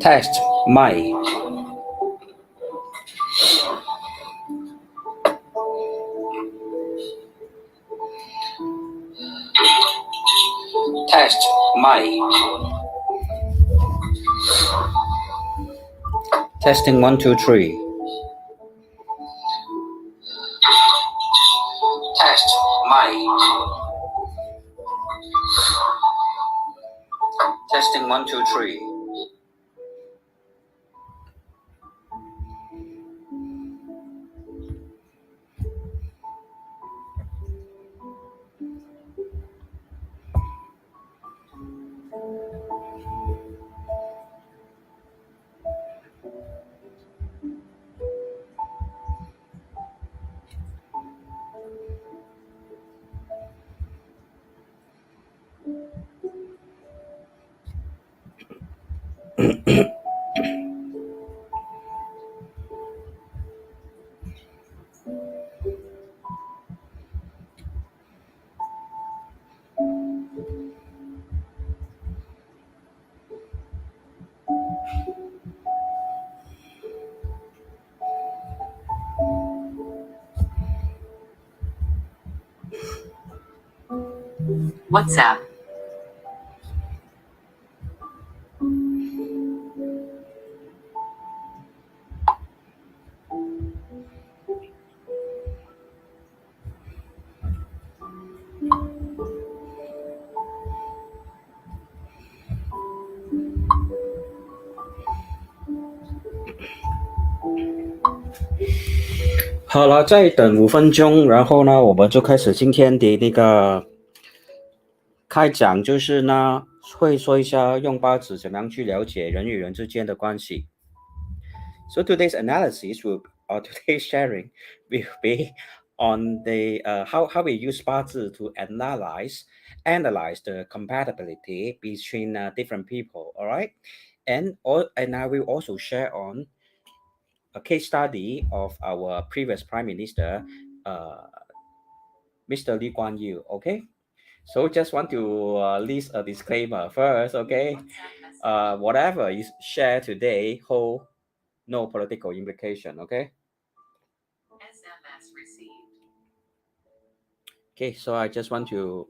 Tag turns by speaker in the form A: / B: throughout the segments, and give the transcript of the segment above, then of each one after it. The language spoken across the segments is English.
A: test 麦 test 麦 testing 1 2 3 test 麦 testing 1 2 3
B: WhatsApp
A: 好了，再等5分钟，然后呢，我们就开始今天的那个开讲，就是呢，会说一下用八字怎么样去了解人与人之间的关系。So today's analysis or today's sharing will be on the how we use 八字 to analyze the compatibility between different people. All right, and I will also share on a case study of our previous Prime Minister, Mr. Lee Kuan Yew. Okay, so just want to list a disclaimer first. Okay, whatever is shared today hold no political implication. Okay.
B: SMS received.
A: Okay, so I just want to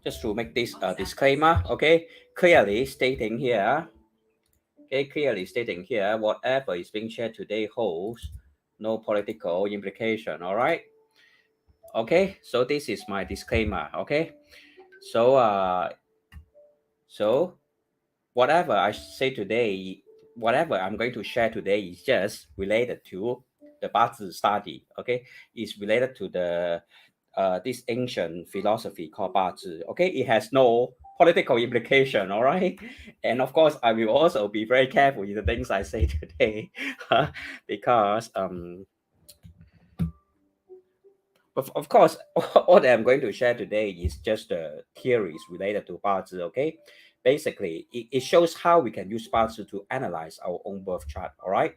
A: just to make this disclaimer. Okay, clearly stating here. Okay, clearly stating here, whatever is being shared today holds no political implication. All right. Okay, so this is my disclaimer. Okay, so so whatever I say today, whatever I'm going to share today is just related to the BaZi study. Okay, it's related to the this ancient philosophy called BaZi. Okay, it has no political implication. All right, and of course I will also be very careful in the things I say today because of course all that I'm going to share today is just the theories related to BaZi. Okay, basically it shows how we can use BaZi to analyze our own birth chart. All right.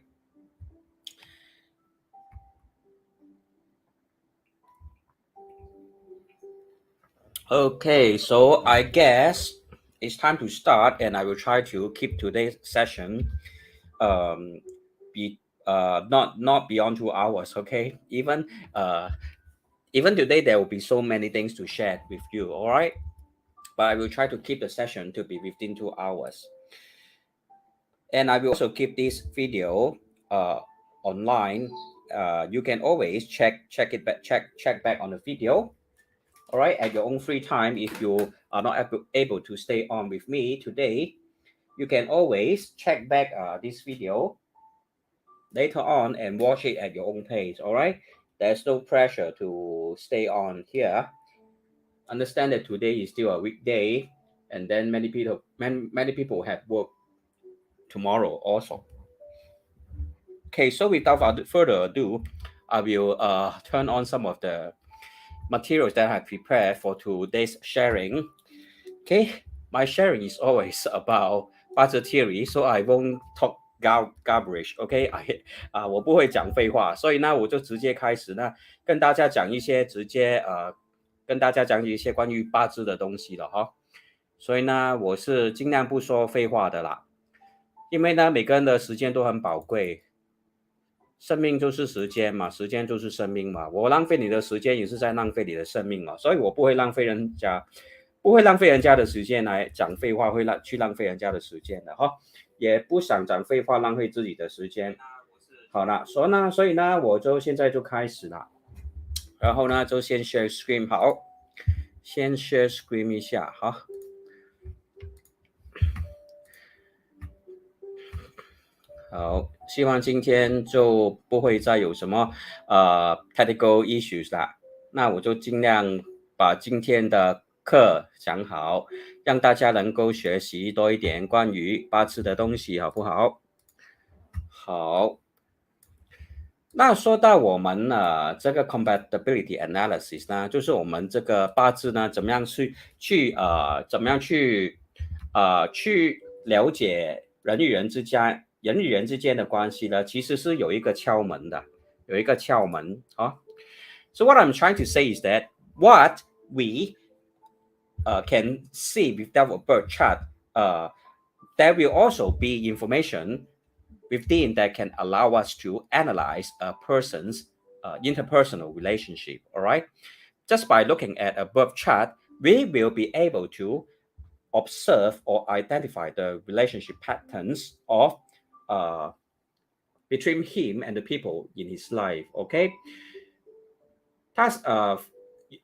A: Okay, so I guess it's time to start, and I will try to keep today's session not beyond 2 hours. Okay, even today there will be so many things to share with you. All right, but I will try to keep the session to be within 2 hours, and I will also keep this video online. You can always check back on the video. All right, at your own free time. If you are not able to stay on with me today, you can always check back this video later on and watch it at your own pace. All right, there's no pressure to stay on here. Understand that today is still a weekday, and then many people have work tomorrow also. Okay, so without further ado, I will turn on some of the materials that I have prepared for today's sharing. Okay, my sharing is always about BaZi theory, so I won't talk garbage. Okay, 我不会讲废话，所以呢，我就直接开始呢，跟大家讲一些关于BaZi的东西了哈。所以呢，我是尽量不说废话的啦。因为呢，每个人的时间都很宝贵，生命就是时间嘛，时间就是生命嘛。我浪费你的时间，也是在浪费你的生命嘛。所以我不会浪费人家，不会浪费人家的时间来讲废话，会去浪费人家的时间的哈。也不想讲废话，浪费自己的时间。好了，所以呢，我就现在就开始了。然后呢，就先 share screen 好，先 share screen 一下哈。好，希望今天就不会再有什么technical issues 啦。那我就尽量把今天的课讲好，让大家能够学习多一点关于八字的东西，好不好？好。那说到我们这个 compatibility analysis 呢，就是我们这个八字呢，怎么样去了解人与人之间的关系呢？其实是有一个窍门的，有一个窍门啊。So what I'm trying to say is that what we can see without a birth chart, there will also be information within that can allow us to analyze a person's interpersonal relationship. All right, just by looking at a birth chart, we will be able to observe or identify the relationship patterns of between him and the people in his life. Okay, that's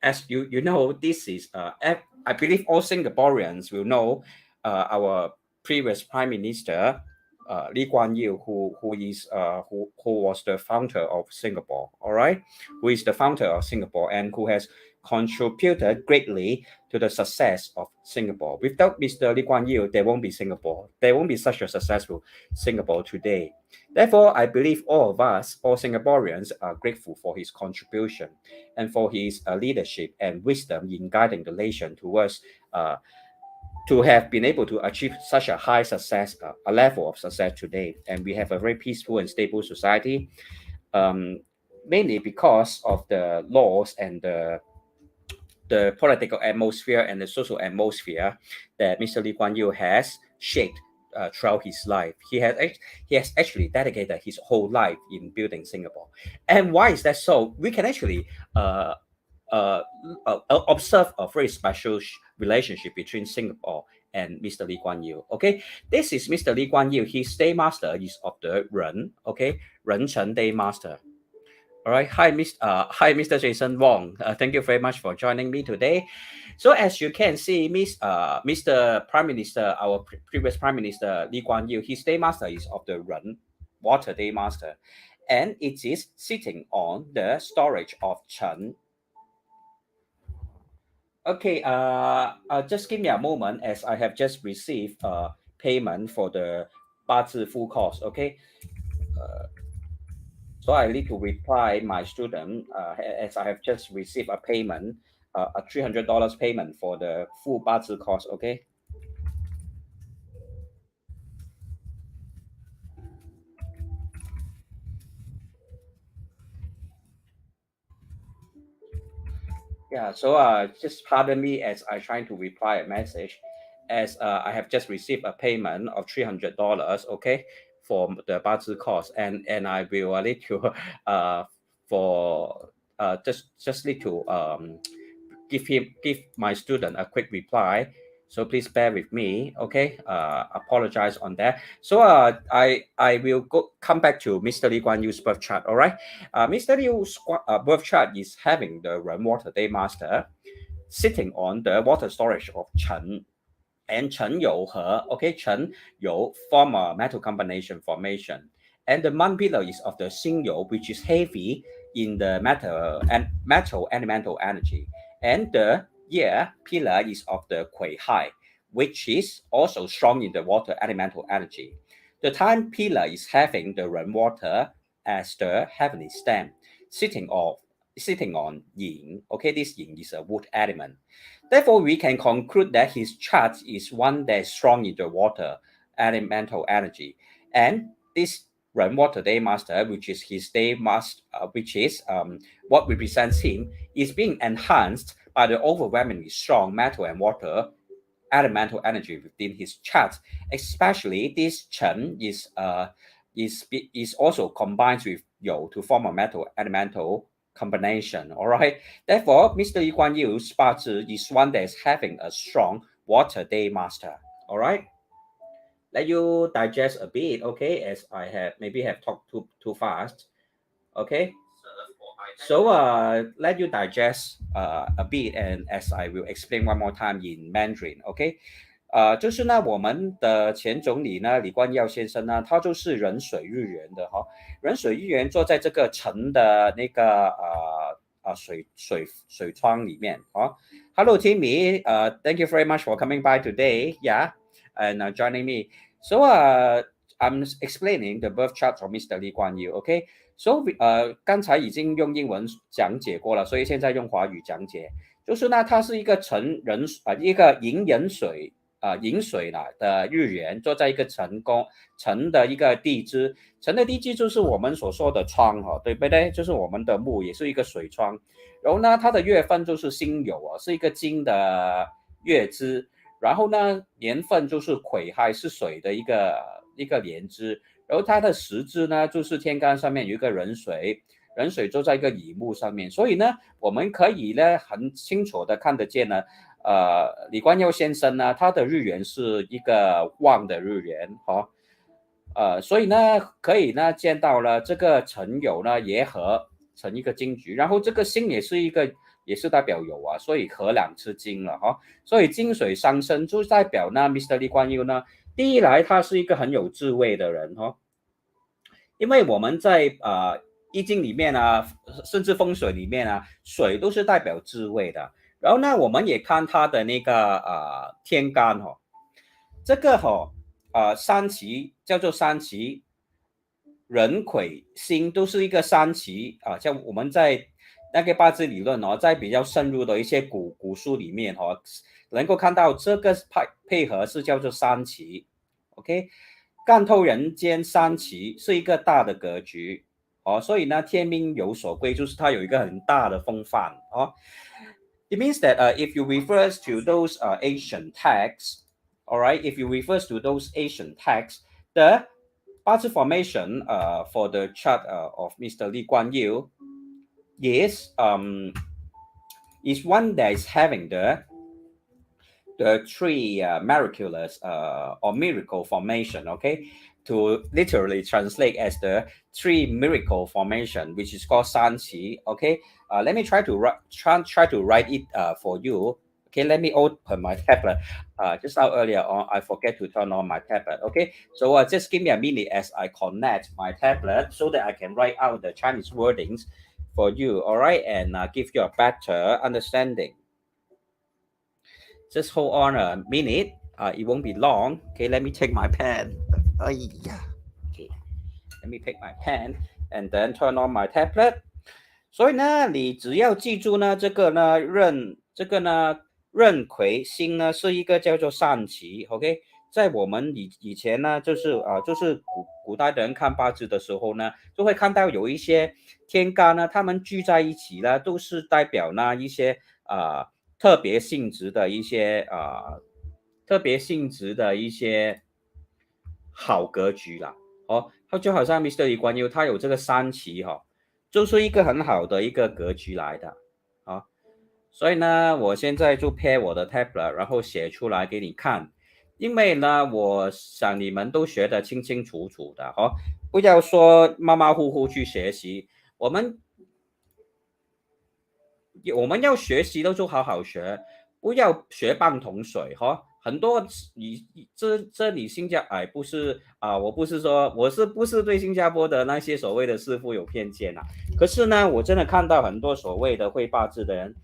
A: as you know, this is I believe all Singaporeans will know our previous Prime Minister Lee Kuan Yew, who was the founder of Singapore, all right, who is the founder of Singapore and who has contributed greatly to the success of Singapore. Without Mr. Lee Kuan Yew, there won't be Singapore. There won't be such a successful Singapore today. Therefore, I believe all of us, all Singaporeans, are grateful for his contribution and for his leadership and wisdom in guiding the nation towards to have been able to achieve such a high success, a level of success today. And we have a very peaceful and stable society, mainly because of the laws and the political atmosphere and the social atmosphere that Mr. Lee Kuan Yew has shaped throughout his life. He has actually dedicated his whole life in building Singapore. And why is that so? We can actually observe a very special relationship between Singapore and Mr. Lee Kuan Yew. Okay, this is Mr. Lee Kuan Yew. His day master is of the Ren. Okay, Ren Chen day master. All right. Hi, Mr. Jason Wong. Thank you very much for joining me today. So as you can see, Mr. Prime Minister, our previous Prime Minister Lee Kuan Yew, his day master is of the Ren, water day master, and it is sitting on the storage of Chen. Okay, just give me a moment as I have just received payment for the BaZi full course. Okay, so I need to reply my student as I have just received a payment, a $300 payment for the full BaZi course. Okay. Yeah, so just pardon me as I trying to reply a message, as I have just received a payment of $300, okay, for the BaZi course, and I will need to just need to give my student a quick reply. So please bear with me, okay? Apologize on that. So I will come back to Mr. Lee Kuan Yew's birth chart. All right, Mr. Liu's birth chart is having the rainwater day master sitting on the water storage of Chen, and Chen You He. Okay, Chen You form a metal combination formation, and the Mun pillar is of the Xing You, which is heavy in the metal elemental energy, and the pillar is of the Kui Hai, which is also strong in the water elemental energy. The time pillar is having the rainwater as the heavenly stem, sitting on yin. Okay, this yin is a wood element. Therefore, we can conclude that his chart is one that is strong in the water elemental energy, and this rainwater day master, which is his day master, which is what represents him, is being enhanced by the overwhelmingly strong metal and water elemental energy within his chart. Especially this Chen is also combined with You to form a metal elemental combination. All right. Therefore, Mr. Lee Kuan Yew's 八字 is one that is having a strong water day master. All right. Let you digest a bit, okay, as I have talked too fast. Okay. So let you digest a bit, and as I will explain one more time in Mandarin, okay. 就是呢，我们的前总理呢，李光耀先生呢，他就是壬水日元的哈，壬水日元坐在这个辰的那个水窗里面啊。Hello Timmy, thank you very much for coming by today, yeah, and joining me. So I'm explaining the birth chart of Mr. Lee Kuan Yew, okay? So 刚才已经用英文讲解过了，所以现在用华语讲解。就是呢，它是一个一个寅壬水。寅水啦的日元坐在一个辰的一个地支，辰的地支就是我们所说的窗对不对？就是我们的木，也是一个水窗。然后呢，它的月份就是辛酉是一个金的月支。然后呢，年份就是癸亥，是水的一个年支。然后它的时支呢，就是天干上面有一个壬水，壬水坐在一个乙木上面。所以呢，我们可以呢很清楚的看得见呢。李光耀先生呢，他的日元是一个旺的日元所以呢，可以呢见到了这个辰酉呢也合成一个金局，然后这个辛也是代表酉所以合2次金了所以金水上升就代表呢 Mr. Lee Kuan Yew 呢，第一来他是一个很有智慧的人因为我们在易经里面甚至风水里面水都是代表智慧的。然后呢，我们也看它的那个天干这个三奇叫做三奇，壬癸辛都是一个三奇像我们在那个八字理论在比较深入的一些古书里面能够看到这个配合是叫做三奇 ，OK， 干透人间三奇是一个大的格局所以呢，天命有所归，就是它有一个很大的风范It means that if you refers to those Asian texts, all right, if you refers to those Asian texts, the Bazi formation for the chart of Mr. Lee Kuan Yew is one that is having the three miraculous or miracle formation, okay? To literally translate as the three miracle formation, which is called Sanqi, okay? Let me try to write it for you. Okay, let me open my tablet. Just now earlier on, I forget to turn on my tablet. Okay, so just give me a minute as I connect my tablet so that I can write out the Chinese wordings for you. All right, and give you a better understanding. Just hold on a minute. It won't be long. Okay, let me take my pen. Okay, let me take my pen and then turn on my tablet. 所以呢，你只要记住呢，这个呢壬癸辛呢是一个叫做善期 ，OK， 在我们以前呢，就是古代的人看八字的时候呢，就会看到有一些天干呢，他们聚在一起呢，都是代表呢一些特别性质的一些好格局啦它就好像 Mr. Lee Kuan Yew 他有这个三期就是一个很好的一个格局来的所以呢，我现在就 pair 我的 tablet， 然后写出来给你看。因为呢，我想你们都学得清清楚楚的不要说马马虎虎去学习。我们要学习的就好好学，不要学半桶水很多这里不是我不是说我不是对新加坡的那些所谓的师傅有偏见可是呢，我真的看到很多所谓的会八字的人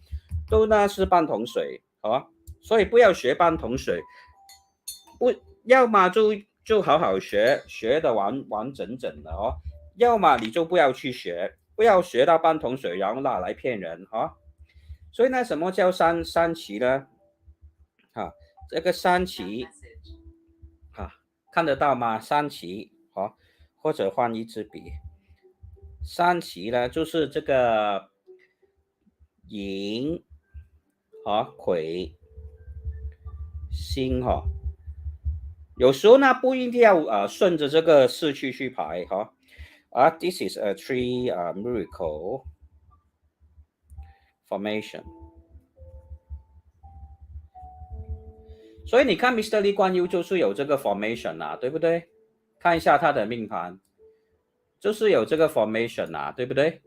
A: 都呢是半桶水所以不要学半桶水，要么就好好学得完整的要么你就不要去学，不要学到半桶水然后拿来骗人所以呢，什么叫三期呢这个三期看得到吗？三期或者换一支笔。三期呢，就是这个寅癸星哈，有时候呢不一定要顺着这个四区去排哈。This is a tree miracle formation。所以你看 Mr Lee Kuan Yew 就是有这个 formation 啊，对不对？看一下他的命盘，就是有这个 formation 啊，对不对？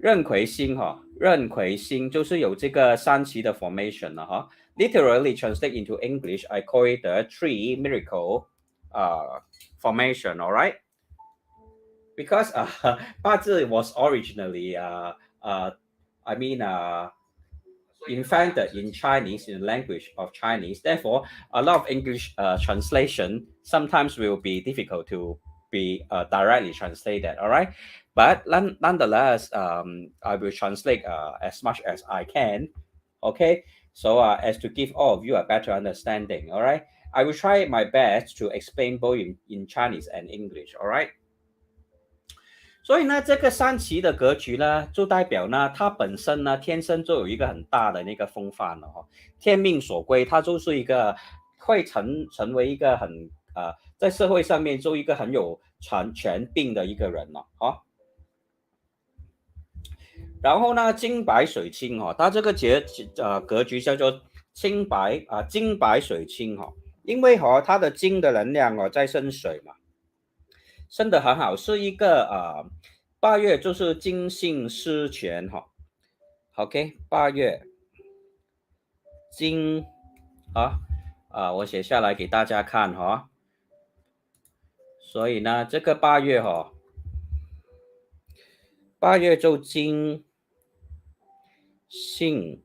A: 壬癸星哈，壬癸星就是有这个三奇的 formation 了哈。Literally translate into English, I call it the tree miracle formation, all right? Because 八字 was originally invented in Chinese, in the language of Chinese. Therefore, a lot of English translation sometimes will be difficult to be directly translated, all right? But nonetheless, I will translate as much as I can, okay? So as to give all of you a better understanding, all right? I will try my best to explain both in Chinese and English, all right? 所以呢，这个三奇的格局呢，就代表呢，它本身呢，天生就有一个很大的那个风范了哈，天命所归，它就是一个会成为一个很在社会上面就一个很有权柄的一个人了哈。然后呢，金白水清哈，它这个格局叫做金白水清哈，因为它的金的能量在生水嘛。生得很好，是一个8月就是金星失权哈 ，OK， 8月金我写下来给大家看哈。所以呢，这个8月8月就金星，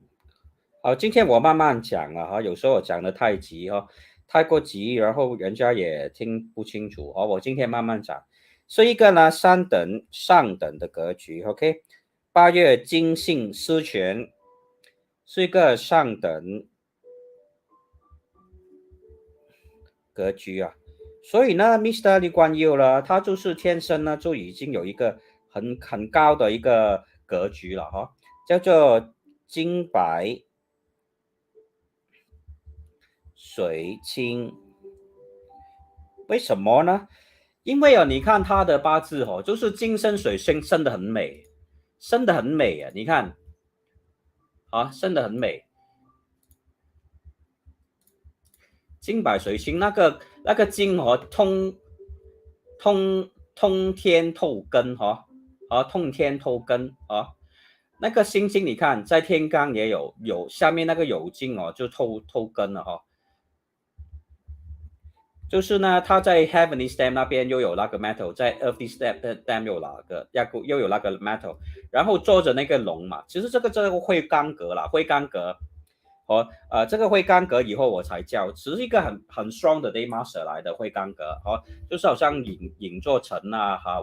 A: 好，今天我慢慢讲了哈，有时候我讲得太急哈。太过急，然后人家也听不清楚我今天慢慢讲，是一个呢上等的格局 ，OK？ 8月金星失权，是一个上等格局啊。所以呢 ，Mr Lee Kuan Yew 呢，他就是天生呢就已经有一个很高的一个格局了哈，叫做金白水清。为什么呢？因为你看他的八字就是金生水生得很美，生得很美啊！你看生得很美。金白水清那个金通天透根通天透根那个星星你看在天干也有下面那个酉金就透根了就是呢，它在 Heavenly Stem 那边又有那个 metal， 在 Earthly Stem 又有那个 metal， 然后坐着那个龙嘛，其实这个会干格啦，会干格这个会干格以后我才教，只是一个很 strong 的 day master 来的会干格就是好像引座辰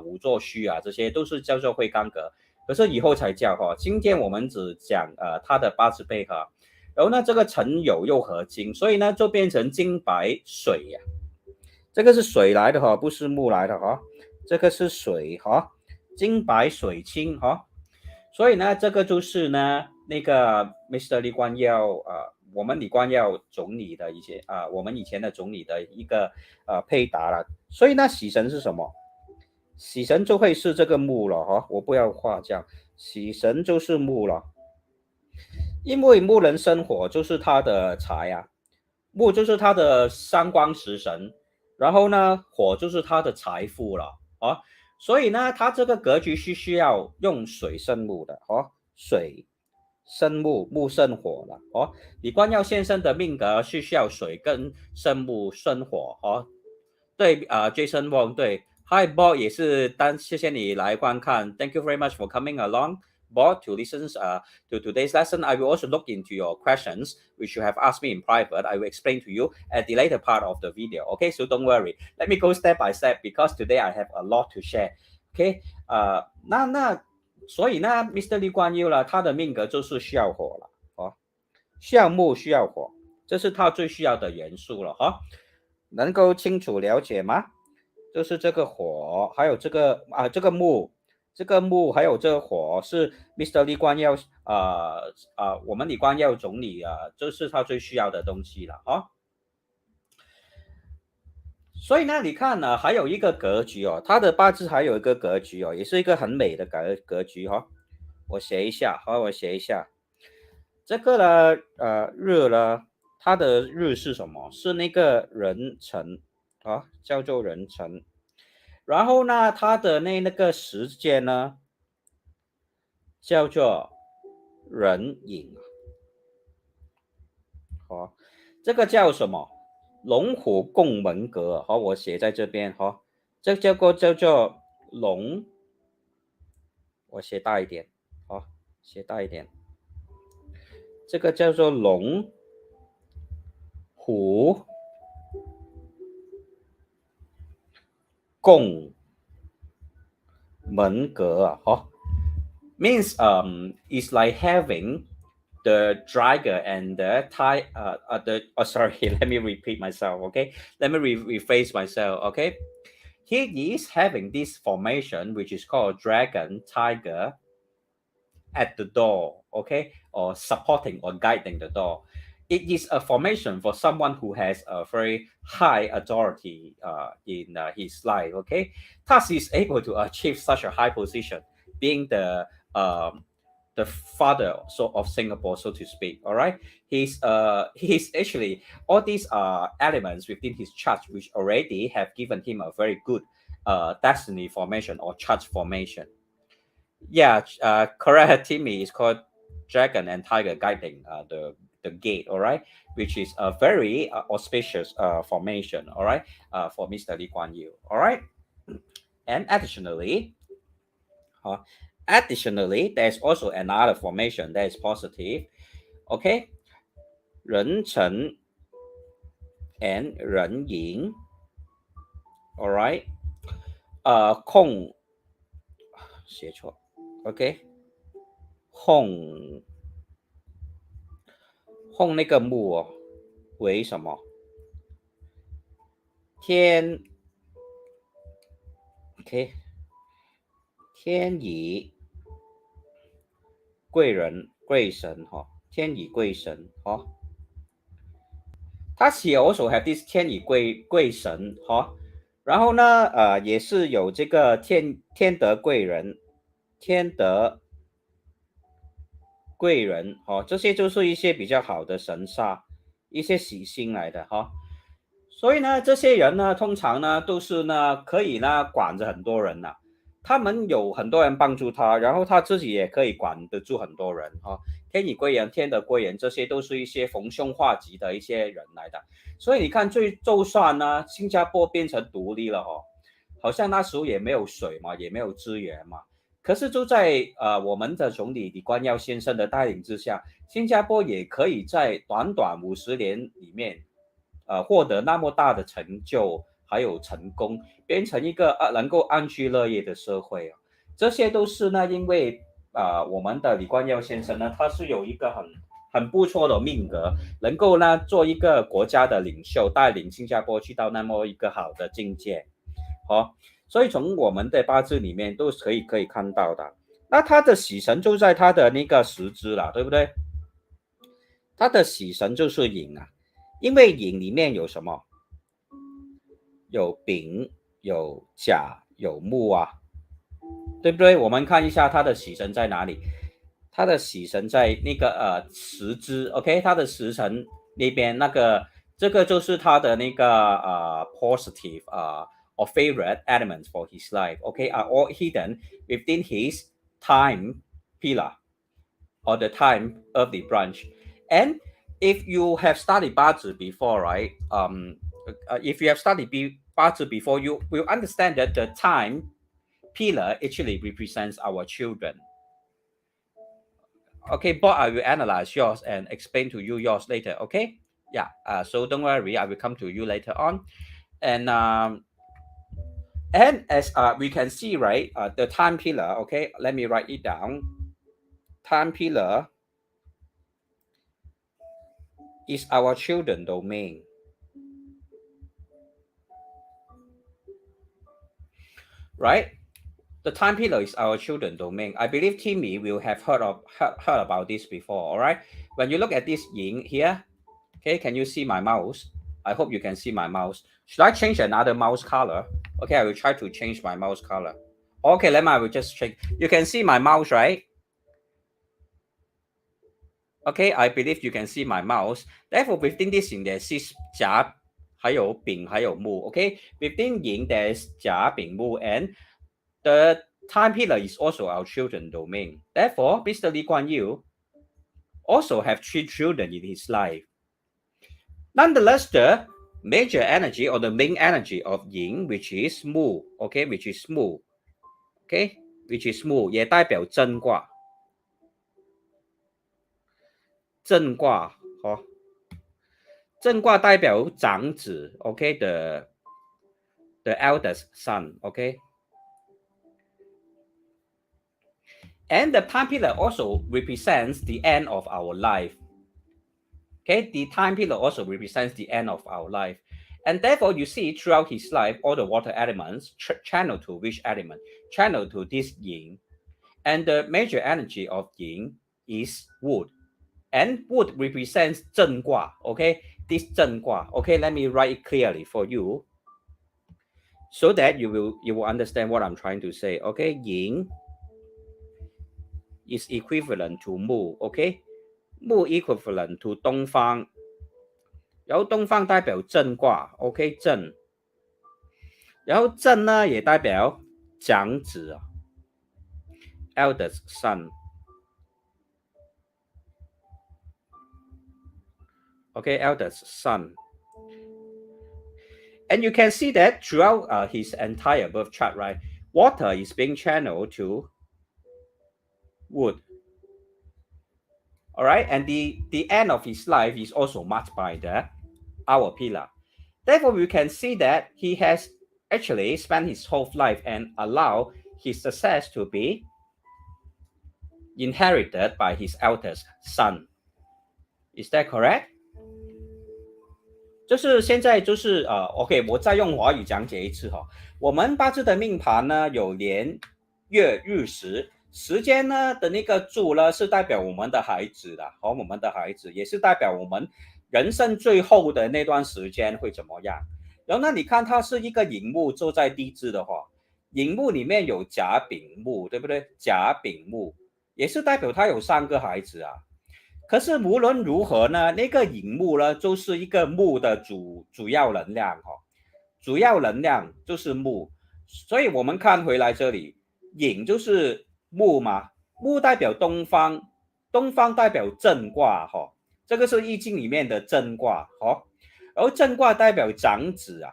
A: 午座戌这些都是叫做会干格，可是以后才教今天我们只讲它的八字配合，然后呢这个辰酉又合金，所以呢就变成金白水呀。这个是水来的不是木来的这个是水金白水清所以呢这个就是呢那个 Mr. Lee Kuan Yew 我们李光耀总理的一些我们以前的总理的一个配搭了。所以呢喜神是什么？喜神就会是这个木了我不要画这样，喜神就是木了，因为木人生火就是他的财木就是他的三光食神。然后呢，火就是他的财富了所以呢，他这个格局是需要用水生木的水生木，木生火了李光耀先生的命格是需要水跟生木生火对Jason Wong 对 Hi Bob 也是谢谢你来观看 ，Thank you very much for coming along。Board to listen to today's lesson. I will also look into your questions, which you have asked me in private. I will explain to you at the later part of the video. Okay, so don't worry. Let me go step by step because today I have a lot to share. Okay, 所以呢 ，Mr. Lee Kuan Yew 他的命格就是需要火了需要木，需要火，这是他最需要的元素了能够清楚了解吗？就是这个火，还有这个木。这个木还有这个火是 Mr Lee Kuan Yew 我们李光耀总理这是他最需要的东西了所以呢，你看呢，还有一个格局他的八字还有一个格局也是一个很美的格局我写一下，我写一下。这个呢，日呢，它的日是什么？是那个壬辰叫做壬辰。然后呢，它的那个时间呢，叫做壬寅这个叫什么？龙虎共门格我写在这边这叫做龙，我写大一点写大一点。这个叫做龙虎共门格means it's like having the dragon and the sorry let me repeat myself okay let me rephrase myself okay he is having this formation which is called dragon tiger at the door okay or supporting or guiding the door. It is a formation for someone who has a very high authority in his life okay thus is able to achieve such a high position being the father of Singapore, so to speak. All right, he's actually all these elements within his chart, which already have given him a very good destiny formation or chart formation. Yeah, correct. Timmy is called Dragon and Tiger guiding the gate. All right, which is a very auspicious formation. All right, for Mr. Lee Kuan Yew. All right, and additionally, there's also another formation that is positive. Okay, 壬辰 and 壬寅. All right, 空写错 OK 哄那个木为什么天 OK 天乙贵人贵神天乙贵神他写 also have this 天乙贵神然后呢也是有这个天德贵人天德贵人这些就是一些比较好的神煞一些喜星来的所以呢这些人呢通常呢都是呢可以呢管着很多人他们有很多人帮助他然后他自己也可以管得住很多人天乙贵人天德贵人这些都是一些逢凶化吉的一些人来的所以你看就算呢新加坡变成独立了好像那时候也没有水嘛也没有资源嘛可是就在我们的总理李光耀先生的带领之下新加坡也可以在短短50年里面获得那么大的成就还有成功变成一个能够安居乐业的社会这些都是呢因为我们的李光耀先生呢他是有一个很不错的命格能够呢做一个国家的领袖带领新加坡去到那么一个好的境界所以从我们的八字里面都可以看到的那他的喜神就在他的那个时支了对不对他的喜神就是寅因为寅里面有什么有丙有甲有木对不对我们看一下他的喜神在哪里他的喜神在那个时支 OK 他的时辰那边那个这个就是他的那个positive or favorite elements for his life okay are all hidden within his time pillar or the time of the branch and if you have studied BaZi before right if you have studied BaZi before you will understand that the time pillar actually represents our children okay but I will analyze yours and explain to you yours later okay yeah so don't worry I will come to you later on and as we can see right the time pillar okay let me write it down time pillar is our children domain right The time pillar is our children domain. I believe Timmy will have heard about this before. All right. When you look at this yin here, okay, can you see my mouse? I hope you can see my mouse. Should I change another mouse color? Okay, I will try to change my mouse color. Okay, let me. I will just check. You can see my mouse, right? Okay, I believe you can see my mouse. Therefore, within this yin, there's 甲，还有丙，还有木。Okay, within yin, there's 甲、丙、木, and the time pillar is also our children domain. Therefore, Mr. Lee Kuan Yew also have 3 children in his life. Nonetheless, the major energy or the main energy of yin, which is mu, okay, which is mu, okay, which is mu, 也代表正卦。正卦，哦，正卦代表长子 ，OK the eldest son, okay. And the time pillar also represents the end of our life. Okay, the time pillar also represents the end of our life. And therefore, you see throughout his life, all the water elements channel to which element? Channel to this yin. And the major energy of yin is wood. And wood represents 正卦, okay? This 正卦, okay? Let me write it clearly for you so that you will understand what I'm trying to say, okay? Yin is equivalent to mu, okay? Mu equivalent to 东方，然后东方代表正卦 ，OK 正，然后正呢也代表长子 ，eldest son。Okay, eldest son. And you can see that throughout his entire birth chart, right? Water is being channeled to wood. All right, and the end of his life is also marked by the our pillar. Therefore, we can see that he has actually spent his whole life and allow his success to be inherited by his eldest son. Is that correct? 就是现在就是OK， 我再用华语讲解一次哈。我们八字的命盘呢有年、月、日、时，时间呢的那个柱呢是代表我们的孩子的，和我们的孩子也是代表我们人生最后的那段时间会怎么样。然后呢，你看它是一个寅木坐在地支的话，寅木里面有甲、丙、木，对不对？甲、丙、木也是代表他有3个孩子啊。可是无论如何呢，那个寅木呢，就是一个木的主要能量哈，主要能量就是木，所以我们看回来这里，寅就是木嘛，木代表东方，东方代表正卦哈，这个是易经里面的正卦哈，然后正卦代表长子啊，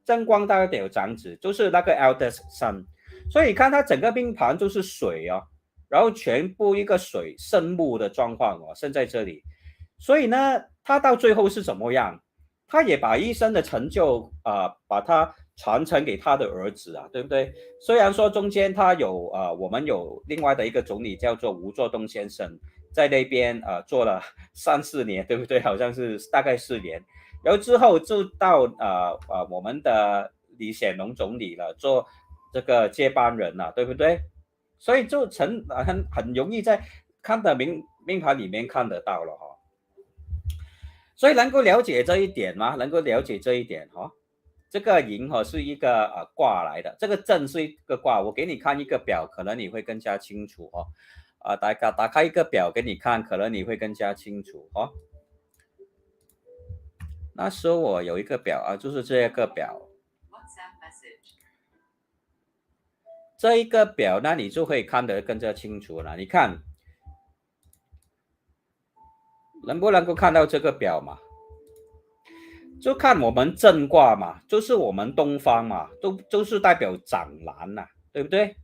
A: 正卦代表长子，就是那个 eldest son， 所以看它整个命盘就是水啊。然后全部一个水生木的状况生在这里，所以呢，他到最后是怎么样？他也把一生的成就把它传承给他的儿子啊，对不对？虽然说中间他有我们有另外的一个总理叫做吴作东先生，在那边做了3、4年，对不对？好像是大概4年，然后之后就到我们的李显龙总理了，做这个接班人了，对不对？所以就很容易在看的命盘里面看得到了哈，所以能够了解这一点吗？能够了解这一点哈，这个寅是一个卦来的，这个震是一个卦，我给你看一个表，可能你会更加清楚哈。打开一个表给你看，可能你会更加清楚哈。那时候我有一个表就是这个表。这一个表，那你就会看得更加清楚了。你看，能不能够看到这个表嘛？就看我们正卦嘛，就是我们东方嘛，就是代表长男呐，对不对？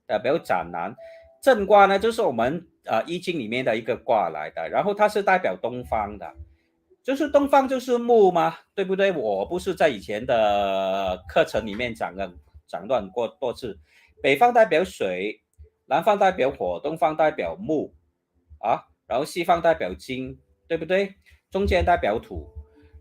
A: 代表长男。正卦呢，就是我们易经里面的一个卦来的，然后它是代表东方的，就是东方就是木嘛，对不对？我不是在以前的课程里面讲断过多次。北方代表水，南方代表火，东方代表木然后西方代表金，对不对？中间代表土，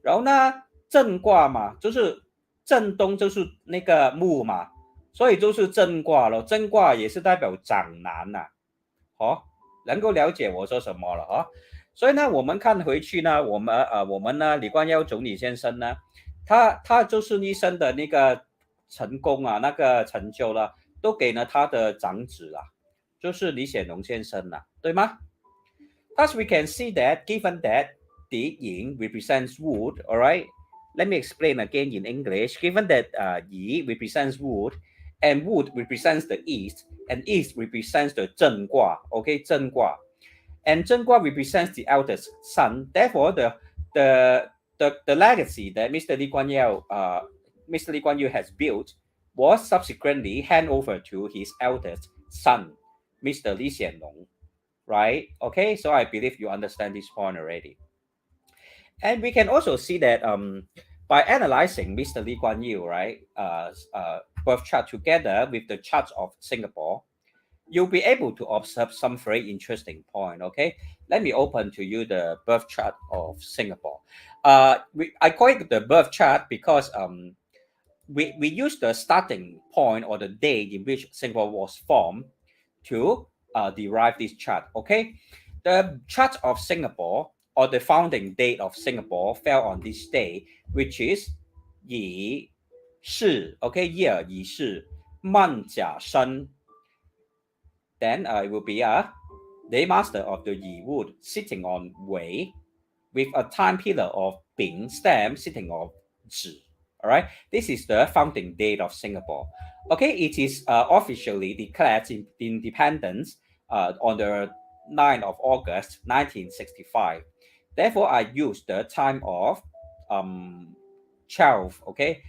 A: 然后呢正卦嘛，就是正东就是那个木嘛，所以就是正卦咯，正卦也是代表长男呐、能够了解我说什么了所以呢，我们看回去呢，我们呢，李光耀总理先生呢，他就是一生的那个成功啊，那个成就了，都给了他的长子啦，就是李显龙先生啦，对吗？ Thus we can see that given that the yin represents wood, all right? Let me explain again in English. Given that yi represents wood, and wood represents the east, and east represents the 正卦, okay, 正卦, and 正卦 represents the eldest son. Therefore, the legacy that Mr. Lee Kuan Yew has built was subsequently handed over to his eldest son, Mr. Lee Hsien-loong. Right? Okay, so I believe you understand this point already. And we can also see that by analyzing Mr. Lee Kuan Yew, right, birth chart together with the charts of Singapore, you'll be able to observe some very interesting point. Okay, let me open to you the birth chart of Singapore. I call it the birth chart because we use the starting point or the day in which Singapore was formed to derive this chart. Okay, the chart of Singapore or the founding date of Singapore fell on this day, which is Yi Shi. Okay, year Yi Shi, Man Jia Shen. Then it will be a day master of the Yi wood sitting on Wei, with a time pillar of Bing stem sitting on Zhi. All right, this is the founding date of Singapore. Okay, it is officially declared independence on the 9th of August 1965. Therefore, I use the time of 12, okay,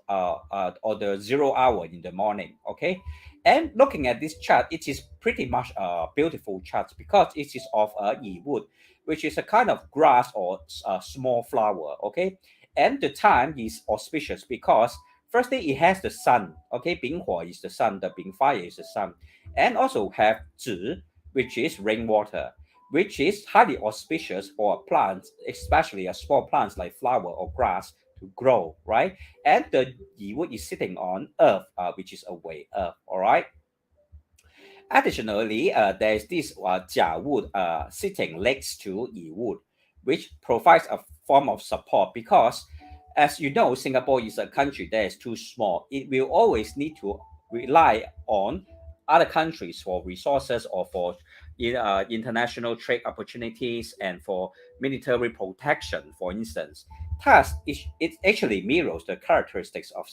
A: or the 0 hour in the morning, okay. And looking at this chart, it is pretty much a beautiful chart because it is of Yi wood, which is a kind of grass or small flower, okay. And the time is auspicious because firstly, it has the sun, okay, Bing Hua is the sun, the Bing fire is the sun, and also have Zhi, which is rainwater, which is highly auspicious for plants, especially a small plants like flower or grass to grow, right? And the Yi wood is sitting on earth, which is away earth, all right? Additionally, there is this Jia wood sitting next to Yi wood, which provides a form of support because, as you know, Singapore is a country that is too small. It will always need to rely on other countries for resources or for international trade opportunities and for military protection, for instance. Thus, it actually mirrors the characteristics of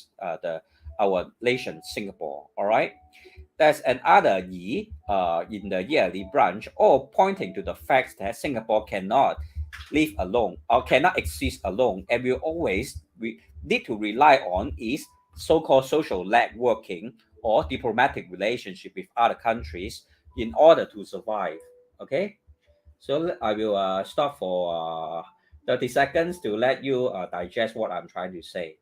A: our nation, Singapore, all right? There's another Yi in the yearly branch, all pointing to the fact that Singapore cannot live alone or cannot exist alone, and will always need to rely on its so-called social networking or diplomatic relationship with other countries in order to survive. Okay, so I will stop for 30 seconds to let you digest what I'm trying to say.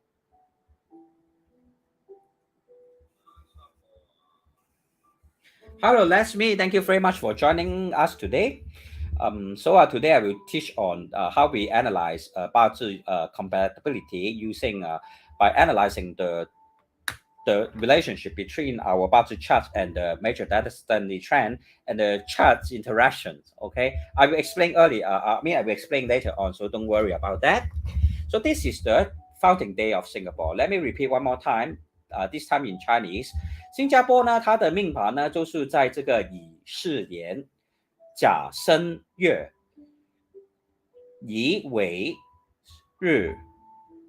A: Hello, Leslie. Thank you very much for joining us today. So today I will teach on how we analyze BaZi compatibility using by analyzing the relationship between our BaZi chart and the major data study trend and the charts interactions. Okay, I will explain earlier. I will explain later on, so don't worry about that. So this is the founding day of Singapore. Let me repeat one more time. This time in Chinese. 新加坡呢，它的命盘呢，就是在这个乙巳年甲申月乙尾日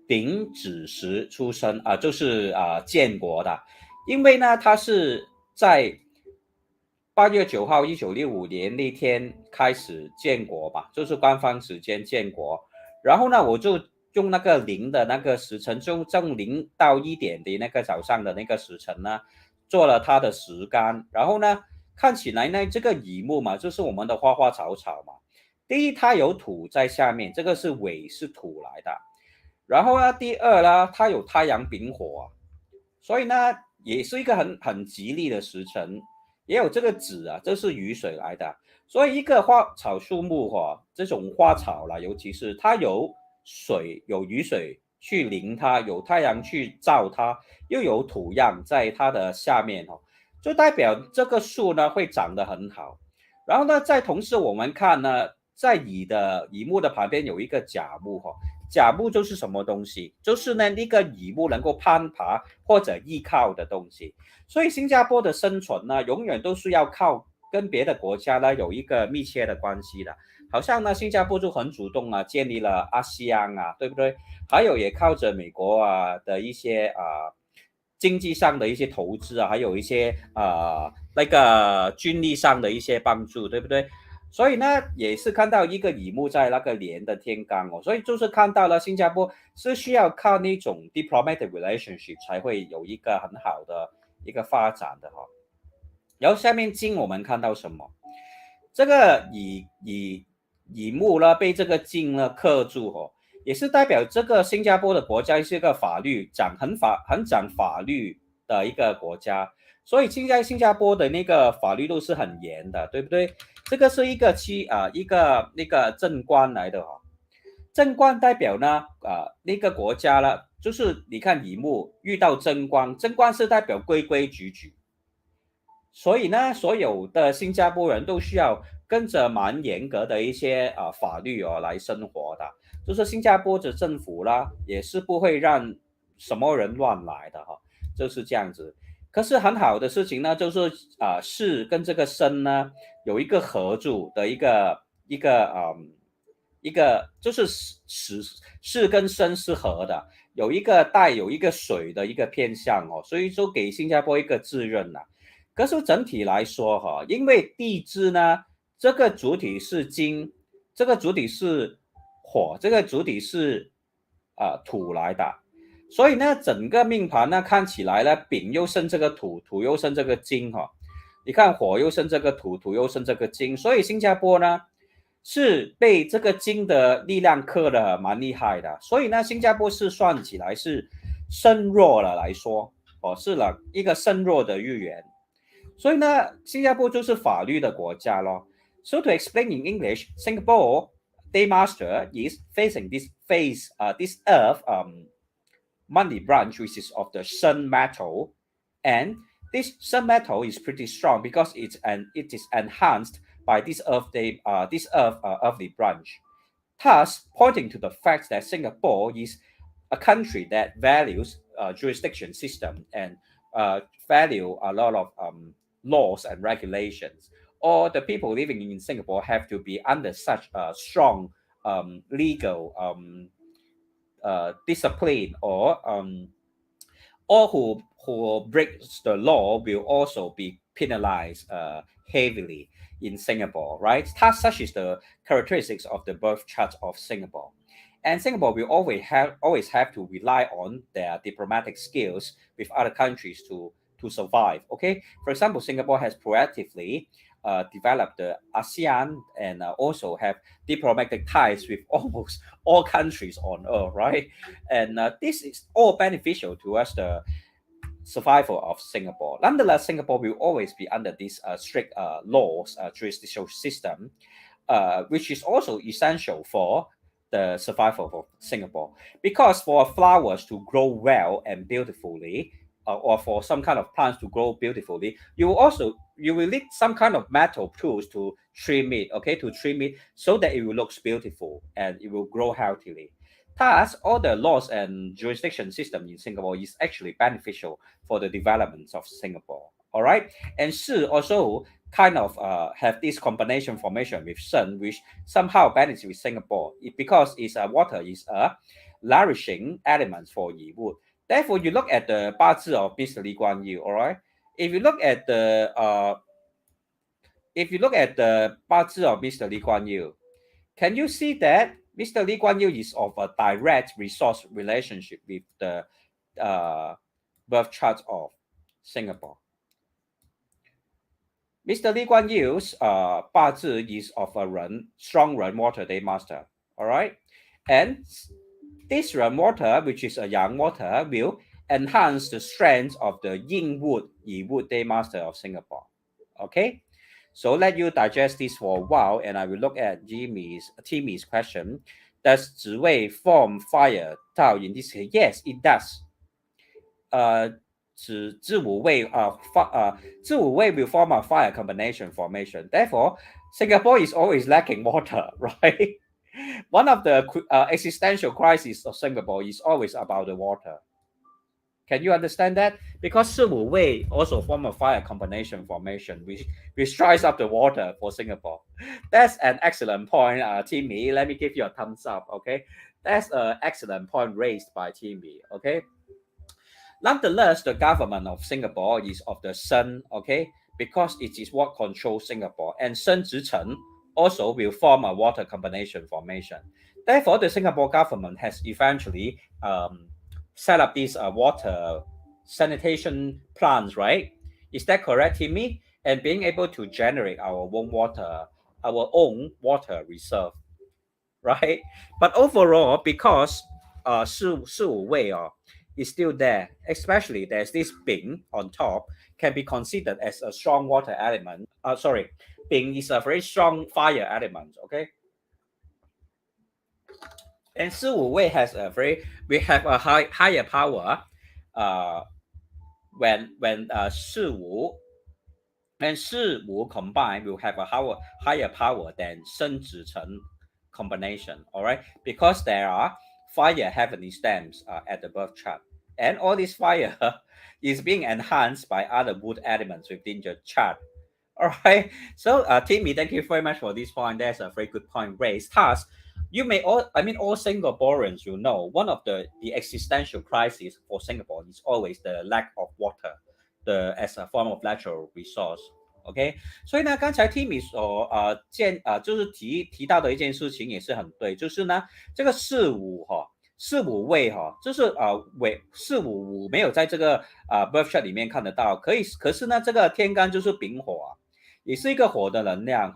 A: 丙子时出生就是建国的。因为呢，它是在8月9号1965年那天开始建国嘛，就是官方时间建国。然后呢，我就用那个0的那个时辰，就从0到1点的那个早上的那个时辰呢，做了它的时干。然后呢，看起来呢，这个乙木嘛，就是我们的花花草草嘛。第一，它有土在下面，这个是尾是土来的。然后呢，第二呢，它有太阳丙火，所以呢，也是一个很吉利的时辰。也有这个子这是雨水来的。所以一个花草树木这种花草啦，尤其是它有水有雨水去淋它，有太阳去照它，又有土壤在它的下面哦，就代表这个树呢会长得很好。然后呢，在同时我们看呢，在乙木的旁边有一个甲木哈，甲木就是什么东西？就是呢一个乙木能够攀爬或者依靠的东西。所以新加坡的生存呢，永远都是要靠跟别的国家呢有一个密切的关系的。好像呢，新加坡就很主动啊，建立了阿西安啊，对不对？还有也靠着美国啊的一些经济上的一些投资啊，还有一些那个军力上的一些帮助，对不对？所以呢，也是看到一个乙木在那个年的天干哦，所以就是看到了新加坡是需要靠那种 diplomatic relationship 才会有一个很好的一个发展的哈。然后下面金我们看到什么？这个乙木呢被这个金呢克住哦，也是代表这个新加坡的国家是一个法律很讲法律的一个国家，所以现在新加坡的那个法律都是很严的，对不对？这个是一个那个正官来的哈、哦，正官代表呢那个国家呢，就是你看乙木遇到正官，正官是代表规规矩矩。所以呢，所有的新加坡人都需要跟着蛮严格的一些法律哦来生活的，就是新加坡的政府啦，也是不会让什么人乱来的哈，就是这样子。可是很好的事情呢，就是士跟这个申呢有一个合住的一个就是士跟申是合的，有一个带有一个水的一个偏向哦，所以说给新加坡一个自认呐。可是整体来说哈，因为地支呢，这个主体是金，这个主体是火，这个主体是土来的，所以呢，整个命盘呢看起来呢，丙又生这个土，土又生这个金哈。你看火又生这个土，土又生这个金，所以新加坡呢是被这个金的力量克的蛮厉害的，所以呢，新加坡是算起来是身弱了来说，哦，是了一个身弱的日元。所以呢，新加坡就是法律的国家咯。So to explain in English, Singapore day master is facing this earth money branch, which is of the sun metal, and this sun metal is pretty strong because it is enhanced by this earthly branch. Thus, pointing to the fact that Singapore is a country that values jurisdiction system and value a lot of laws and regulations. All the people living in Singapore have to be under such a strong legal discipline, or who breaks the law will also be penalized heavily in Singapore, right? Such is the characteristics of the birth chart of Singapore. And Singapore will always have to rely on their diplomatic skills with other countries to survive. Okay, for example, Singapore has proactively developed the ASEAN and also have diplomatic ties with almost all countries on earth, right? And this is all beneficial to us, the survival of Singapore. Nonetheless, Singapore will always be under this strict laws, jurisdictional system, which is also essential for the survival of Singapore. Because for flowers to grow well and beautifully, or for some kind of plants to grow beautifully, you will need some kind of metal tools to trim it, okay, to trim it so that it will look beautiful and it will grow healthily. Thus, all the laws and jurisdiction system in Singapore is actually beneficial for the development of Singapore. All right, and Shi also kind of have this combination formation with Sun, which somehow benefits with Singapore because water is a nourishing element for Yi Wood. Therefore, you look at the bazi of Mr. Lee Kuan Yew. All right, if you look at the bazi of Mr. Lee Kuan Yew, can you see that Mr. Lee Kuan Yew is of a direct resource relationship with the birth chart of Singapore? Mr. Lee Kuan Yew's bazi is of a strong Ren water day master. All right, and this Ren water, which is a yang water, will enhance the strength of the Yin Wood, Yi Wood day master of Singapore. Okay, so let you digest this for a while, and I will look at Timmy's question. does Zi Wei form fire tile in this case? Yes, it does. Zi Wei will form a fire combination formation. Therefore, Singapore is always lacking water, right? One of the existential crises of Singapore is always about the water. Can you understand that? Because Zi Wei also form a fire combination formation, which dries up the water for Singapore. That's an excellent point, Timmy. Let me give you a thumbs up, okay? That's an excellent point raised by Timmy, okay? Nonetheless, the government of Singapore is of the sun, okay? Because it is what controls Singapore. And Sun Zhicheng also will form a water combination formation. Therefore, the Singapore government has eventually set up these water sanitation plants, right? Is that correct, Timmy? And being able to generate our own water reserve, right? But overall, because Shi Wei is still there, especially there's this Bing on top, can be considered as a strong water element. Bing is a very strong fire element, okay? And Shi Wei has we have a higher power when Shi Wu and Shi Wu combined will have a higher power than Shen Zhicheng combination, all right? Because there are fire heavenly stems at the birth chart. And all this fire is being enhanced by other wood elements within the chart. All right. So, Timmy, thank you very much for this point. That's a very good point raised. Thus, you may all Singaporeans, you know, one of the existential crises for Singapore is always the lack of water, as a form of natural resource. OK， 所以呢，刚才 Timmy 所就是提到的一件事情也是很对，就是呢，这个四五位就是四五没有在这个birth chart 里面看得到，可是呢，这个天干就是丙火也是一个火的能量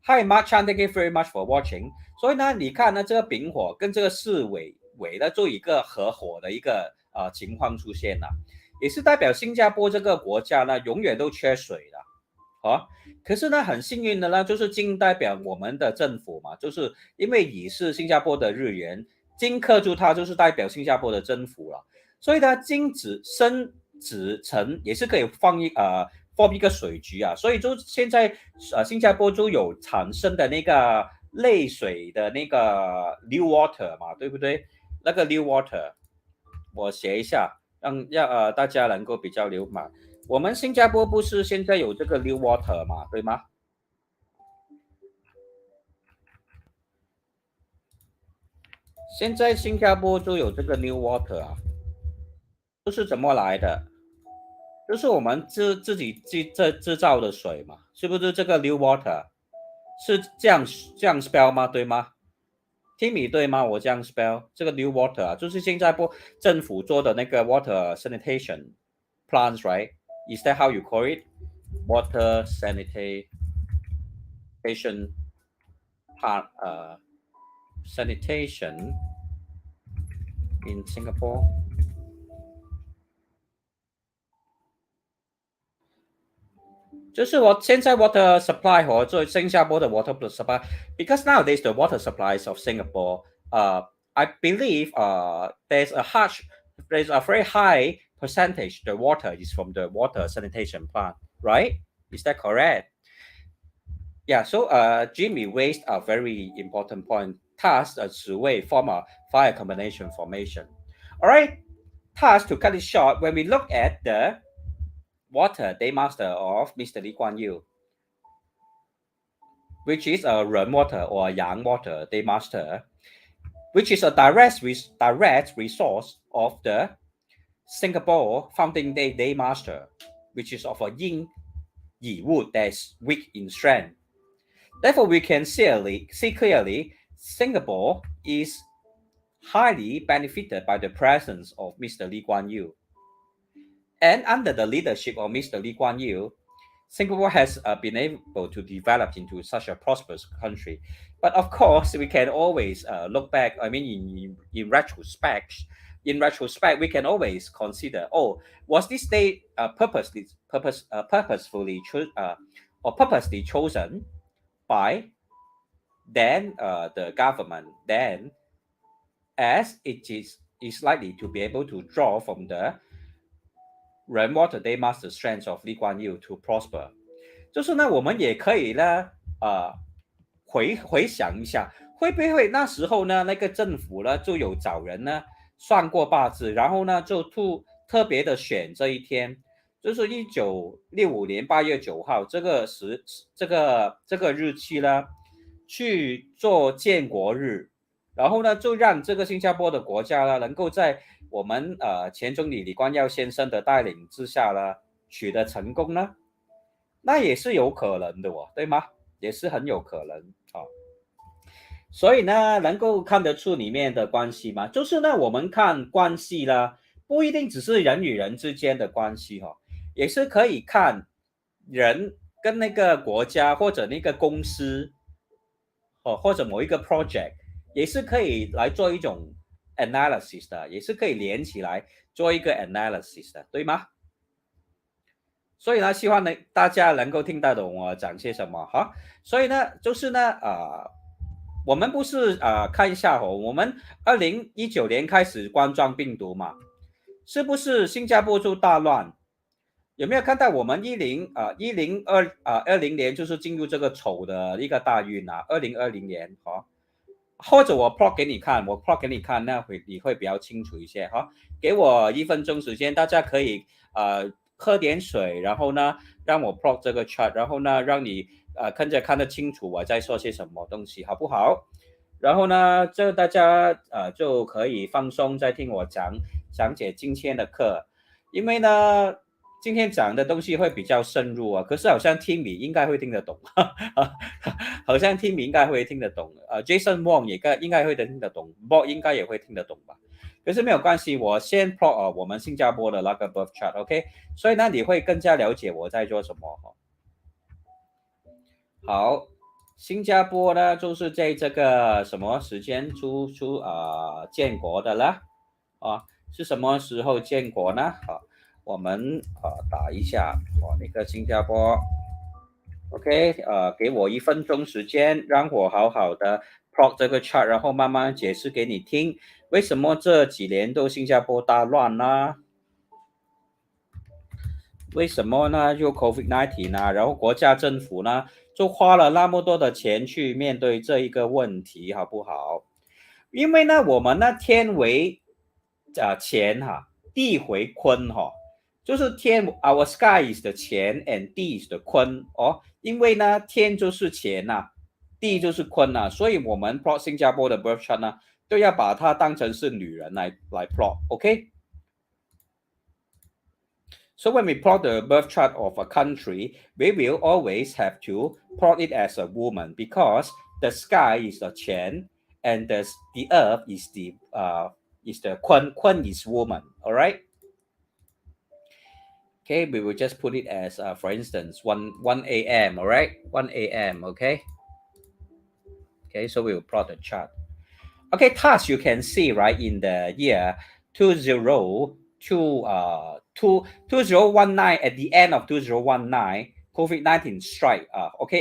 A: Hi Mark Chan, thank you very much for watching。所以呢，你看呢，这个丙火跟这个四尾呢，做一个合火的一个情况出现了，也是代表新加坡这个国家呢，永远都缺水的。可是呢，很幸运的呢，就是金代表我们的政府嘛，就是因为乙是新加坡的日元，金克住它就是代表新加坡的政府了，所以呢，金子申子辰也是可以放一个水局所以就现在新加坡就有产生的那个泪水的那个 new water 嘛，对不对？那个 new water 我写一下，让大家能够比较了解。我们新加坡不是现在有这个 new water 嘛，对吗？现在新加坡就有这个 new water 就是怎么来的？就是我们自己制造的水嘛，是不是这个 new water 是这样 spell 吗？对吗 ？Timmy 对吗？我这样 spell 这个 new water 就是新加坡政府做的那个 water sanitation plants, right? Is that how you call it? Water sanitation sanitation in Singapore. 就是我现在 water supply 做新加坡的 water supply, because nowadays the water supplies of Singapore, I believe there's a very high percentage the water is from the water sanitation plant, right? Is that correct? Yeah, so Jimmy raised a very important point. Thus, Zi Wei form a fire combination formation. All right, thus to cut it short, when we look at the water day master of Mr. Lee Kuan Yew, which is a Ren water or a Yang water day master, which is a direct resource of the Singapore founding day master, which is of a yin yi wood that is weak in strength. Therefore, we can see clearly Singapore is highly benefited by the presence of Mr. Lee Kuan Yew. And under the leadership of Mr. Lee Kuan Yew, Singapore has been able to develop into such a prosperous country. But of course, we can always look back. I mean, in retrospect, we can always consider, was this day purposely chosen by than the government, then as it is likely to be able to draw from the rainwater day master strength of Lee Kuan Yew to prosper。就是呢，我们也可以呢，回想一下，会不会那时候呢，那个政府呢就有找人呢算过八字，然后呢就特别的选这一天，就是1965年8月9号这个日期呢去做建国日，然后呢就让这个新加坡的国家呢能够在我们前总理李光耀先生的带领之下呢取得成功呢，那也是有可能的对吗？也是很有可能所以呢，能够看得出里面的关系吗？就是呢，我们看关系呢，不一定只是人与人之间的关系也是可以看人跟那个国家或者那个公司或者某一个 project， 也是可以来做一种 analysis 的，也是可以连起来做一个 analysis 的，对吗？所以呢，希望呢大家能够听得懂我讲些什么所以呢，就是呢我们不是看一下我们2019年开始冠状病毒嘛，是不是新加坡就大乱？有没有看到我们20年就是进入这个丑的一个大运2020年或者我 plot 给你看，那你会比较清楚一些给我1分钟时间，大家可以喝点水，然后呢让我 plot 这个 chart， 然后呢让你看得清楚我在说些什么东西，好不好？然后呢就大家就可以放松再听我讲解今天的课，因为呢今天讲的东西会比较深入可是好像 Timmy 应该会听得懂好像 Timmy 应该会听得懂Jason Wong 也应该会听得懂 Bob 应该也会听得懂吧，可是没有关系，我先 plot 我们新加坡的那个 birth chart OK， 所以呢你会更加了解我在做什么好，新加坡呢就是在这个什么时间建国的啦是什么时候建国呢我们打一下那个新加坡 OK 给我1分钟时间，让我好好的 plot 这个 chart， 然后慢慢解释给你听为什么这几年都新加坡大乱呢？为什么呢？就 COVID-19 然后国家政府呢就花了那么多的钱去面对这一个问题，好不好？因为呢我们呢天为乾地回坤就是天 our sky is the 乾 and 地 is the 坤因为呢天就是乾地就是坤所以我们 plot 新加坡的 birth chart 呢都要把它当成是女人来 plot OK， So when we plot the birth chart of a country, we will always have to plot it as a woman because the sky is the Qian and the earth is the Kun. Kun is woman. All right. Okay, we will just put it as for instance 1 a.m. All right, 1 a.m. Okay. Okay, so we will plot the chart. Okay, thus you can see right in the year 2019 at the end of 2019 COVID-19 strike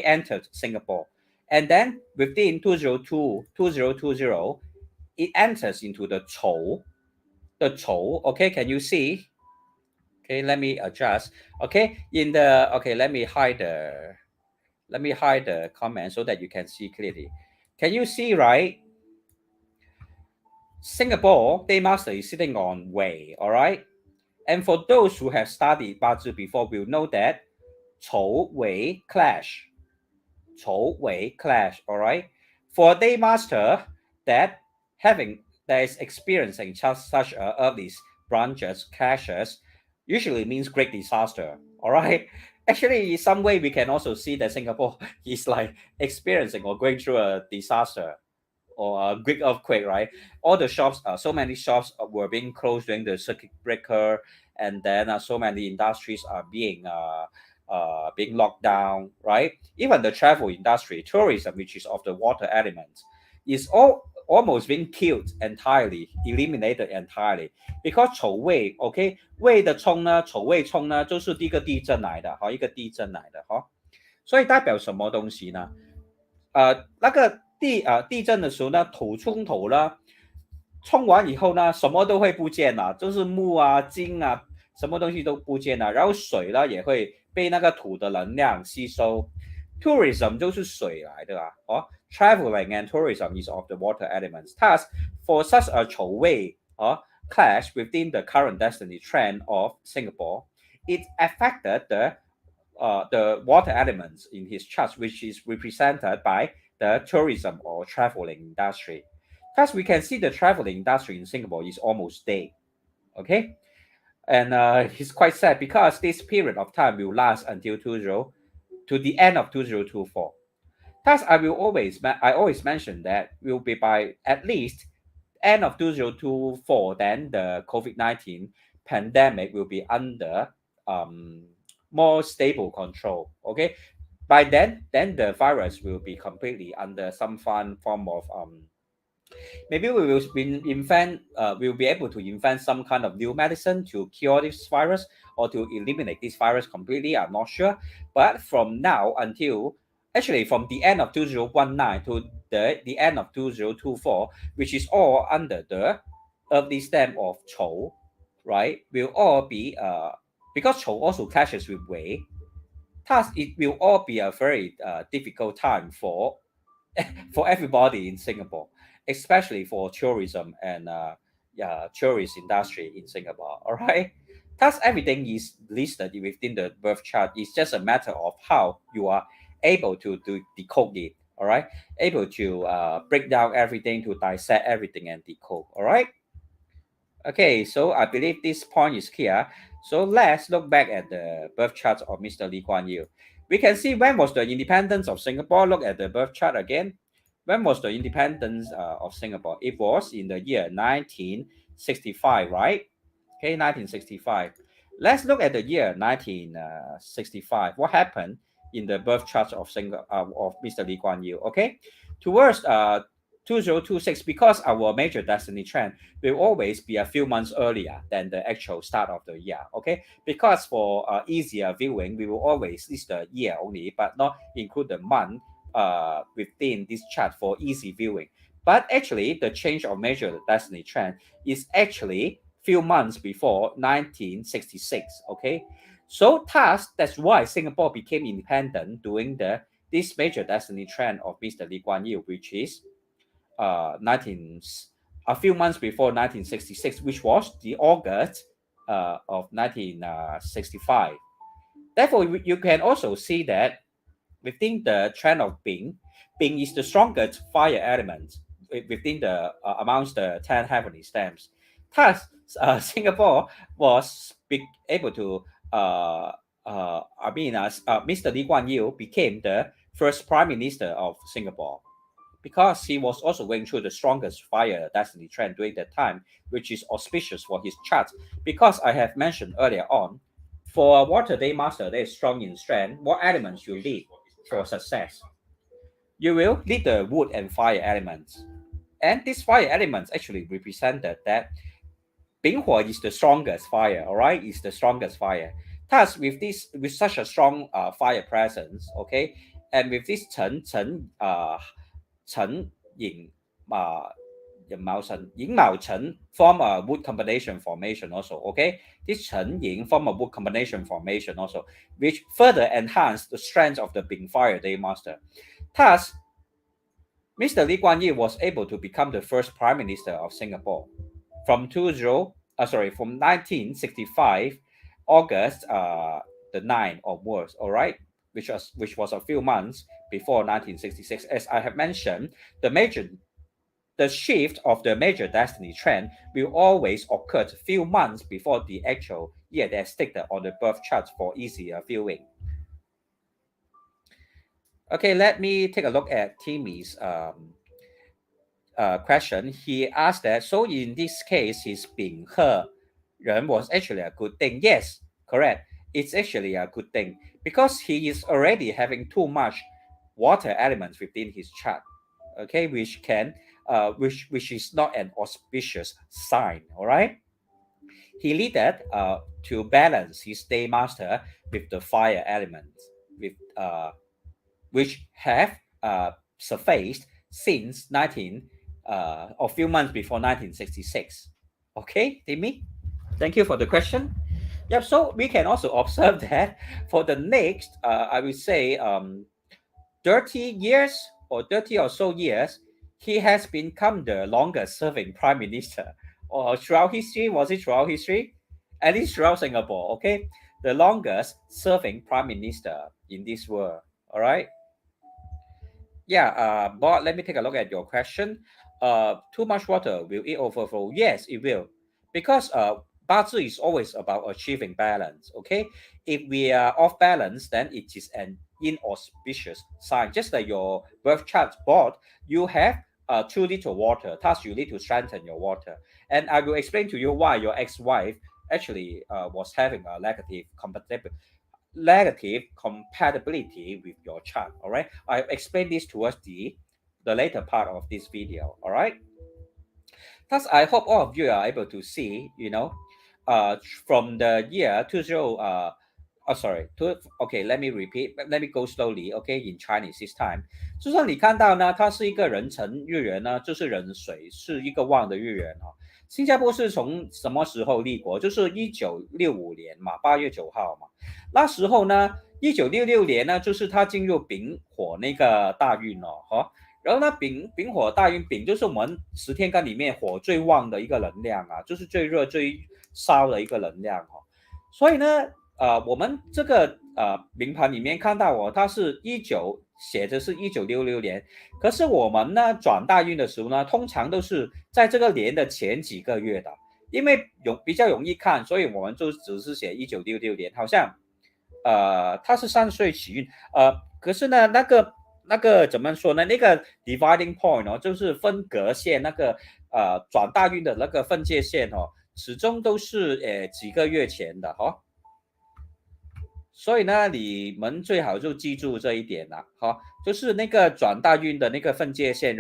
A: entered Singapore, and then within 2020 it enters into the Chou. Okay, can you see? Okay, let me adjust. Okay, let me hide the comment so that you can see clearly. Can you see right? Singapore day master is sitting on Wei, all right? And for those who have studied BaZi before will know that Chou Wei clash. Chou Wei clash, all right? For a day master that is experiencing such early branches clashes usually means great disaster, all right? Actually, in some way we can also see that Singapore is like experiencing or going through a disaster or a big earthquake, right? All the shops, so many shops were being closed during the circuit breaker, and then so many industries are being locked down, right? Even the travel industry, tourism, which is of the water element, is almost being killed entirely, eliminated entirely, because 丑位 OK 位的冲呢，丑位冲呢，就是一个地震来的一个地震来的所以代表什么东西呢？那个地震的时候呢，土冲头呢，冲完以后呢，什么都会不见了，就是木啊、金啊，什么东西都不见了。然后水呢也会被那个土的能量吸收。Tourism 就是水来的啊，traveling and tourism is of the water elements. Thus, for such a 丑位clash within the current destiny trend of Singapore, it affected the water elements in his chart, which is represented by the tourism or traveling industry. Thus, we can see the traveling industry in Singapore is almost dead. Okay, and it's quite sad because this period of time will last until to the end of 2024. Thus, I always mention that will be by at least end of 2024, then the COVID-19 pandemic will be under more stable control. Okay, by then the virus will be completely under some form of maybe we will we'll be able to invent some kind of new medicine to cure this virus or to eliminate this virus completely. I'm not sure, but from now until actually from the end of 2019 to the end of 2024, which is all under the earthly stem of Chou, right, will all be because Chou also clashes with Wei, thus it will all be a very difficult time for everybody in Singapore, especially for tourism and tourist industry in Singapore. All right. Thus, everything is listed within the birth chart. It's just a matter of how you are able to decode it. All right. Able to break down everything, to dissect everything and decode. All right. Okay, so I believe this point is clear. So let's look back at the birth chart of Mr. Lee Kuan Yew. We can see when was the independence of Singapore. Look at the birth chart again. When was the independence of Singapore? It was in the year 1965, right? Okay, 1965. Let's look at the year 1965. What happened in the birth chart of Mr. Lee Kuan Yew? Okay, towards 2026, because our major destiny trend will always be a few months earlier than the actual start of the year. Okay, because for easier viewing, we will always list the year only, but not include the month within this chart for easy viewing. But actually, the change of major destiny trend is actually few months before 1966. Okay, so thus that's why Singapore became independent during this major destiny trend of Mr. Lee Kuan Yew, which is a few months before 1966, which was the August of 1965. Therefore, you can also see that within the trend of Bing is the strongest fire element within the amongst the 10 heavenly stems. Thus, Singapore was able to Mr. Lee Kuan Yew became the first prime minister of Singapore, because he was also going through the strongest fire destiny trend during that time, which is auspicious for his chart. Because I have mentioned earlier on, for a water day master that is strong in strength, what elements you lead for success? You will lead the wood and fire elements. And these fire elements actually represented that Binghua is the strongest fire, all right, is the strongest fire. Thus, with such a strong fire presence, okay, and with this Chen Ying Ying Mao Chen form a wood combination formation also. Okay, this Chen Ying form a wood combination formation also, which further enhanced the strength of the Bing Fire Day Master. Thus, Mr. Lee Kuan Yew was able to become the first Prime Minister of Singapore from 1965 August the 9th onwards. All right, which was a few months before 1966. As I have mentioned, the shift of the major destiny trend will always occur a few months before the actual year that's stated on the birth chart for easier viewing. Okay, let me take a look at Timmy's question. He asked that, so in this case, his Bing He Ren was actually a good thing. Yes, correct. It's actually a good thing because he is already having too much water elements within his chart. Okay, which which is not an auspicious sign. All right. He needed to balance his day master with the fire elements, with which have surfaced since 19 or few months before 1966. Okay, Timmy? Thank you for the question. Yep, so we can also observe that for the next, I would say, 30 years or 30 or so years, he has become the longest serving prime minister. Or throughout history, was it throughout history? At least throughout Singapore, okay? The longest serving prime minister in this world, all right? Yeah, but let me take a look at your question. Too much water, will it overflow? Yes, it will. Because BaZi is always about achieving balance, okay? If we are off balance, then it is an inauspicious sign. Just like your birth chart board, you have too little water, thus you need to strengthen your water. And I will explain to you why your ex-wife actually was having a negative compatibility with your chart. All right, I explain this towards the later part of this video. All right, thus I hope all of you are able to see, from the year 20 let me repeat, let me go slowly, okay, in Chinese this time. 就说你看到呢，它是一个壬辰日元呢，就是壬水是一个旺的日元哦。新加坡是从什么时候立国？就是1965年嘛，8月9号嘛。那时候呢，1966年呢，就是它进入丙火那个大运哦，然后呢，丙火大运，丙就是我们10天干里面火最旺的一个能量啊，就是最热最烧的一个能量哦。所以呢，我们这个命盘里面看到哦，它是写着是1966年，可是我们呢转大运的时候呢，通常都是在这个年的前几个月的，因为比较容易看，所以我们就只是写1966年，好像它是3岁起运，可是呢那个怎么说呢？那个 dividing point 哦，就是分隔线那个转大运的那个分界线哦，始终都是几个月前的哦。所以呢，你们最好就记住这一点了，就是那个转大运的那个分界线，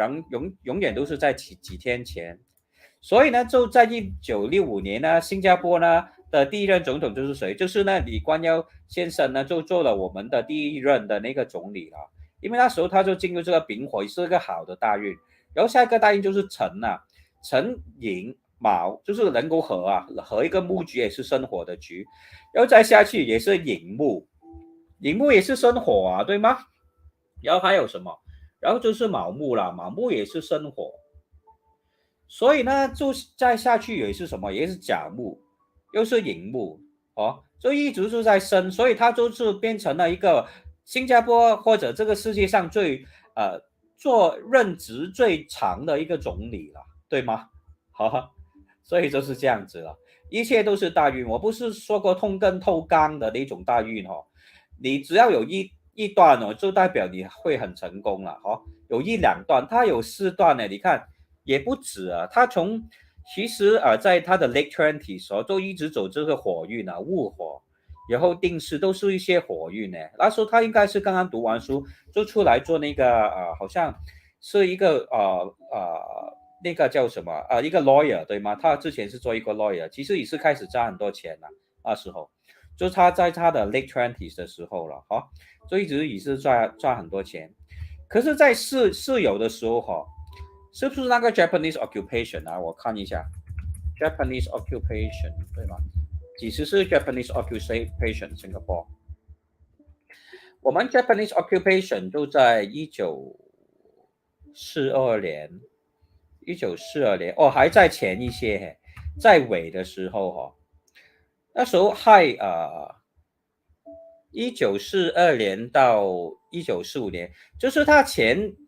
A: 永远都是在几天前。所以呢，就在1965年呢，新加坡呢的第一任总统就是谁？就是呢李光耀先生呢，就做了我们的第一任的那个总理了。因为那时候他就进入这个丙火，是一个好的大运。然后下一个大运就是辰啊，辰寅卯，就是能够合啊，合一个木局也是生火的局。然后再下去也是寅木，寅木也是生火啊，对吗？然后还有什么？然后就是卯木啦，卯木也是生火。所以呢，就再下去也是什么？也是甲木，又是寅木哦，就一直就在生，所以它就是变成了一个新加坡或者这个世界上最做任职最长的一个总理了，对吗？好，所以就是这样子了。一切都是大运，我不是说过通根透纲的那种大运哦，你只要有一段哦，就代表你会很成功了哦。有1、2段，它有4段呢，你看也不止啊。它其实在它的 late 20s 哦，就一直走这个火运啊，戊火，然后定式都是一些火运呢。那时候他应该是刚刚读完书就出来做那个好像是一个那个叫什么一个 lawyer 对吗？他之前是做一个 lawyer， 其实也是开始赚很多钱了。那时候就他在他的 late 20s 的时候了就一直也是赚很多钱。可是在室友的时候是不是那个 Japanese occupation 啊？我看一下 Japanese occupation 对吗？几时是 Japanese occupation Singapore？ 我们 Japanese occupation 就在1942年，1942年哦，还在前一些，在尾的时候那时候1942年到1945年，就是他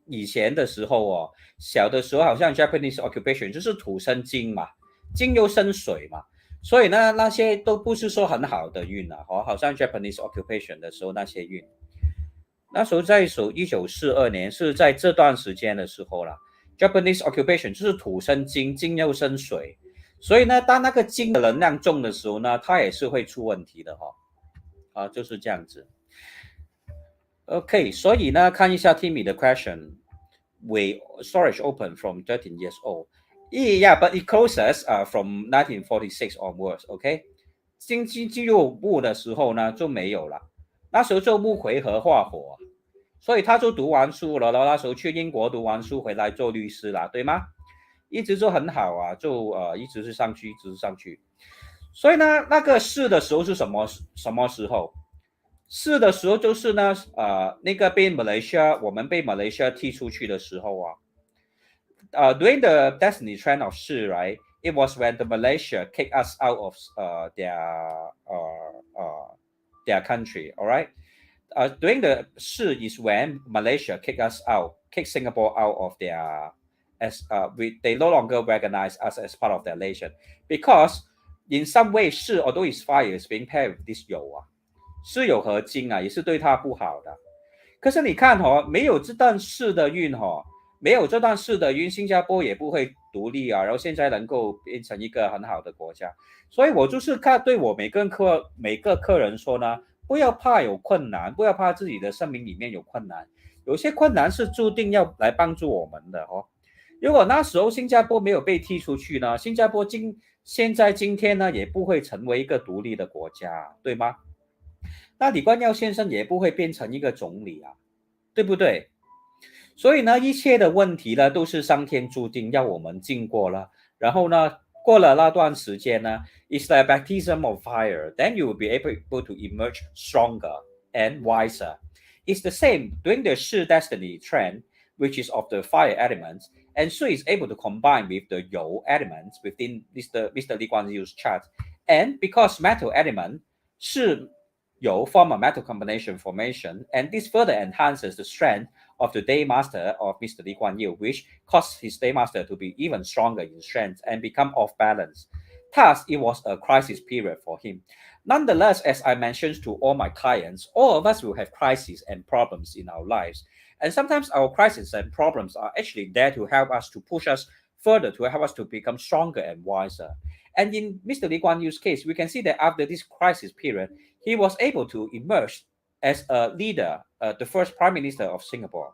A: 以前的时候小的时候好像 Japanese occupation 就是土生金嘛，金又生水嘛，所以呢那些都不是说很好的运了好像 Japanese occupation 的时候那些运。那时候在1942年是在这段时间的时候啦 Japanese occupation 就是土生金，金又生水，所以呢当那个金的能量重的时候呢，它也是会出问题的就是这样子。OK， 所以呢看一下 Timmy 的 question， we storage open from 13 years old. Yeah, but it closes from 1946 onwards. OK， 进入木的时候呢就没有了，那时候就木回合化火，所以他就读完书了，然后那时候去英国读完书回来做律师了，对吗？一直就很好啊，就一直是上去，一直是上去。所以呢，那个试的时候是什么时候？试的时候就是呢，那个被我们被马来西亚踢出去的时候啊。During the destiny trend of Shi, right? It was when the Malaysia kicked us out of their country. All right. During the Shi is when Malaysia kicked us out, kicked Singapore out of their they no longer recognize us as part of their nation because in some way Shi, although his fire is being paired with this 酉啊，是酉合金啊，也是对他不好的。可是你看哦，没有这段世的运哦，没有这段世的运，新加坡也不会独立啊，然后现在能够变成一个很好的国家。所以我就是看对我每个客人说呢，不要怕有困难，不要怕自己的生命里面有困难，有些困难是注定要来帮助我们的哦。如果那时候新加坡没有被踢出去呢，新加坡现在今天呢也不会成为一个独立的国家，对吗？那李光耀先生也不会变成一个总理啊，对不对？所以呢，一切的问题呢，都是上天注定要我们经过了。然后呢，过了那段时间呢 ，it's the baptism of fire. Then you will be able to emerge stronger and wiser. It's the same during the Shi destiny trend, which is of the fire elements, and Shi is able to combine with the Yu elements within Mr. Lee Kuan Yew's chart. And because metal element Shi Yu form a metal combination formation, and this further enhances the strength of the day master of Mr. Lee Kuan Yew, which caused his day master to be even stronger in strength and become off balance. Thus, it was a crisis period for him. Nonetheless, as I mentioned to all my clients, all of us will have crises and problems in our lives. And sometimes our crises and problems are actually there to help us, to push us further, to help us to become stronger and wiser. And in Mr. Lee Kuan Yew's case, we can see that after this crisis period, he was able to emerge as a leader, the first prime minister of Singapore.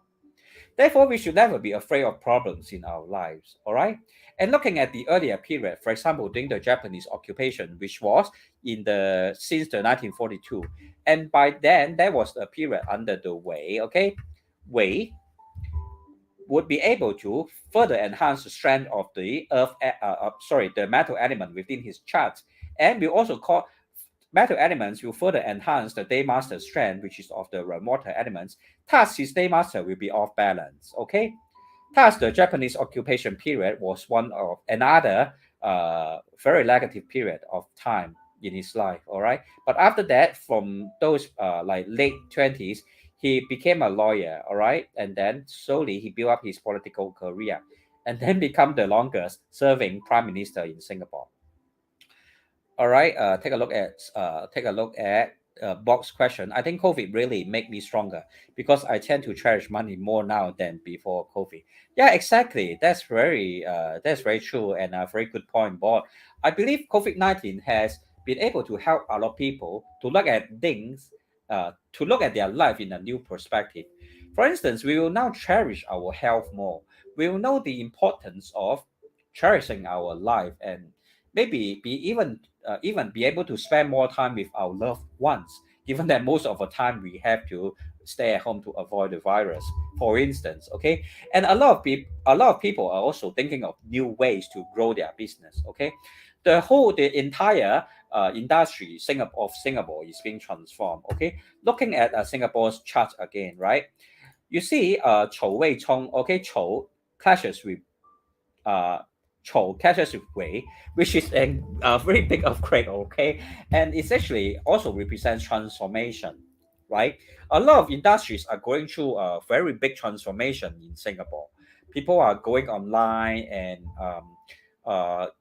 A: Therefore, we should never be afraid of problems in our lives, all right? And looking at the earlier period, for example, during the Japanese occupation, which was since the 1942, and by then there was a period under the Wei, okay? Wei would be able to further enhance the strength of the the metal element within his chart, and we also call metal elements will further enhance the day master's strength, which is of the water elements. Thus, his day master will be off balance. Okay. Thus, the Japanese occupation period was one of another very negative period of time in his life. All right. But after that, from those like late 20s, he became a lawyer. All right. And then slowly he built up his political career and then become the longest serving prime minister in Singapore. All right, take a look at box question. I think COVID really make me stronger because I tend to cherish money more now than before COVID. Yeah, exactly. That's very true and a very good point, Bob. I believe COVID-19 has been able to help a lot of people to look at things, to look at their life in a new perspective. For instance, we will now cherish our health more. We will know the importance of cherishing our life and maybe even be able to spend more time with our loved ones, given that most of the time we have to stay at home to avoid the virus, for instance. Okay, and a lot of people are also thinking of new ways to grow their business. Okay, the entire industry of Singapore is being transformed. Okay, looking at Singapore's chart again, right? You see, Chou Wei Chong. Okay, Chou clashes with catches with Wei, which is a very big upgrade, okay? And it's actually also represents transformation, right? A lot of industries are going through a very big transformation in Singapore. People are going online and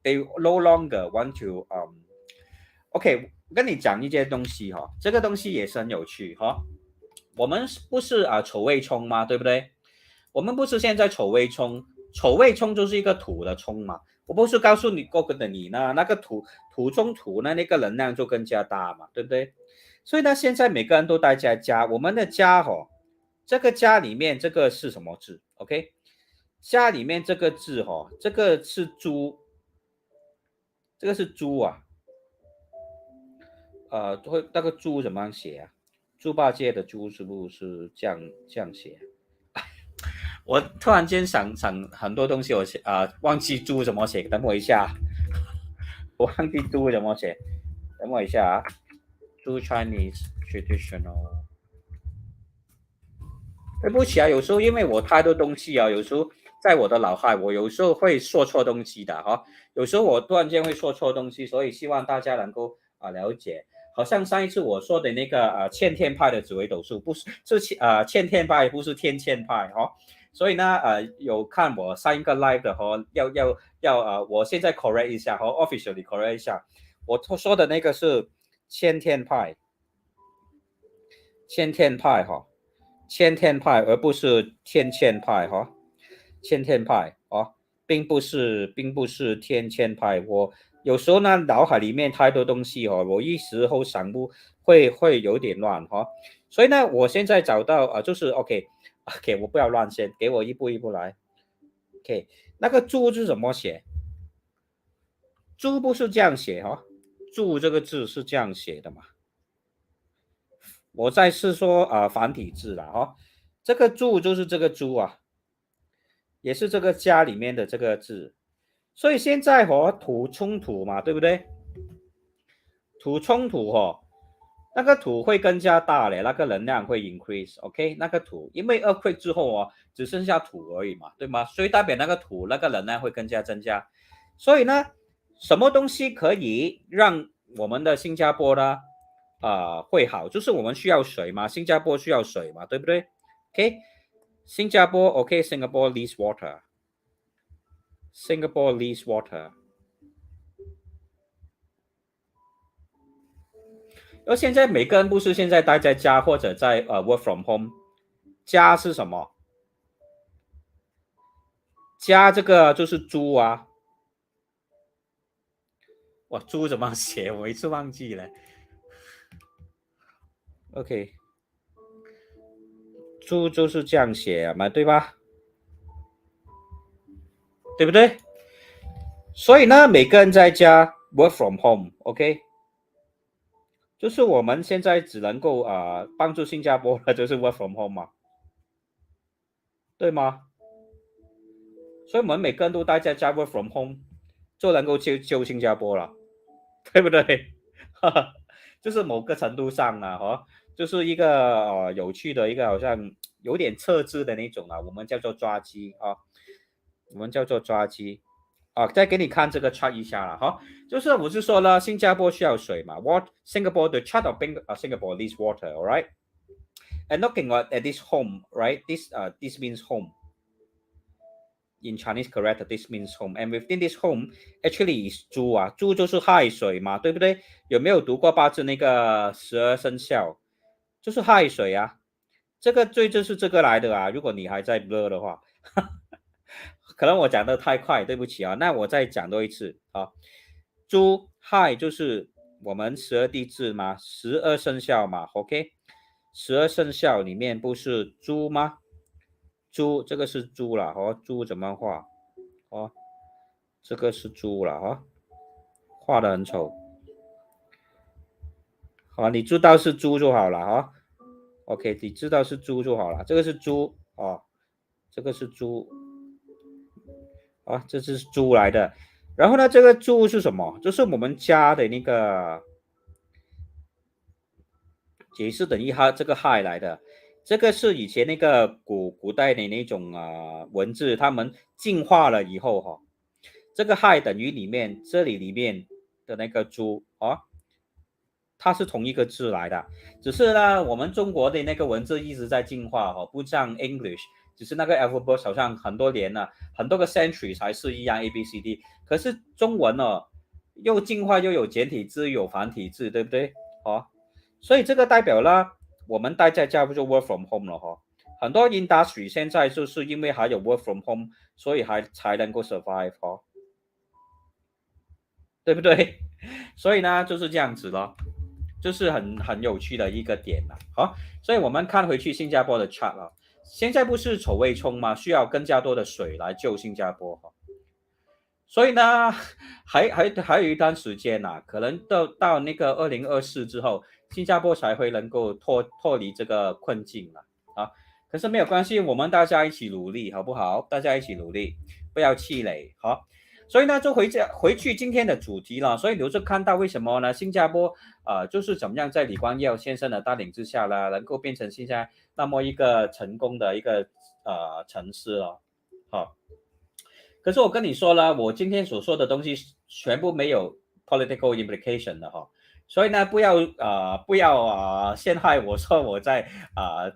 A: they no longer want to OK， 跟你讲一件东西哈，这个东西也是很有趣哈。我们不是丑未冲吗？对不对？我们不是现在丑未冲。丑未冲就是一个土的冲嘛，我不是告诉你过的你呢，那个土中土呢，那个能量就更加大嘛，对不对？所以呢，现在每个人都待在家，我们的家这个家里面这个是什么字 ？OK， 家里面这个字这个是猪，这个是猪啊，那个猪怎么样写啊？猪八戒的猪是不是这样写？我突然间想很多东西，我忘记猪怎么写，等我一下，我忘记猪怎么写，等我一下啊。猪 Chinese traditional， 对不起啊，有时候因为我太多东西啊，有时候在我的脑海，我有时候会说错东西的哈，有时候我突然间会说错东西，所以希望大家能够了解。好像上一次我说的那个欠天派的紫微斗数，不是欠天派，不是天欠派哈。所以呢有看我上一个 live 的哈，要我现在 correct 一下哈 ，officially correct 一下，我说的那个是欠天派，欠天派哈，欠天派而不是天欠派哈，欠天派哦，并不是天欠派。我有时候呢脑海里面太多东西哦，我一时后想不会有点乱哈，所以呢我现在找到就是 OK， 我不要乱先，给我一步一步来。OK， 那个猪是怎么写？猪不是这样写哈，猪这个字是这样写的嘛？我再是说繁体字了哈，这个猪就是这个猪啊，也是这个家里面的这个字，所以现在土冲土嘛，对不对？土冲土那个土会更加大嘞，那个能量会 increase，OK， 那个土因为earthquake之后只剩下土而已嘛，对吗？所以代表那个土那个能量会更加增加，所以呢，什么东西可以让我们的新加坡呢会好？就是我们需要水嘛，新加坡需要水嘛，对不对 ？OK， 新加坡 OK， Singapore needs water。Singapore needs water。而现在每个人不是现在待在家或者在work from home， 家是什么？家这个就是猪啊。哇，猪怎么写？我一次忘记了。OK， 猪就是这样写嘛，对吧？对不对？所以呢，每个人在家 work from home，OK，就是我们现在只能够帮助新加坡的就是 work from home 嘛，对吗？所以我们每个人都待在家 work from home， 就能够救新加坡了，对不对？就是某个程度上就是一个有趣的一个好像有点侧置的那种我们叫做抓鸡我们叫做抓鸡再给你看这个 chart 一下了就是我是说了，新加坡需要水嘛 Singapore the chart of Singapore needs water, alright? And looking at this home, right? This means home. In Chinese, correct? This means home. And within this home, actually is 猪猪就是亥水嘛，对不对？有没有读过八字那个12生肖？就是亥水这个就是这个来的如果你还在 blur 的话，可能我讲的太快，对不起那我再讲多一次猪亥就是我们12地支嘛，12生肖嘛 ，OK？ 12生肖里面不是猪吗？猪这个是猪了猪怎么画这个是猪了画的很丑你知道是猪就好了OK， 你知道是猪就好了，这个是猪这个是猪这是猪来的。然后呢，这个猪是什么？就是我们家的那个也是等于这个亥来的。这个是以前那个古代的那种文字，他们进化了以后这个亥等于这里面的那个猪它是同一个字来的，只是呢我们中国的那个文字一直在进化不像 English， 只是那个 alphabet 好像很多年了，很多个 century 才是一样 ABCD， 可是中文又进化又有简体字又有繁体字，对不对所以这个代表了我们待在家不就 work from home 了很多 industry 现在就是因为还有 work from home， 所以才能够 survive 对不对？所以呢就是这样子咯，就是很有趣的一个点所以我们看回去新加坡的 chart 现在不是丑未冲吗？需要更加多的水来救新加坡所以呢还有一段时间可能到那个2024之后，新加坡才会能够脱离这个困境了啊。可是没有关系，我们大家一起努力，好不好？大家一起努力，不要气馁，好。所以呢，就回去今天的主题了。所以你就看到为什么呢？新加坡就是怎么样在李光耀先生的带领之下呢，能够变成现在那么一个成功的一个城市了。好，可是我跟你说了，我今天所说的东西全部没有 political implication 的哈。所以呢，不要陷害我说我在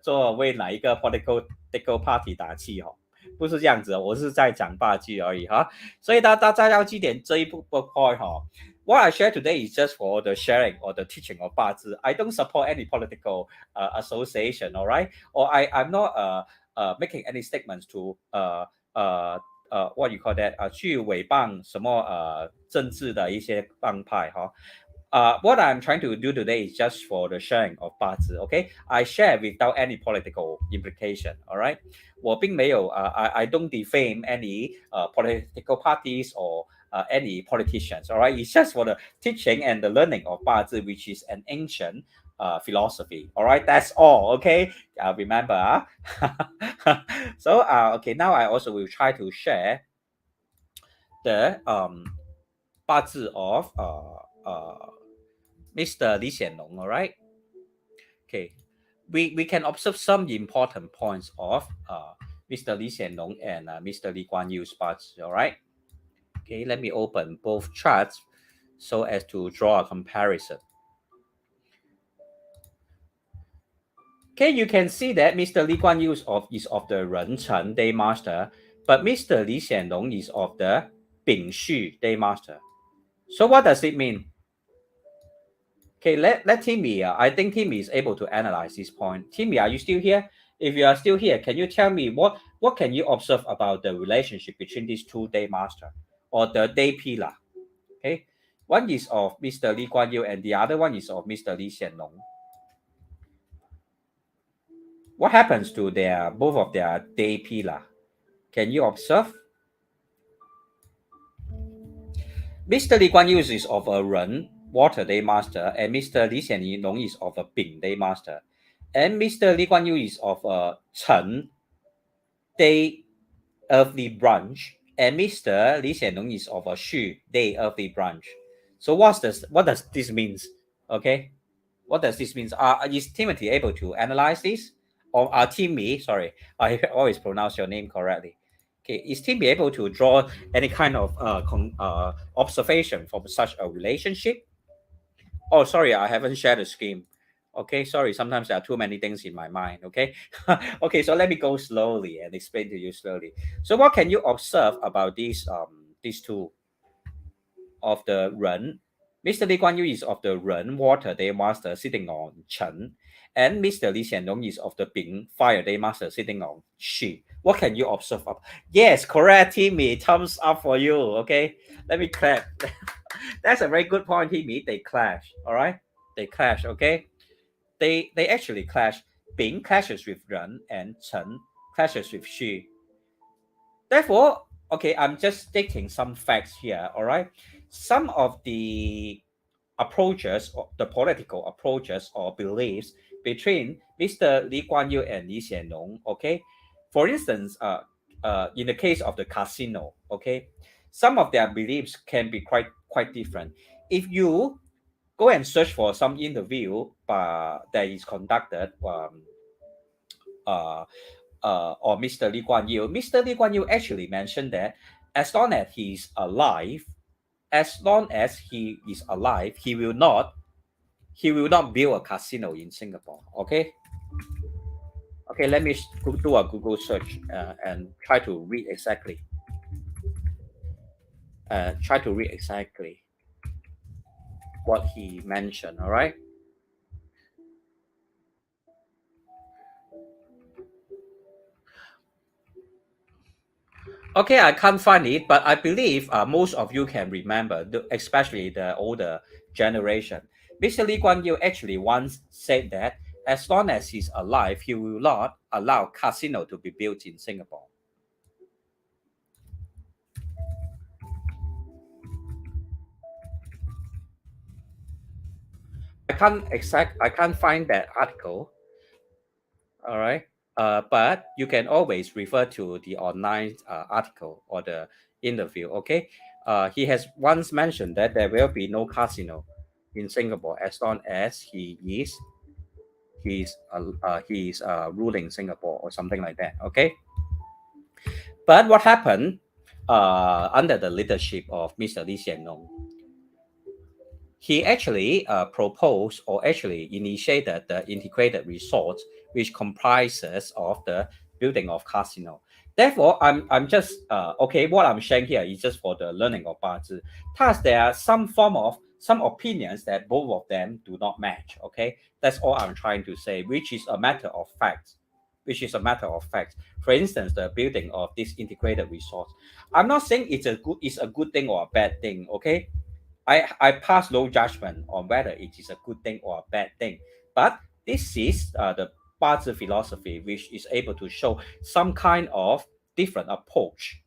A: 做为哪一个 political party 打气哈。不是这样子，我是在讲八字而已哈，所以大家要记点这一步 point 哈。What I share today is just for the sharing or the teaching of 八字. I don't support any political association, all right? Or I'm not making any statements to what you call that 去诽谤什么政治的一些帮派哈。What I'm trying to do today is just for the sharing of 八字 okay? I share without any political implication, all right? 我并没有I don't defame any political parties or any politicians, all right? It's just for the teaching and the learning of 八字, which is an ancient philosophy, all right? That's all, okay? Remember. So, okay, now I also will try to share the 八字 of Mr. Lee Kuan Yew, all right? Okay, we can observe some important points of Mr. Lee Kuan Yew and Mr. Lee Kuan Yew's parts, all right? Okay, let me open both charts so as to draw a comparison. Okay, you can see that Mr. Lee Kuan Yew is of the Ren Chen Day Master, but Mr. Lee Kuan Yew is of the Bing Xu Day Master. So what does it mean? Okay, let Timmy. I think Timmy is able to analyze this point. Timmy, are you still here? If you are still here, can you tell me what can you observe about the relationship between these two day master or the day pillar? Okay, one is of Mr. Lee Kuan Yew and the other one is of Mr. Lee Kuan Yew. What happens to both of their day pillar? Can you observe? Mr. Lee Kuan Yew is of a Ren water day master, and Mr. Lee Kuan Yew is of a Bing day master, and Mr. Lee Kuan Yew is of a Chen day earthly branch, and Mr. Lee Kuan Yew is of a Xu day earthly branch. So what does this mean? Okay, what does this mean? Is Timothy able to analyze this? Or Timmy, sorry, I always pronounce your name correctly. Okay, is Timmy able to draw any kind of observation from such a relationship? Oh, sorry, I haven't shared the screen. Okay, sorry, sometimes there are too many things in my mind, okay? Okay, so let me go slowly and explain to you slowly. So what can you observe about these two of the Ren? Mr. Lee Kuan Yew is of the Ren water day master sitting on Chen, and Mr. Lee Kuan Yew is of the Bing fire day master sitting on Xi. What can you observe? Yes, correct, Timmy. Thumbs up for you. Okay, let me clap. That's a very good point, Timmy. They clash. All right, they clash. Okay, they actually clash. Bing clashes with Ren, and Chen clashes with Xi. Therefore, okay, I'm just stating some facts here. All right, some of the approaches, the political approaches or beliefs between Mr. Lee Kuan Yew and Lee Kuan Yew, okay? For instance, in the case of the casino, okay, some of their beliefs can be quite different. If you go and search for some interview that is conducted or Mr. Lee Kuan Yew, Mr. Lee Kuan Yew actually mentioned that as long as he's alive, he will not build a casino in Singapore. Okay, let me do a Google search and try to read exactly what he mentioned. All right. Okay, I can't find it, but I believe most of you can remember, especially the older generation. Mr. Lee Kuan Yew actually once said that as long as he's alive, he will not allow casino to be built in Singapore. I can't find that article. All right. But you can always refer to the online article or the interview. Okay. He has once mentioned that there will be no casino in Singapore as long as he's ruling Singapore or something like that. Okay. But what happened under the leadership of Mr. Lee Kuan Yew? He actually proposed or actually initiated the integrated resort, which comprises of the building of casino. Therefore, I'm just okay. What I'm sharing here is just for the learning of BaZi. Thus, there are some opinions that both of them do not match. Okay, that's all I'm trying to say, which is a matter of fact. For instance, the building of this integrated resort. I'm not saying it's a good thing or a bad thing. Okay, I pass no judgment on whether it is a good thing or a bad thing. But this is the BaZi philosophy, which is able to show some kind of different approach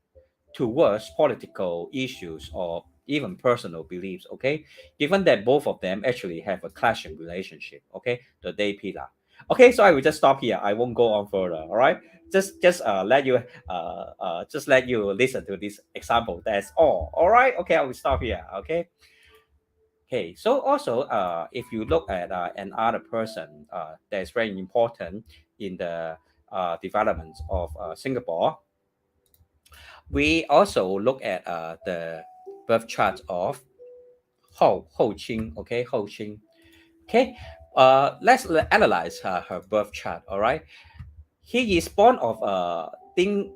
A: towards political issues or even personal beliefs. Okay, given that both of them actually have a clashing relationship. Okay, the day pillar. Okay, so I will just stop here. I won't go on further. All right, just let you listen to this example. That's all. All right. Okay, I will stop here. Okay. Okay, so also if you look at another person that is very important in the development of Singapore, we also look at the birth chart of Ho Qing. Okay, Ho Qing. Okay, let's analyze her birth chart. All right, he is born of Ding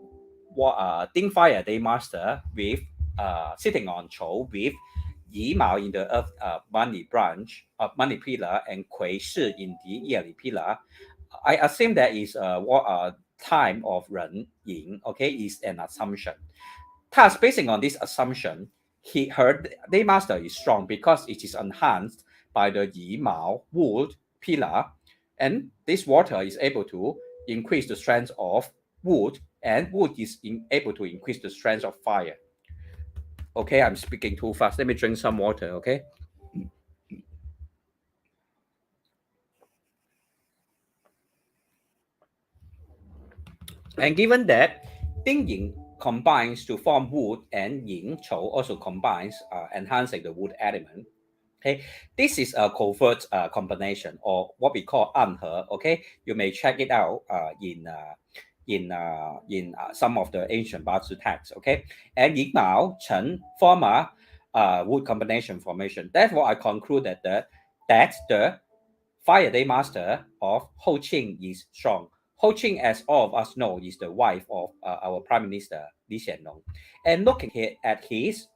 A: Fire Day Master with sitting on Chou with Yi Mao in the earth money branch money pillar and Kui Shi in the yearly pillar. I assume that is what time of Ren Ying. Okay, is an assumption. Thus, basing on this assumption, her day master is strong because it is enhanced by the Yi Mao wood pillar, and this water is able to increase the strength of wood, and wood is able to increase the strength of fire. Okay, I'm speaking too fast. Let me drink some water. Okay. And given that Ding Ying combines to form wood and Ying Chou also combines, enhancing the wood element. Okay, this is a covert combination or what we call anhe. Okay, you may check it out in some of the ancient BaZi texts. Okay, and Ying Mao Chen form a wood combination formation. Therefore, I conclude that the Fire Day Master of Ho Qing is strong. Ho Qing, as all of us know, is the wife of our Prime Minister Lee Hsien Loong. And looking at his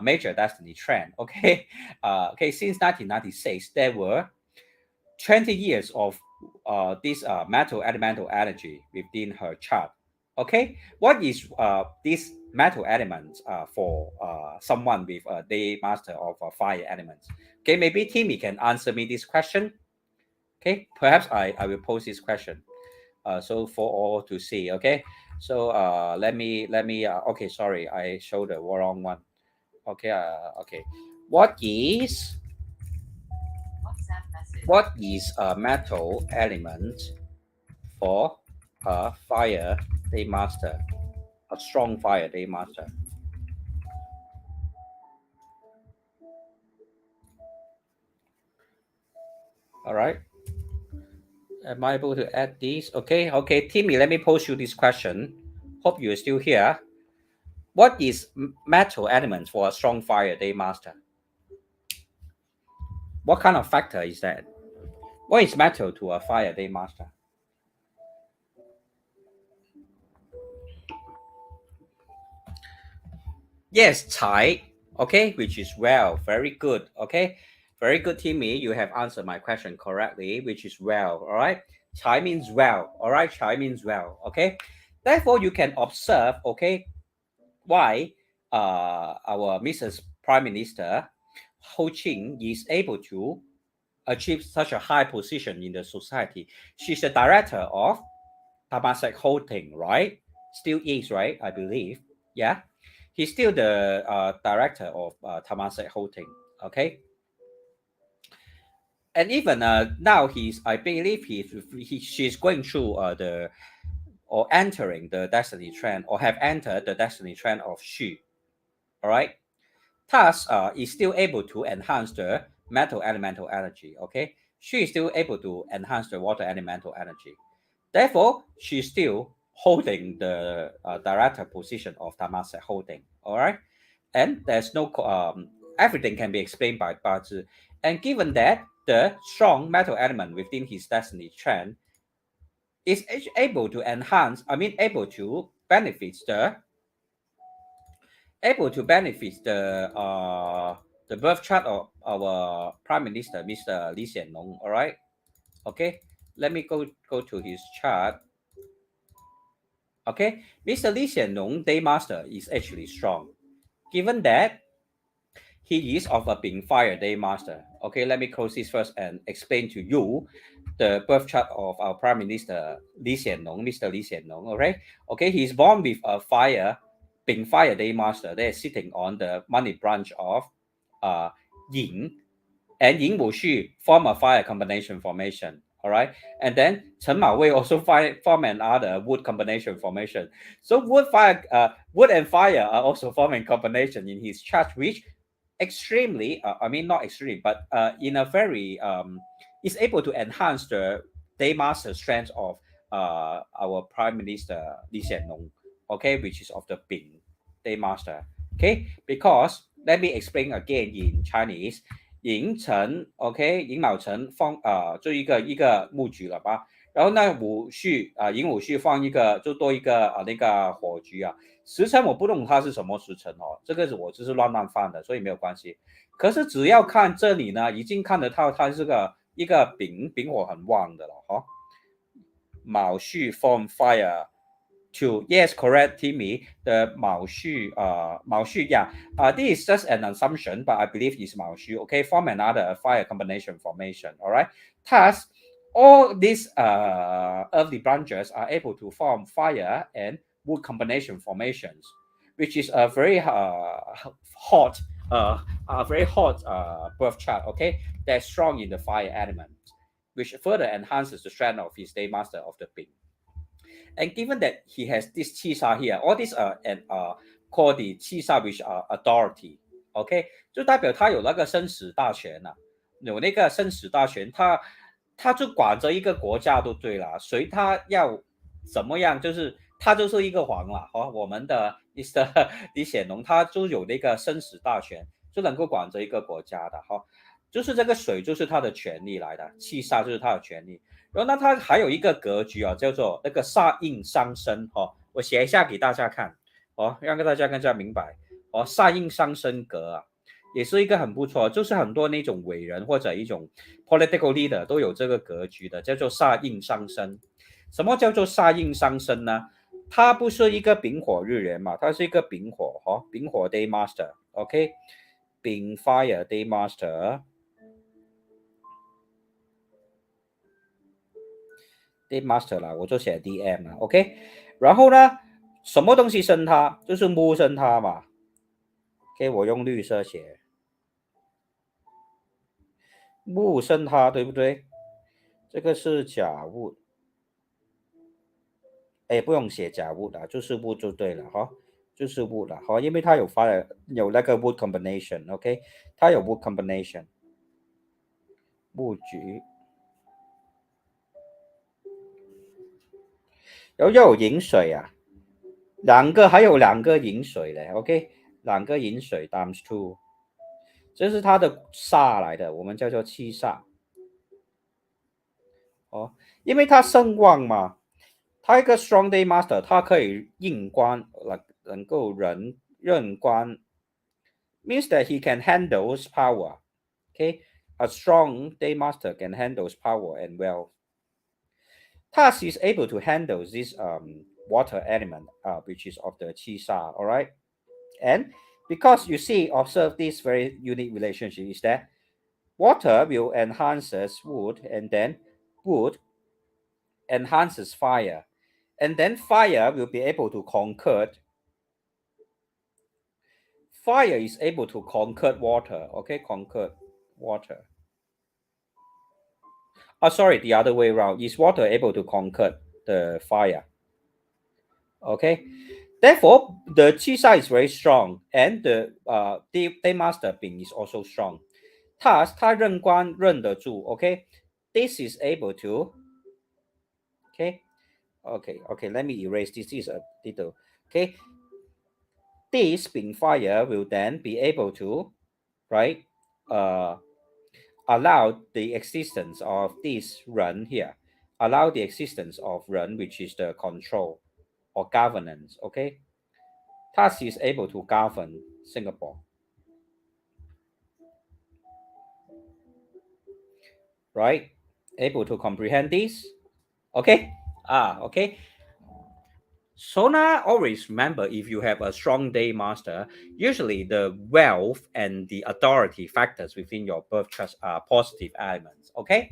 A: major destiny trend, okay, since 1996, there were 20 years of this metal elemental energy within her chart. Okay, what is this metal element for someone with a day master of fire elements? Okay, maybe Timmy can answer me this question. Okay, perhaps I will pose this question so for all to see. Okay, so let me okay, sorry, I showed the wrong one. Okay, okay, what is a metal element for a fire day master, a strong fire day master? All right, am I able to add these? Okay, Timmy, let me pose you this question. Hope you're still here. What is metal element for a strong fire day master? What kind of factor is that? What is metal to a fire day master? Yes, Chai. Okay, which is well. Very good. Okay, very good, Timmy. You have answered my question correctly, which is well. All right, Chai means well. All right, Chai means well. Okay, therefore you can observe. Okay, why our Mrs. Prime Minister Ho Qing is able to achieve such a high position in the society. She's the director of Temasek Holding, right? Still is, right? I believe. Yeah. He's still the director of Temasek Holding. Okay. and even now I believe she's going through or entering the destiny trend, or have entered the destiny trend of Xu. All right. Thus, is still able to enhance the metal elemental energy. Okay, she is still able to enhance the water elemental energy. Therefore, she's still holding the director position of Temasek holding. All right, and there's no everything can be explained by BaZi. And given that the strong metal element within his destiny trend is able to enhance, able to benefit the birth chart of our Prime Minister, Mr. Lee Hsien Loong. All right. Okay. Let me go to his chart. Okay. Mr. Lee Hsien Loong, day master, is actually strong. Given that he is of a being fire day master. Okay. Let me close this first and explain to you the birth chart of our Prime Minister Lee Hsien Loong, Mr. Lee Hsien Loong. All right. Okay. He's born with a fire, being fire day master. They're sitting on the money branch of Yin, and Yin Wu Xu form a fire combination formation. All right. And then Chen Mao Wei also form another wood combination formation. So wood and fire are also forming combination in his chart, which extremely, not extreme, but in a very, is able to enhance the day master strength of our Prime Minister Lee Hsien Loong, okay, which is of the Bing day master. Okay, because let me explain again in Chinese. 寅辰 ，OK， 寅卯辰放就一个木局了吧。然后呢，寅午戌放一个，就多一个那个火局啊。时辰我不懂它是什么时辰哦，这个我就是乱放的，所以没有关系。可是只要看这里呢，已经看得到它是一个丙火很旺的了哈。卯戌 form fire to, yes, correct, Timmy. The Mao Xu, yeah. This is just an assumption, but I believe it's Mao Xu. Okay, form another fire combination formation. All right. Thus, all these earthly branches are able to form fire and wood combination formations, which is a very hot, birth chart. Okay, that's strong in the fire element, which further enhances the strength of his day master of the Bing. And given that he has this Qisha here, all these called the Qisha, which are authority. OK， 就代表他有那个生死大权啊，有那个生死大权，他就管着一个国家都对了，随他要怎么样，就是他就是一个皇了。我们的 Mr. 李显龙他就有那个生死大权，就能够管着一个国家的就是这个水就是他的权利来的，气煞就是他的权利。然后呢，它还有一个格局啊，叫做那个煞印伤身我写一下给大家看让大家更加明白煞印伤身格啊，也是一个很不错，就是很多那种伟人或者一种 political leader 都有这个格局的，叫做煞印伤身。什么叫做煞印伤身呢？它不是一个丙火日元嘛，它是一个丙火丙火 day master。 OK， 丙 fire day master day master 啦，我就写 DM 了 OK。 然后呢，什么东西生它？就是木生它嘛。 OK， 我用绿色写木生它，对不对？这个是甲物，不用写甲物的，就是木就对了就是木了因为它有那个 wood combination。 OK， 它有 wood combination 木局，然后又有饮水啊，还有两个饮水嘞。 OK， 两个饮水 times 2， 这是它的煞来的，我们叫做七煞因为它圣旺嘛，它一个 strong day master， 它可以应官，能够任官 ，means that he can handle power. Okay, a strong day master can handle power and wealth. Thus, he is able to handle this water element, which is of the Qi Sha. All right, and because you see, observe this very unique relationship is that water will enhances wood, and then wood enhances fire, and then fire will be able to conquer. Fire is able to conquer water. Okay, conquer water. Sorry, the other way around. Is water able to conquer the fire? Okay. Therefore, the qi side is very strong, and the day master being is also strong. Thus, 他任官任得住. Okay. This is able to. Okay. Let me erase this. This is a little. Okay. This being fire will then be able to, right, allow the existence of this run here, allow the existence of run, which is the control or governance. Okay. Thus is able to govern Singapore. Right? Able to comprehend this? Okay. Okay. So now always remember, if you have a strong day master, usually the wealth and the authority factors within your birth chart are positive elements. Okay.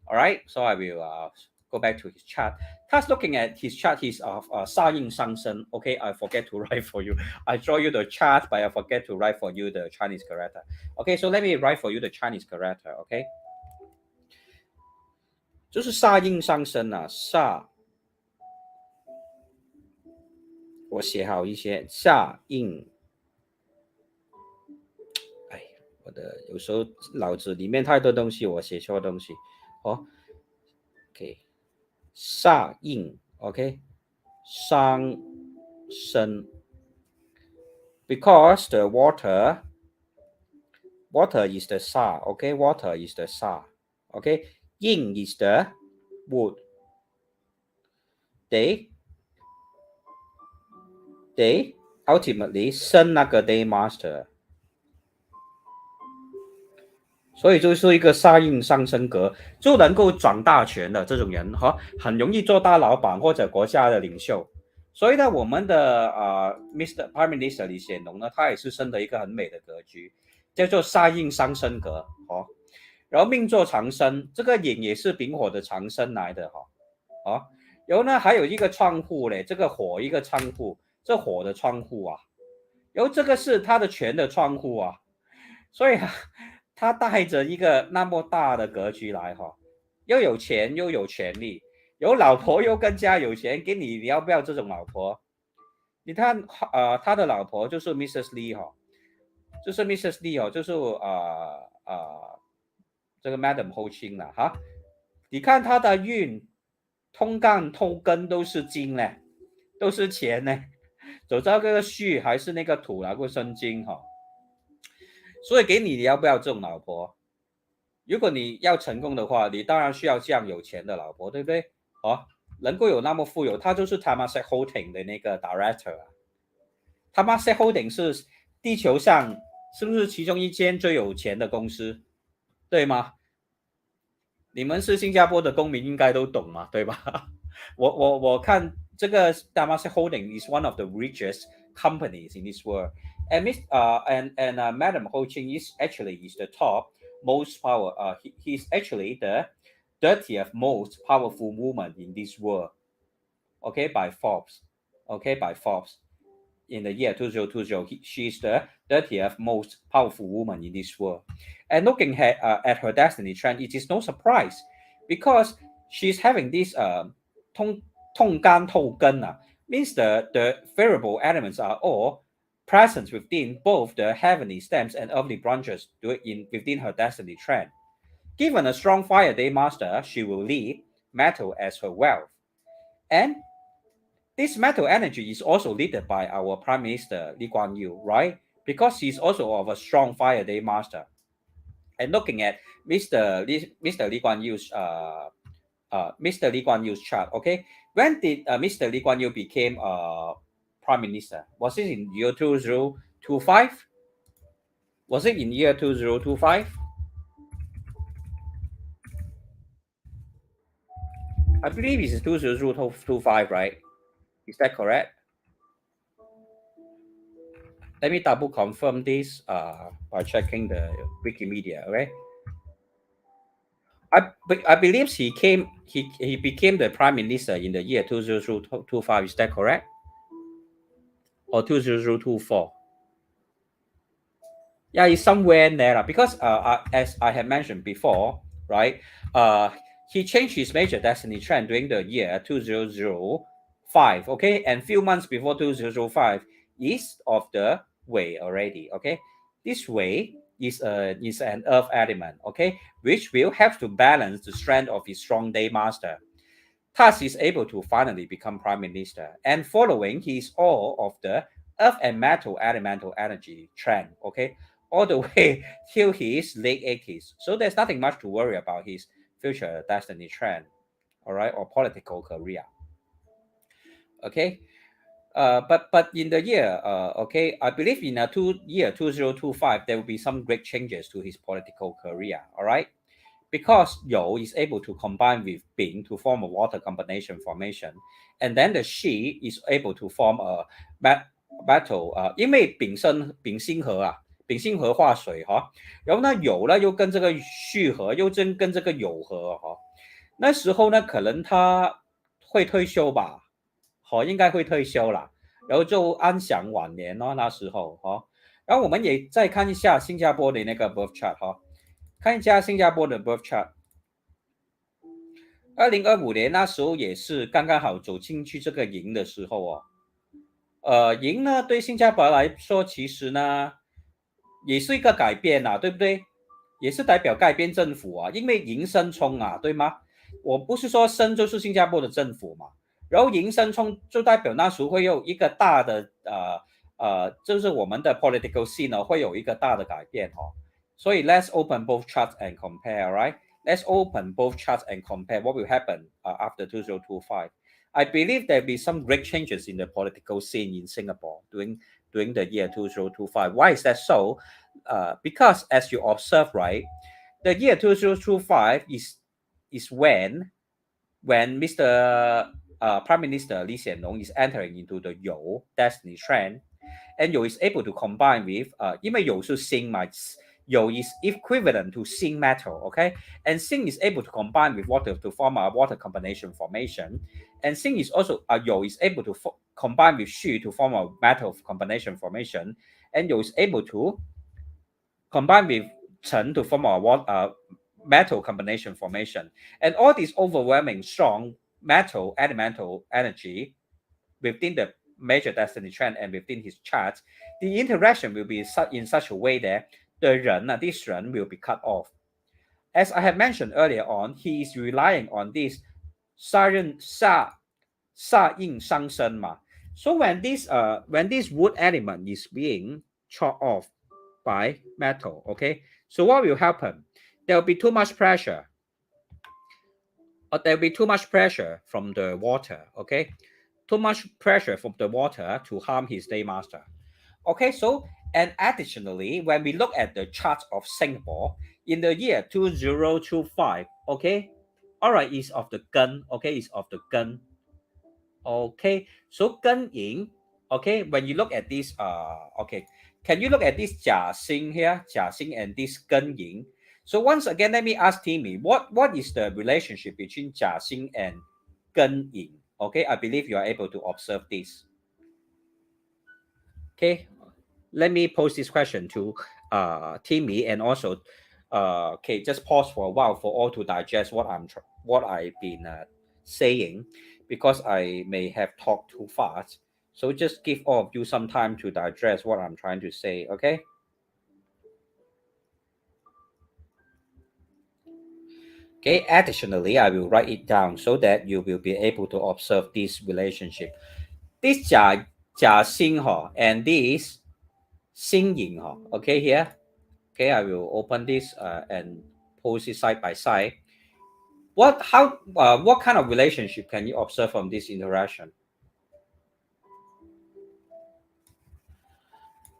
A: All right. So I will go back to his chart. Task looking at his chart, he's of Sa Yin Sang Shen. Okay, I forget to write for you. I draw you the chart, but I forget to write for you the Chinese character. Okay, so let me write for you the Chinese character. Okay. 就是煞印上升啊，煞，我写好一些煞印。哎，我的有时候脑子里面太多东西，我写错东西。哦 ，OK， 煞印 ，OK， 上升 ，because the water is the sa, okay, water is the sa, okay, yin is the wood. They ultimately 生那个 day master. 所以就是一个煞印上升格，就能够掌大权的这种人哈，很容易做大老板或者国家的领袖。所以呢，我们的Mr. Prime Minister 李显龙呢，他也是生的一个很美的格局，叫做煞印上升格哦。然后命座长生，这个引也是丙火的长生来的哈，哦。然后呢，还有一个窗户嘞，这个火一个窗户，这火的窗户啊，然后这个是他的权的窗户啊，所以他带着一个那么大的格局来哈，又有钱又有权利，有老婆又更加有钱，给你要不要这种老婆？你看他的老婆就是 Mrs Lee 哈，就是 Mrs Lee 哦，就是这个 Madam Ho Ching 了哈，你看他的运通干透根都是金呢，都是钱呢，走到这个戌还是那个土来过生金哈。所以给你要不要这种老婆？如果你要成功的话，你当然需要这样有钱的老婆，对不对？能够有那么富有，他就是 Temasek Holding 的那个 director 啊。Temasek Holding 是地球上是不是其中一间最有钱的公司？对吗？你们是新加坡的公民，应该都懂嘛，对吧？我看这个 Temasek Holding is one of the richest companies in this world. And Madam Ho Ching is the top most power. He's actually the 30th most powerful woman in this world. Okay, by Forbes. Okay, by Forbes. In the year 2020, she's the 30th most powerful woman in this world. And looking at her destiny trend, it is no surprise because she's having this 通干透根 means the variable elements are all present within both the heavenly stems and earthly branches within her destiny trend. Given a strong fire day master, she will lead metal as her wealth. And this metal energy is also led by our Prime Minister Lee Kuan Yew, right? Because he's also of a strong fire day master. And looking at Mr. Lee Kuan Yew's Mr. Lee Kuan Yew's chart, okay? When did Mr. Lee Kuan Yew became Prime Minister? Was it in year 2025? Was it in year 2025? I believe it's 2025, right? Is that correct? Let me double confirm this by checking the Wikimedia, okay? I believe he became the Prime Minister in the year 2025. Is that correct? Or 2024? Yeah, it's somewhere in there because as I had mentioned before, right? He changed his major destiny trend during the year 2005, okay? And few months before 2005, east of the Wei already, okay? This Wei is an earth element, okay? Which will have to balance the strength of his strong day master. Thus, he is able to finally become prime minister. And following, he is all of the earth and metal elemental energy trend, okay? All the way till his late 80s. So there's nothing much to worry about his future destiny trend, all right, or political career. Okay. But in the year, okay, I believe in the year 2025, there will be some great changes to his political career, all right? Because You is able to combine with Bing to form a water combination formation, and then the Shi is able to form a battle，因为丙辛合啊，丙辛合化水哈，然后呢酉呢又跟这个戌合，又跟这个酉合哈，那时候呢可能他会退休吧，好，应该会退休啦，然后就安享晚年哦，那时候哈，然后我们也再看一下新加坡的那个 birth chart 哈。看一下新加坡的 birth chart， 2025年那时候也是刚刚好走进去这个营的时候哦。营呢对新加坡来说其实呢也是一个改变啊，对不对？也是代表改变政府啊，因为营生冲啊，对吗？我不是说生就是新加坡的政府嘛，然后营生冲就代表那时候会有一个大的就是我们的 political scene 呢会有一个大的改变哦。所以 let's open both charts and compare, right? Let's open both charts and compare what will happen after 2025. I believe there will be some great changes in the political scene in Singapore during the year 2025. Why is that so? Because as you observe, right, the year 2025 is when Mr. Prime Minister Lee Hsien Loong is entering into the You destiny trend, and You is able to combine with 因为酉是辛嘛。You is equivalent to Xin metal, okay? And Xin is able to combine with water to form a water combination formation. And Xin is also, You is able to combine with Xu to form a metal combination formation. And You is able to combine with Chen to form a metal combination formation. And all this overwhelming strong metal elemental energy within the major destiny trend and within his chart, the interaction will be in such a way that this run will be cut off. As I have mentioned earlier on, he is relying on this 杀印伤身嘛. So when this wood element is being chopped off by metal, okay, so what will happen? There will be too much pressure. There will be too much pressure from the water, okay? Too much pressure from the water to harm his day master. Okay, so and additionally, when we look at the chart of Singapore in the year 2025, okay, all right, is of the gun, okay, is of the gun. Okay, so gun yin, okay, when you look at this, okay, can you look at this Jia Xing here, Jia Xing and this gun yin? So once again, let me ask Timmy, what is the relationship between Jia Xing and gun yin? Okay, I believe you are able to observe this. Okay, let me pose this question to Timmy and also okay, just pause for a while for all to digest what I've been saying, because I may have talked too fast. So just give all of you some time to digest what I'm trying to say, okay? Okay, additionally, I will write it down so that you will be able to observe this relationship. This Jia Xing and this Xing Yin, okay, here. Okay, I will open this and post it side by side. What kind of relationship can you observe from this interaction?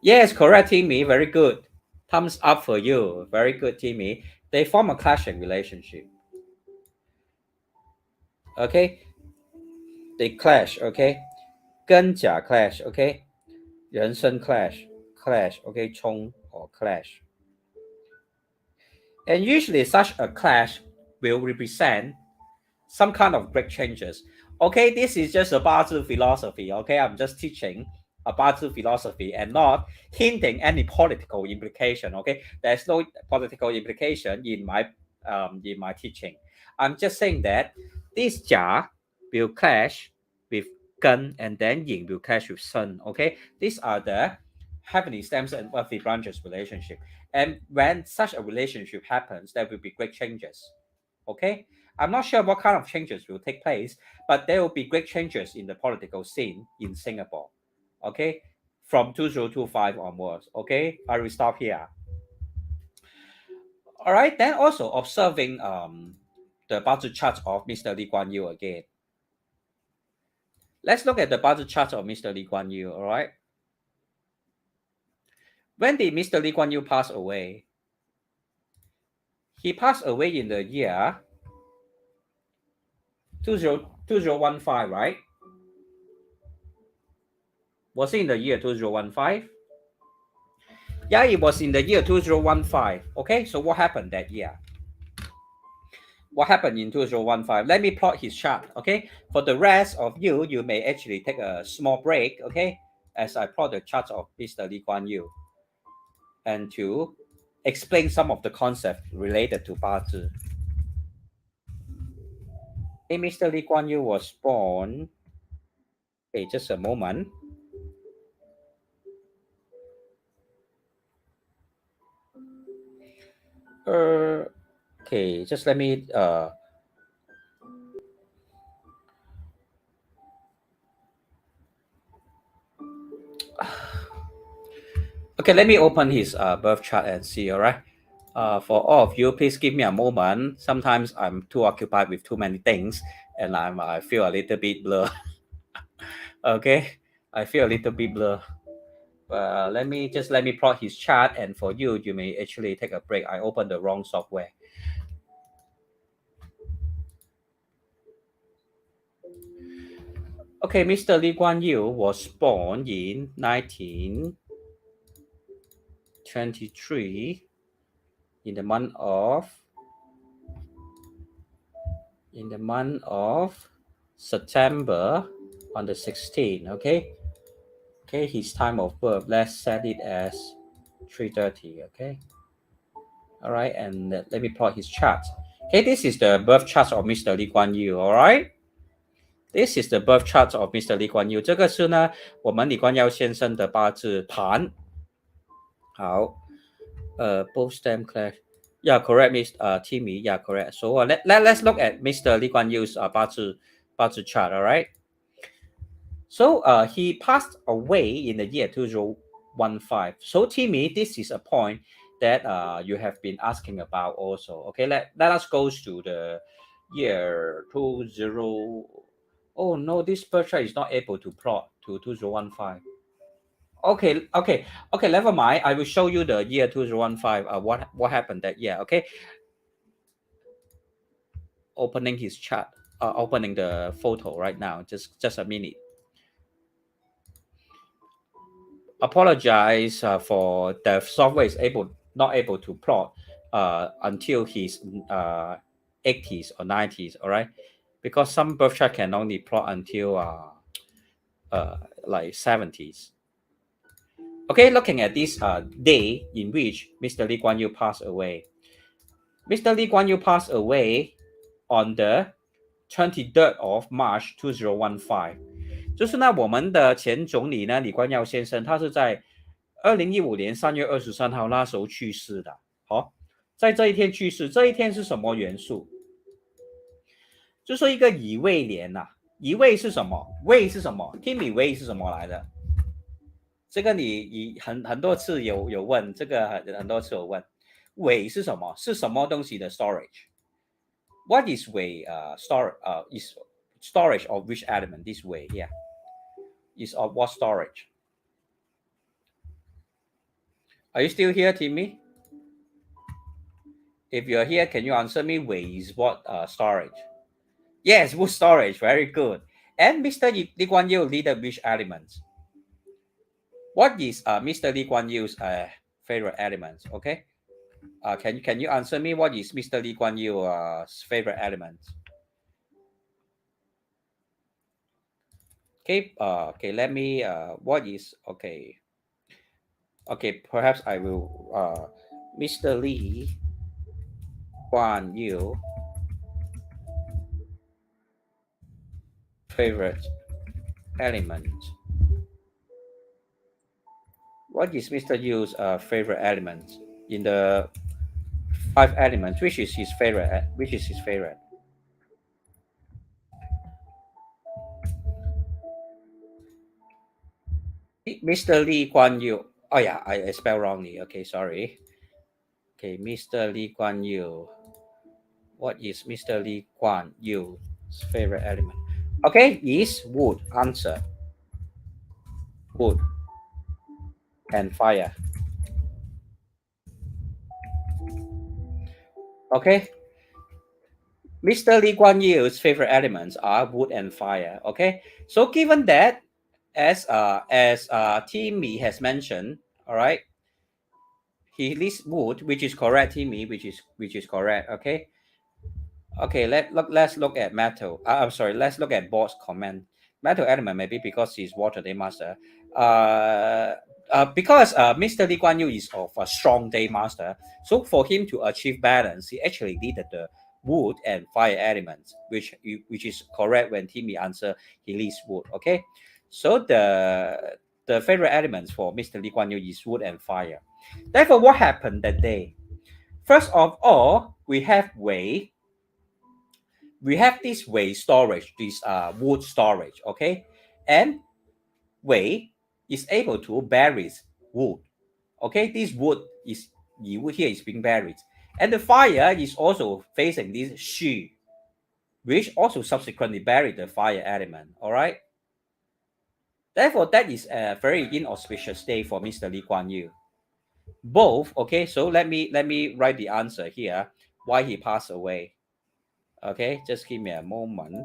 A: Yes, correct, Timmy. Very good. Thumbs up for you. Very good, Timmy. They form a clashing relationship. Okay, they clash. Okay, 跟甲 clash. Okay, 人生 clash. Okay, 冲 or clash. And usually such a clash will represent some kind of great changes. Okay, this is just a BaZi philosophy. Okay, I'm just teaching a BaZi philosophy and not hinting any political implication. Okay, there's no political implication in my in my teaching. I'm just saying that this Jia will clash with Gun, and then Yin will clash with Sun. Okay, these are the heavenly stems and earthly branches relationship. And when such a relationship happens, there will be great changes. Okay, I'm not sure what kind of changes will take place, but there will be great changes in the political scene in Singapore. Okay, from 2025 onwards. Okay, I will stop here. All right, then also observing the budget chart of Mr. Lee Kuan Yew again. Let's look at the budget chart of Mr. Lee Kuan Yew. All right. When did Mr. Lee Kuan Yew pass away? He passed away in the year 2015, right? Was it in the year 2015? Yeah, it was in the year 2015. Okay, so what happened that year? What happened in 2015? Let me plot his chart. Okay, for the rest of you, you may actually take a small break. Okay, as I plot the chart of Mr. Lee Kuan Yew, and to explain some of the concepts related to BaZi. Hey, Mr. Lee Kuan Yew was born. Okay, just a moment. Okay, just let me okay, let me open his birth chart and see. All right, for all of you, please give me a moment. Sometimes I'm too occupied with too many things, and I feel a little bit blur. Okay, I feel a little bit blur. Let me plot his chart, and for you, you may actually take a break. I opened the wrong software. Okay, Mr. Lee Kuan Yew was born in 1923 in the month of September on the 16th. Okay, his time of birth, let's set it as 3:30. Okay, all right, and let me plot his chart. Okay, this is the birth chart of Mr. Lee Kuan Yew. All right, this is the birth chart of Mr. Lee Kuan Yew. 这个是呢我们李光耀先生的八字盘。好，both stem clash. Yeah, correct, Miss Timmy. Yeah, correct. So let's look at Mr. Lee Kuan Yew's bazi chart. All right. So he passed away in the year 2015. So Timmy, this is a point that you have been asking about also. Okay, let us go to the year 20. Oh no, this birth chart is not able to plot to 2015. Okay, never mind. I will show you the year 2015. What happened that year? Okay, opening his chart. Opening the photo right now. Just a minute. Apologize for the software is not able to plot until his 80s or 90s. All right, because some birth chart can only plot until like 70s. Okay, looking at this day in which Mr. Lee Kuan Yew passed away. Mr. Lee Kuan Yew passed away on the 23rd of March 2015。就是呢，我们的前总理呢，李光耀先生，他是在2015年3月23号那时候去世的。好，在这一天去世，这一天是什么元素？就是一个乙未年呐、乙未是什么？未是什么？听米未是什么来的？这个你很多次有问，这个很多次有问，尾是什么？是什么东西的 storage？ What is 尾is storage of which element? This way, yeah, is of what storage? Are you still here, Timmy? If you're here, can you answer me? Wei is what storage? Yes, wood storage. Very good. And Mr. Lee Kuan Yew leaded which elements? What is Mr. Lee Kuan Yew's favorite elements? Okay. Can you answer me? What is Mr. Lee Kuan Yew's favorite elements? Okay. Okay. Let me. What is okay? Okay. Perhaps I will. Mr. Lee Kuan Yew favorite element. What is Mr. Yew's favorite element in the 5 elements? Which is his favorite? Which is his favorite? Mr. Lee Kuan Yew. Oh yeah, I spelled wrongly. Okay, sorry. Okay, Mr. Lee Kuan Yew. What is Mr. Lee Kuan Yew's favorite element? Okay, is wood. Answer. Wood and fire. Okay. Mr. Lee Kuan Yew's favorite elements are wood and fire. Okay. So given that, as Timmy has mentioned, all right, he lists wood, which is correct, Timmy, which is correct. Okay. Okay, let's look at metal. I'm sorry, let's look at Bob's comment. Metal element maybe because he's water day master. Because Mr. Lee Kuan Yew is of a strong day master, so for him to achieve balance, he actually needed the wood and fire elements, which is correct when Timmy answer he lists wood. Okay, so the favorite elements for Mr. Lee Kuan Yew is wood and fire. Therefore, what happened that day? First of all, we have Wei. We have this Wei storage, this wood storage, okay? And Wei is able to bury wood, okay? This wood is here is being buried. And the fire is also facing this Shu, which also subsequently buried the fire element, all right? Therefore, that is a very inauspicious day for Mr. Lee Kuan Yew. Both, okay, so let me write the answer here, why he passed away. Okay, just give me a moment.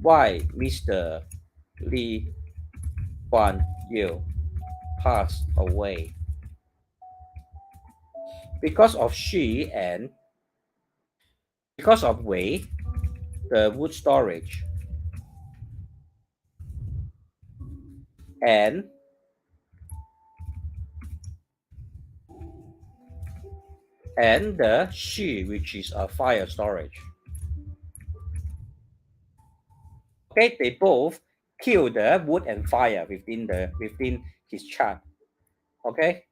A: Why Mr. Lee Kuan Yew passed away? Because of Shi and because of Wei, the wood storage, and the Shi, which is a fire storage. Okay, they both kill the wood and fire within his chart. Okay,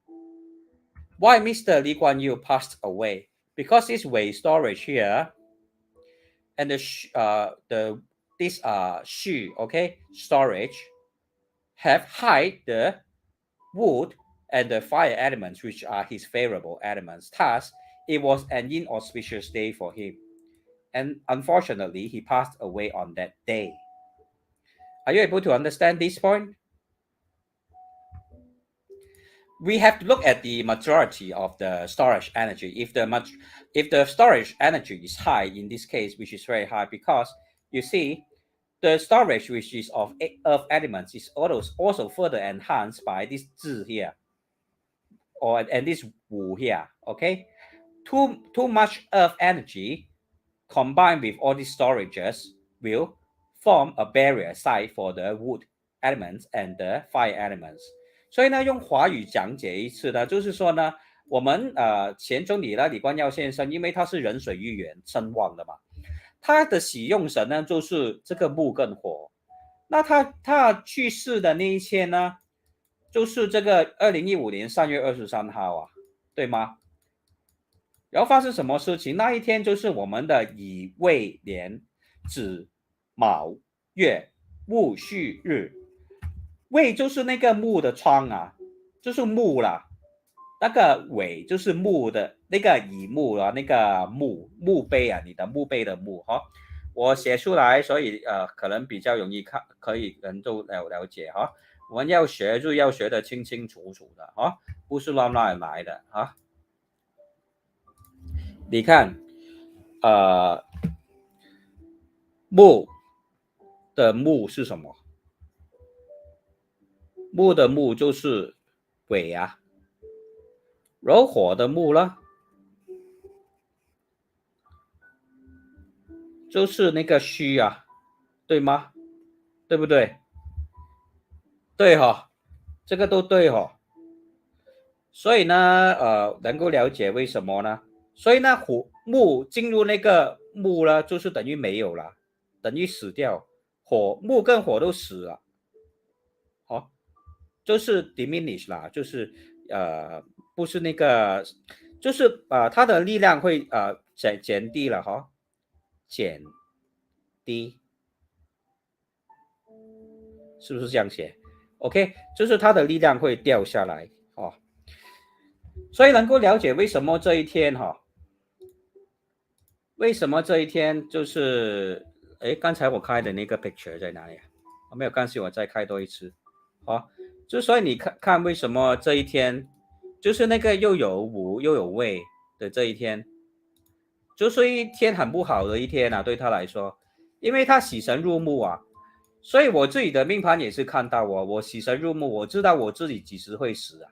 A: why Mr. Lee Kuan Yew passed away? Because this Wei storage here and this Shu, okay, storage have hide the wood and the fire elements, which are his favorable elements. Thus, it was an inauspicious day for him. And unfortunately, he passed away on that day. Are you able to understand this point? We have to look at the majority of the storage energy. If the storage energy is high in this case, which is very high, because you see the storage which is of earth elements is also further enhanced by this Zi here, and this Wu here. Okay, too much earth energy combined with all these storages will form a barrier site for the wood elements and the fire elements. 所以呢，用华语讲解一次呢，就是说呢，我们前总理呢李光耀先生，因为他是壬水玉元身旺的嘛，他的喜用神呢就是这个木跟火。那他去世的那一天呢，就是这个2015年3月23号啊，对吗？然后发生什么事情？那一天就是我们的乙未年子卯月戊戌日。未就是那个木的窗啊，就是木啦。那个尾就是木的那个乙木啊，那个墓碑啊，你的墓碑的墓哈。我写出来，所以可能比较容易看，可以人都了解哈。我们要学就要学得清清楚楚的哈，不是乱来的哈。你看，木的木是什么？木的木就是尾啊，然后火的木呢，就是那个戌啊，对吗？对不对？对哈，这个都对哈。所以呢，能够了解为什么呢？所以呢，木进入那个木呢，就是等于没有了，等于死掉。木跟火都死了，好，就是 diminish 啦，就是不是那个，就是它的力量会减低了哈，减低，是不是这样写 ？OK， 就是它的力量会掉下来哦，所以能够了解为什么这一天哈，为什么这一天就是刚才我开的那个 picture 在哪里啊？没有关系，我再开多一次，好，就所以你看为什么这一天就是那个又有午又有未的这一天，就是一天很不好的一天啊，对他来说，因为他喜神入木啊，所以我自己的命盘也是看到我喜神入木，我知道我自己几时会死啊，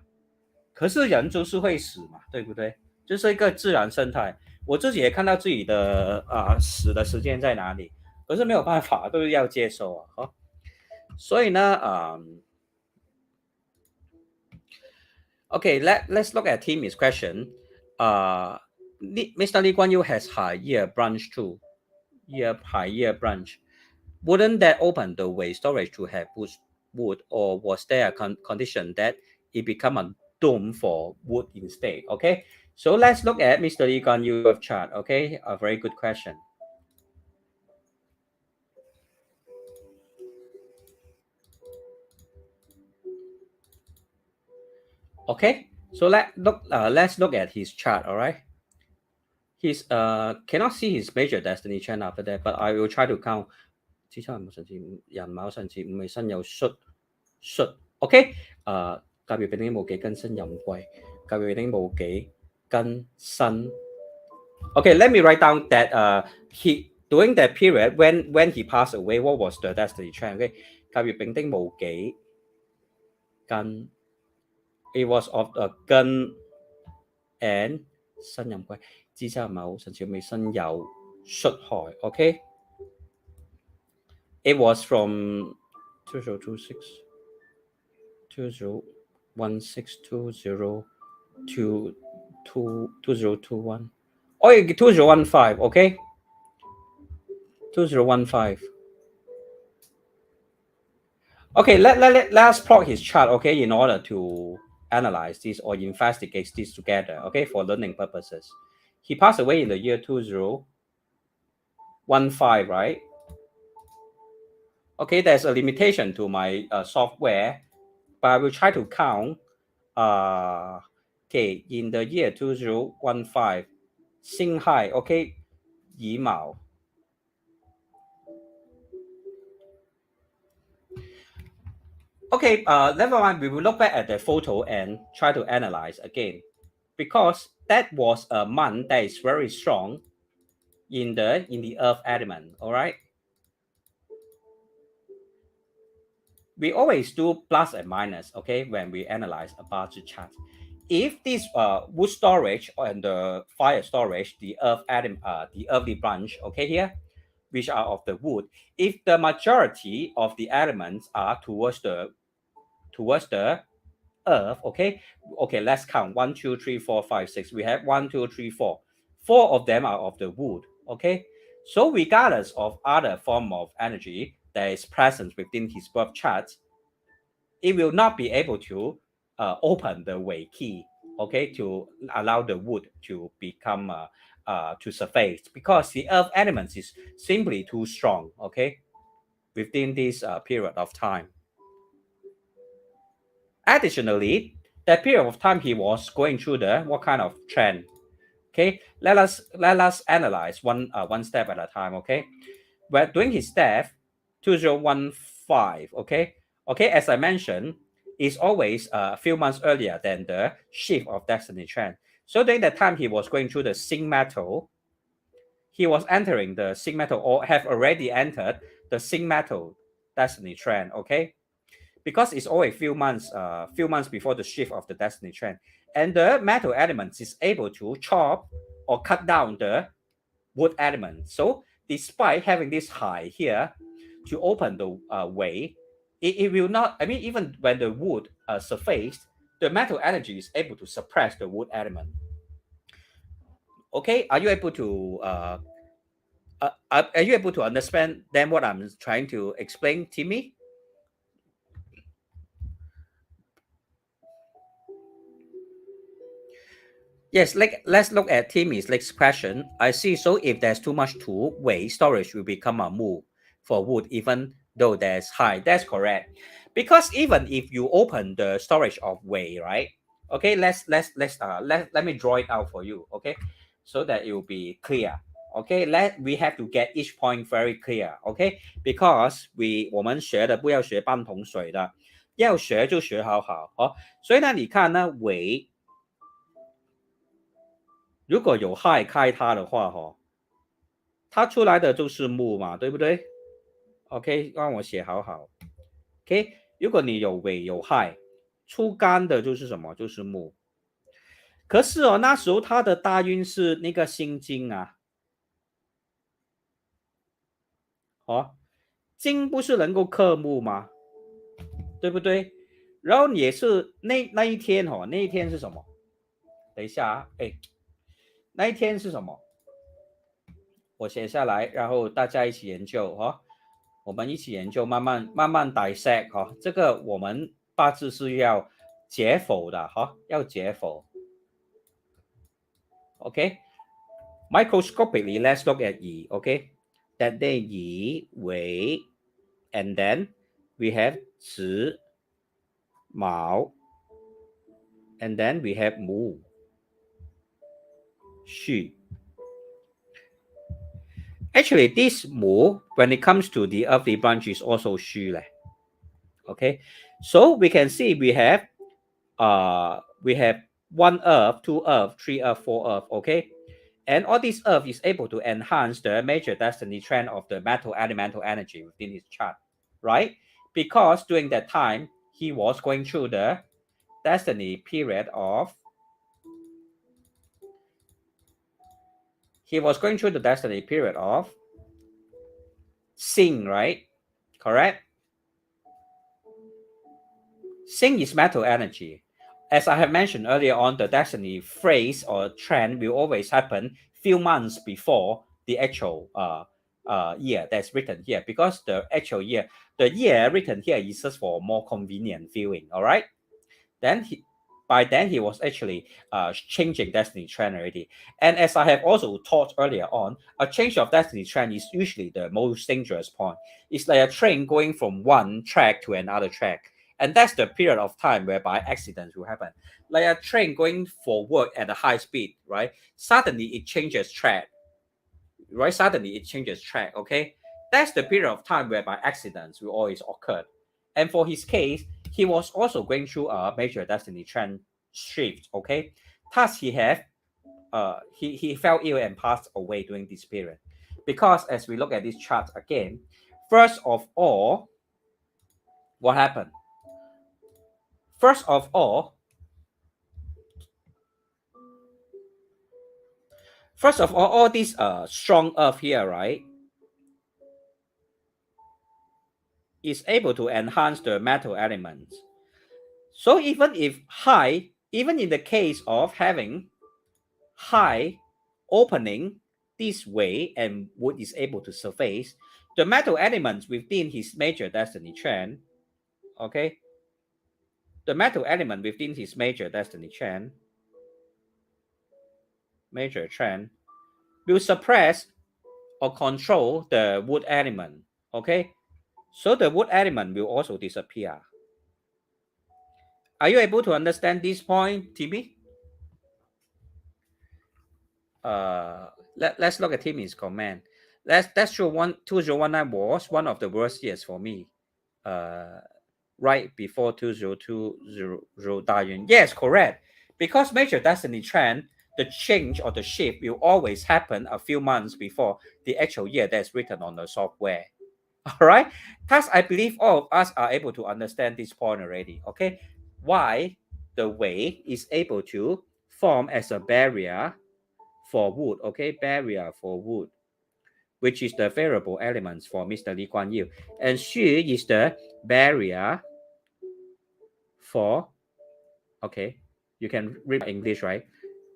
A: 可是人就是会死嘛，对不对？就是一个自然生态，我自己也看到自己的死的时间在哪里，可是没有办法，都是要接受啊。所以呢Okay, let's look at Timmy's question. Mr. Lee Kuan Yew has high year branch too. High year branch. Wouldn't that open the way storage to have wood, or was there a condition that it become a doom for wood instead? Okay, so let's look at Mr. Lee Kuan Yew chart. Okay, a very good question. Okay, so let's look at his chart. All right, his cannot see his major destiny chart after that, but I will try to count. 支撐人神字人卯神字五味身有戌，OK， 甲乙丙丁戊己庚辛壬癸，甲乙丙丁戊己庚辛。Okay, let me write down that he during that period when he passed away, what was the destiny trend? Okay, 甲乙丙丁戊己庚。It was of庚 and 辛壬癸，支撐卯神字五味身有戌亥。OK。It was from 2026, 2016, 2021. Oh, 2015, okay? 2015. Okay, let us plot his chart, okay, in order to analyze this or investigate this together, okay, for learning purposes. He passed away in the year 2015, right? Okay, there's a limitation to my software, but I will try to count. Okay, in the year 2015, Xinghai, okay, Yi Mao. Okay, never mind. We will look back at the photo and try to analyze again, because that was a month that is very strong in the earth element. All right. We always do plus and minus, okay, when we analyze a BaZi chart. If this wood storage and the fire storage, the earthly branch, okay, here, which are of the wood, if the majority of the elements are towards the earth, okay, let's count 1, 2, 3, 4, 5, 6. We have 1, 2, 3, 4. 4 of them are of the wood, okay. So regardless of other form of energy that is present within his birth chart, it will not be able to open the Wei key, okay, to allow the wood to become to surface, because the earth element is simply too strong, okay, within this period of time. Additionally, that period of time he was going through what kind of trend? Okay, let us analyze one step at a time. Okay, but during his death, 2015. Okay, as I mentioned, is always a few months earlier than the shift of destiny trend. So during that time, he was going through the Sing metal. He was entering the Sing metal, or have already entered the Sing metal destiny trend. Okay, because it's always few months before the shift of the destiny trend, and the metal element is able to chop or cut down the wood element. So despite having this high here to open the way, it will not, I mean, even when the wood surfaced, the metal energy is able to suppress the wood element. Okay, are you able to are you able to understand then what I'm trying to explain, Timmy? Yes, let's look at Timmy's next question. I see. So if there's too much two way storage will become a move for wood, even though there's high. That's correct. Because even if you open the storage of way, right? Okay, let me draw it out for you. Okay, so that it will be clear. Okay, we have to get each point very clear. Okay, because 我们学的不要学半桶水的，要学就学好好哦。所以呢，你看呢，尾如果有亥开它的话，它出来的就是木嘛，对不对 ？OK，让我写好好。OK，如果你有尾有亥，出干的就是什么？就是木。可是那时候它的大运是那个辛金啊，金不是能够克木吗？对不对？然后也是那一天那一天是什么？等一下啊，那一天是什么？我写下来，然后大家一起研究我们一起研究，慢慢 dissect 这个我们八字是要解剖的要解剖。OK， microscopically let's look at Yi. OK, that day Yi Wei, and then we have Zi Mao, and then we have Mu Xu. Actually, this Mu, when it comes to the earthly branch, is also Xu. Okay, so we can see we have one earth, two earth, three earth, four earth. Okay, and all this earth is able to enhance the major destiny trend of the metal elemental energy within his chart, right? Because during that time he was going through the destiny period of Sing, right? Correct? Sing is metal energy. As I have mentioned earlier on, the destiny phase or trend will always happen few months before the actual year that's written here, because the actual year, the year written here is just for more convenient viewing. All right. Then by then he was actually changing destiny trend already. And as I have also taught earlier on, a change of destiny trend is usually the most dangerous point. It's like a train going from one track to another track. And that's the period of time whereby accidents will happen. Like a train going forward at a high speed, right? Suddenly it changes track, right? Suddenly it changes track, okay? That's the period of time whereby accidents will always occur. And for his case, he was also going through a major destiny trend shift, okay? Thus, he fell ill and passed away during this period. Because as we look at this chart again, first of all, what happened? First of all, all this strong earth here, right, is able to enhance the metal elements. So even if high, even in the case of having high opening this way and wood is able to surface, the metal elements within his major destiny trend, okay, the metal element within his major destiny trend, will suppress or control the wood element, okay? So the wood element will also disappear. Are you able to understand this point, Timmy? Let's look at Timmy's comment. That's true. 2019 was one of the worst years for me. Right before 2020 Dayun. Yes, correct. Because major destiny trend, the change or the shift will always happen a few months before the actual year that's written on the software. All right. Thus, I believe all of us are able to understand this point already. Okay. Why the way is able to form as a barrier for wood. Okay. Barrier for wood, which is the favorable elements for Mr. Lee Kuan Yew. And Xu is the barrier for, okay, you can read English, right?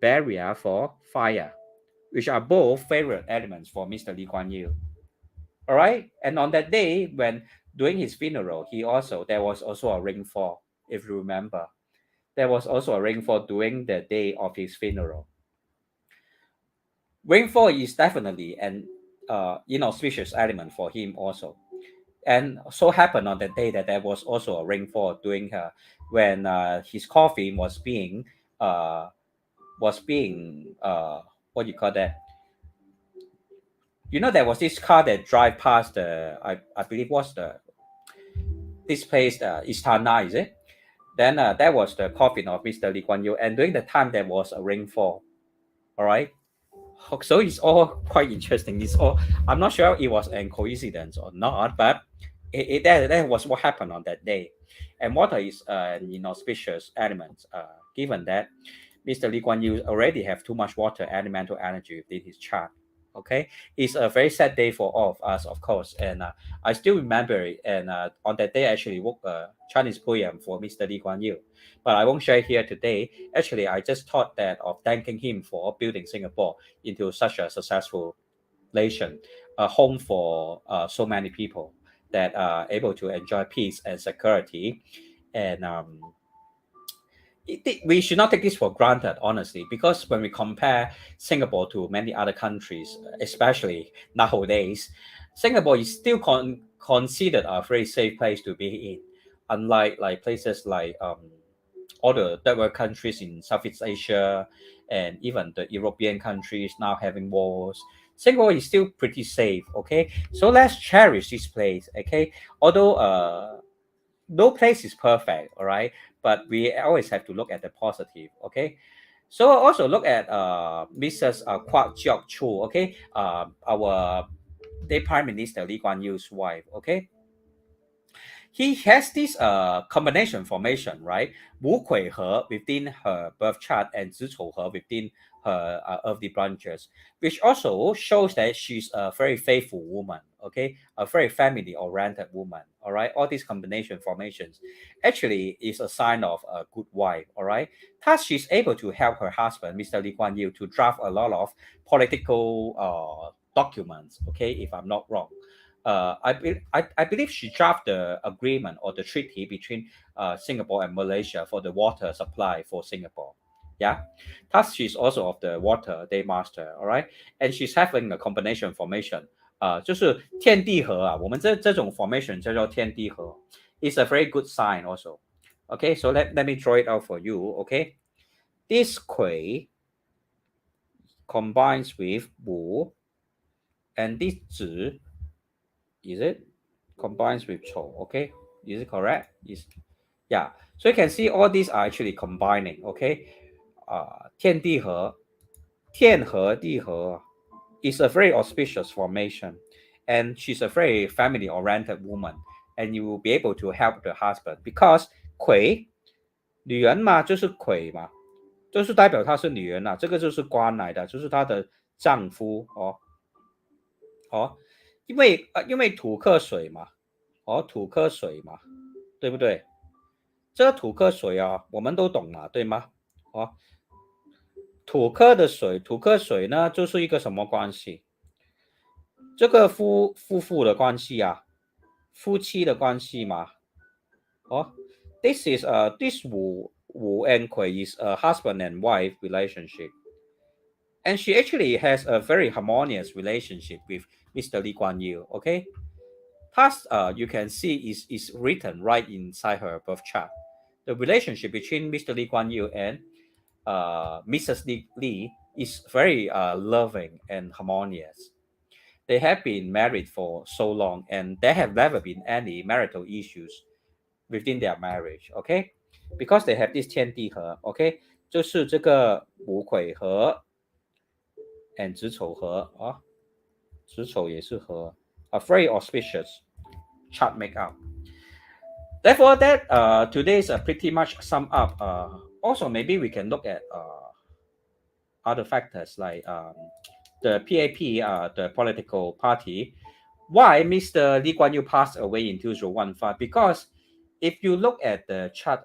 A: Barrier for fire. which are both favorite elements for Mr. Lee Kuan Yew. All right. And on that day, when doing his funeral, there was also a rainfall, if you remember. There was also a rainfall during the day of his funeral. Rainfall is definitely an inauspicious element for him also. And so happened on that day that there was also a rainfall during when his coffin uh, was being what do you call that? There was this car that drive past I believe was this place Istana, is it? Then that was the coffin of Mr. Lee Kuan Yew, and during the time there was a rainfall. All right. So it's all quite interesting. I'm not sure it was a coincidence or not, but that was what happened on that day. And water is an inauspicious element, given that Mr. Lee Kuan Yew already have too much water elemental energy within his chart. Okay, it's a very sad day for all of us, of course, and I still remember it. And on that day, I actually wrote a Chinese poem for Mr. Lee Kuan Yew, but I won't share here today. Actually, I just thought that of thanking him for building Singapore into such a successful nation, a home for so many people that are able to enjoy peace and security. And we should not take this for granted, honestly, because when we compare Singapore to many other countries, especially nowadays, Singapore is still considered a very safe place to be in, unlike like places like all the third world countries in Southeast Asia and even the European countries now having wars. Singapore is still pretty safe. Okay, so let's cherish this place. Okay, although no place is perfect, all right, but we always have to look at the positive. Okay, so also look at Mrs. Kwak Jiok Chu. Okay, our the Prime Minister Lee Kuan Yew's wife. Okay, he has this combination formation, right? Wu Kui He within her birth chart and Zi Chou He within her earthly branches, which also shows that she's a very faithful woman, okay? A very family-oriented woman, all right? All these combination formations actually is a sign of a good wife, all right? Thus, she's able to help her husband, Mr. Lee Kuan Yew, to draft a lot of political documents, okay, if I'm not wrong. I believe she drafted the agreement or the treaty between Singapore and Malaysia for the water supply for Singapore. Yeah, thus she's also of the water day master. All right, and she's having a combination formation. 就是天地合啊，我们这种 formation 叫做天地合 is a very good sign also. Okay, so let me draw it out for you. Okay, this Kui combines with Wu, and this Zi, is it combines with Chou? Okay, is it correct? Yeah. So you can see all these are actually combining. Okay, 天地合，天合地合 is a very auspicious formation, and she's a very family-oriented woman, and you will be able to help the husband because 魁女人嘛，就是魁嘛，就是代表她是女人啊，这个就是官来的，就是她的丈夫因为土克水嘛，土克水嘛，对不对？这个土克水啊，我们都懂嘛，对吗？土克的水，土克水呢，就是一个什么关系？这个夫妇的关系啊，夫妻的关系嘛。this is this Wu and Kui is a husband and wife relationship, and she actually has a very harmonious relationship with Mr. Lee Kuan Yew. Okay, thus you can see is written right inside her birth chart. The relationship between Mr. Lee Kuan Yew and Mrs. Lee is very loving and harmonious. They have been married for so long, and there have never been any marital issues within their marriage. Okay, because they have this 天地合 okay, 就是这个五癸合 and 子丑合啊，子丑也是合 a very auspicious chart makeup. Therefore, that today's pretty much sum up. Also, maybe we can look at other factors like the PAP, the political party. Why Mr. Lee Kuan Yew passed away in 2015? Because if you look at the chart,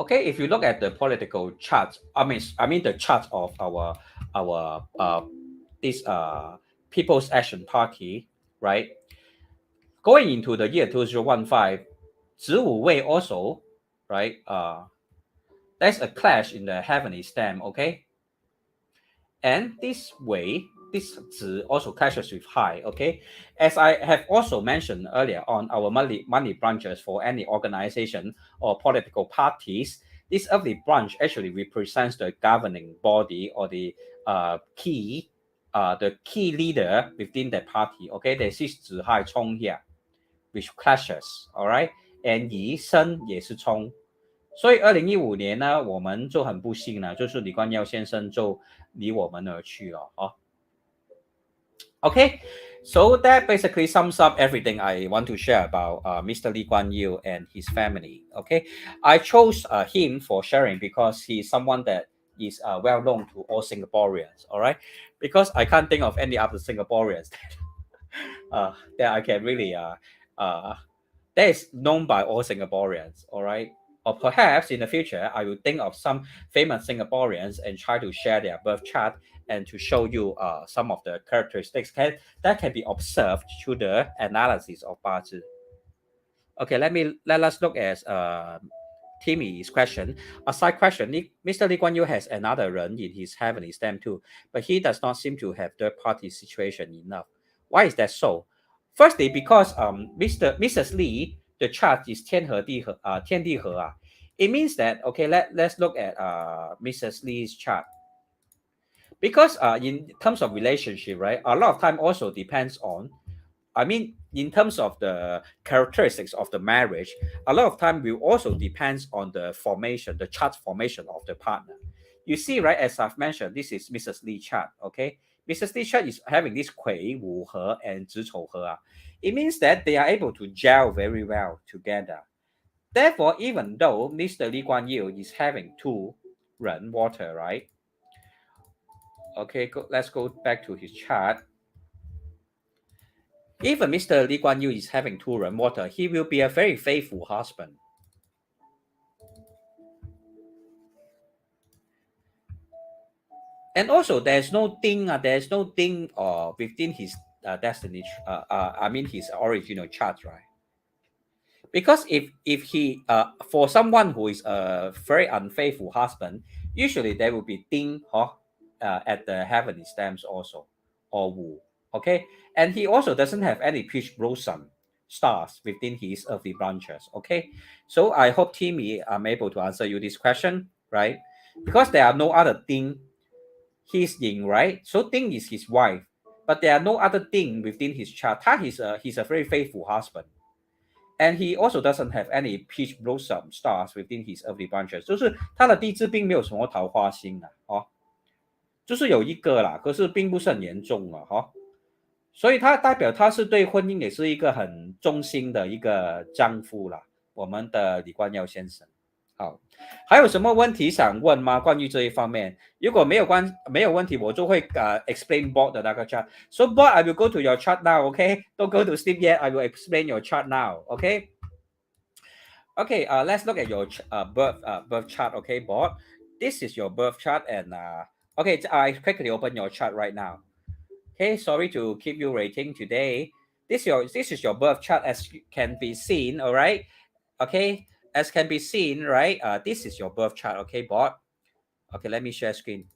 A: Okay, if you look at the political chart, I mean the chart of our this People's Action Party, right? Going into the year 2015, Zi Wei also, right? There's a clash in the heavenly stem, okay? And this way, this Zi also clashes with high, okay? As I have also mentioned earlier on our money branches for any organization or political parties, this earthly branch actually represents the governing body or the key leader within the party, okay? This is Zi Hai Chong here, which clashes, all right? And Yi Shen 也是冲。所以2015年呢，我们就很不幸呢，就是李光耀先生就离我们而去了哦。Okay, so that basically sums up everything I want to share about Mr. Lee Kuan Yew and his family. Okay, I chose him for sharing because he's someone that is well known to all Singaporeans. All right, because I can't think of any other Singaporeans that I can really that is known by all Singaporeans. All right. Or perhaps in the future, I will think of some famous Singaporeans and try to share their birth chart and to show you some of the characteristics that can be observed through the analysis of BaZi. Okay, let us look at Timmy's question. A side question: Mr. Lee Kuan Yew has another Ren in his heavenly stem too, but he does not seem to have third-party situation enough. Why is that so? Firstly, because Mrs. Lee, the chart is 天地合. It means that, okay, let's look at Mrs. Lee's chart. Because in terms of relationship, right, a lot of time also depends on, I mean, in terms of the characteristics of the marriage, a lot of time will also depends on the formation, the chart formation of the partner. You see, right, as I've mentioned, this is Mrs. Lee chart, okay? Mrs. Lee chart is having this Kui, Wu He, and Zhi Chou He. It means that they are able to gel very well together. Therefore, even though Mr. Lee Kuan Yew is having 2 Ren water, right? Okay, let's go back to his chart. Even Mr. Lee Kuan Yew is having 2 Ren water, he will be a very faithful husband. And also, there's no thing within his destiny. I mean, his original chart, right? Because if he for someone who is a very unfaithful husband, usually there will be ding at the heavenly stems also, or wu. Okay, and he also doesn't have any peach blossom stars within his earthly branches. Okay, so I hope Timmy I'm able to answer you this question, right? Because there are no other ding. He's Ying, right? So Ding is his wife, but there are no other Ding within his chart. He's a very faithful husband. And he also doesn't have any peach blossom stars within his earthly branches. 就是他的地支并没有什么桃花星啦，就是有一个啦，可是并不是很严重了，所以他代表他是对婚姻也是一个很忠心的一个丈夫啦，我们的李光耀先生。好，还有什么问题想问吗？关于这一方面，如果没有问题，我就会explain board 的那个 chart. So board, I will go to your chart now, okay? Don't go to sleep yet. I will explain your chart now, okay? Okay, let's look at your birth chart, okay, board. This is your birth chart, and okay, I quickly open your chart right now. Okay, sorry to keep you waiting today. This is your birth chart, as can be seen, all right? Okay. As can be seen, right, this is your birth chart, okay, bot? Okay, let me share screen.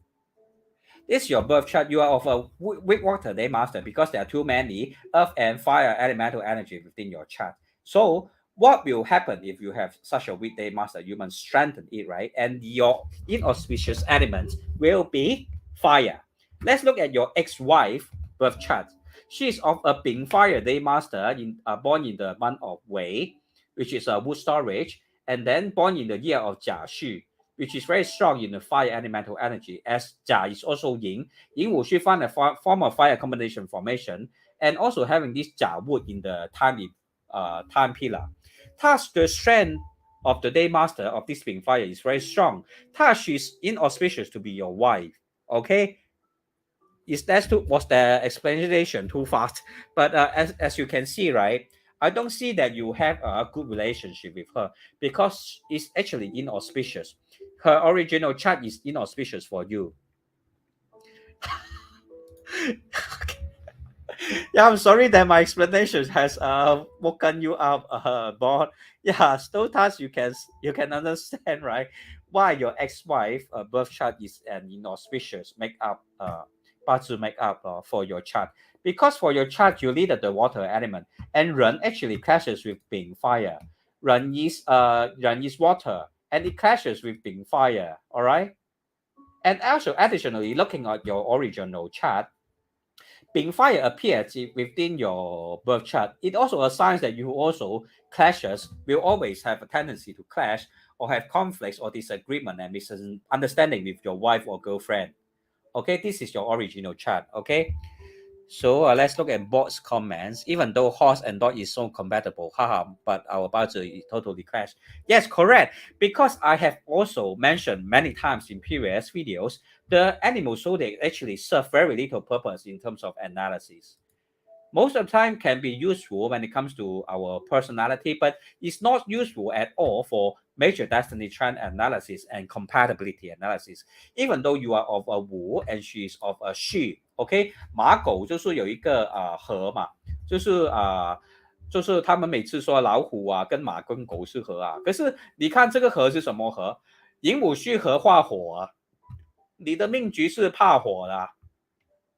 A: This is your birth chart. You are of a weak water day master because there are too many earth and fire elemental energy within your chart. So what will happen if you have such a weak day master? You must strengthen it, right? And your inauspicious elements will be fire. Let's look at your ex-wife birth chart. She is of a Bing fire day master, born in the month of Wei, which is a wood storage, and then born in the year of Jia Xu, which is very strong in the fire elemental energy, as Jia is also Yin. Yin Wu Xu find a form of fire combination formation, and also having this Jia wood in the time pillar. Thus, the strength of the day master of this Bing fire is very strong. Thus, she's inauspicious to be your wife. Okay? Was the explanation too fast? But as you can see, right, I don't see that you have a good relationship with her because it's actually inauspicious. Her original chart is inauspicious for you. Yeah, I'm sorry that my explanation has woken you up, but yeah, thus you can understand, right, why your ex-wife birth chart is an inauspicious makeup bazi makeup for your chart. Because for your chart you lead the water element, and Ren actually clashes with being fire. Ren is water, and it clashes with being fire. All right, and also additionally, looking at your original chart, being fire appears within your birth chart. It also assigns that you also clashes will always have a tendency to clash or have conflicts or disagreement and misunderstanding with your wife or girlfriend. Okay, this is your original chart. Okay, so let's look at Bot's comments. Even though horse and dog is so compatible, haha, but our bazi is totally clash. Yes, correct. Because I have also mentioned many times in previous videos, the animal zodiac actually serve very little purpose in terms of analysis. Most of the time can be useful when it comes to our personality, but it's not useful at all for major destiny trend analysis and compatibility analysis. Even though you are of a Wu and she is of a she, OK， 马狗就是有一个合嘛，就是他们每次说老虎啊跟马跟狗是合啊，可是你看这个合是什么合？寅午戌合化火啊，你的命局是怕火的，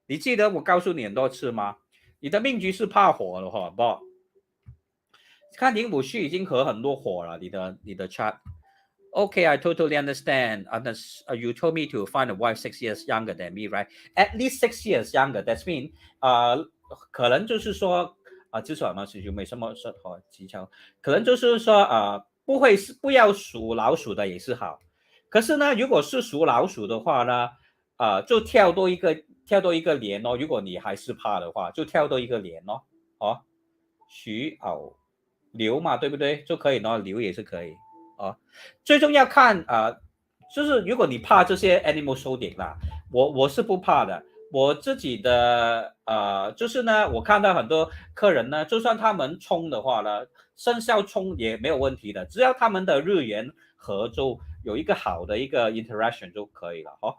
A: 你记得我告诉你很多次吗？你的命局是怕火的哈，不？看寅午戌已经合很多火了，你的 chart。Okay, I totally understand. You told me to find a wife 6 years younger than me, right? At least 6 years younger. That's mean, 可能就是说至少呢是就没什么技巧，可能就是说不要属老鼠的也是好。可是呢，如果是属老鼠的话呢，就跳多一个年哦。如果你还是怕的话，就跳多一个年哦。哦，戌卯牛嘛，对不对？就可以呢，牛也是可以哦。最重要看就是如果你怕这些 animal zodiac 啦，我是不怕的。我自己的就是呢，我看到很多客人呢，就算他们冲的话呢，生肖冲也没有问题的，只要他们的日元合就有一个好的一个 interaction 就可以了哦。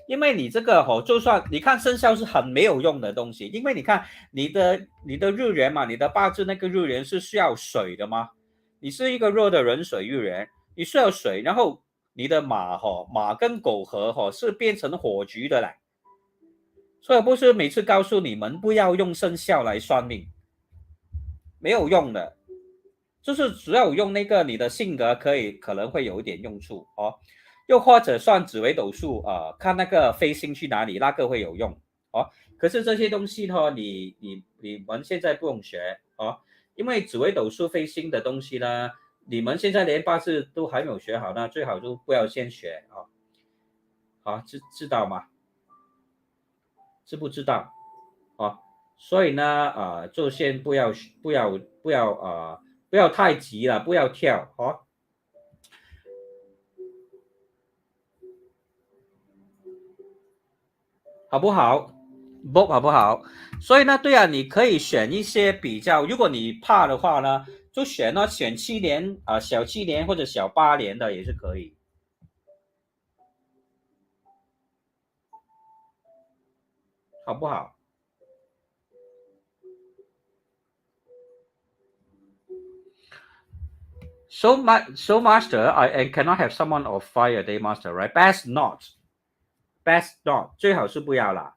A: 因为你这个就算你看生肖是很没有用的东西，因为你看你的日元嘛，你的八字那个日元是需要水的吗？你是一个弱的壬水日元，你需要水，然后你的马跟狗合是变成火局的啦。所以不是每次告诉你们不要用生肖来算命，没有用的，就是只要用那个你的性格可能会有一点用处哦。又或者算紫微斗数看那个飞星去哪里，那个会有用哦。可是这些东西呢，你们现在不用学哦，因为紫微斗数飞星的东西呢，你们现在连八字都还没有学好，那最好就不要先学啊。好，知道吗？知不知道？所以呢就先不要太急了，不要跳哦。好不好 ？Bob 好不好？所以呢，对啊，你可以选一些比较，如果你怕的话呢，就选7年小7年或者小8年的也是可以，好不好？So master, I cannot have someone of fire day master, right? Best not,最好是不要啦，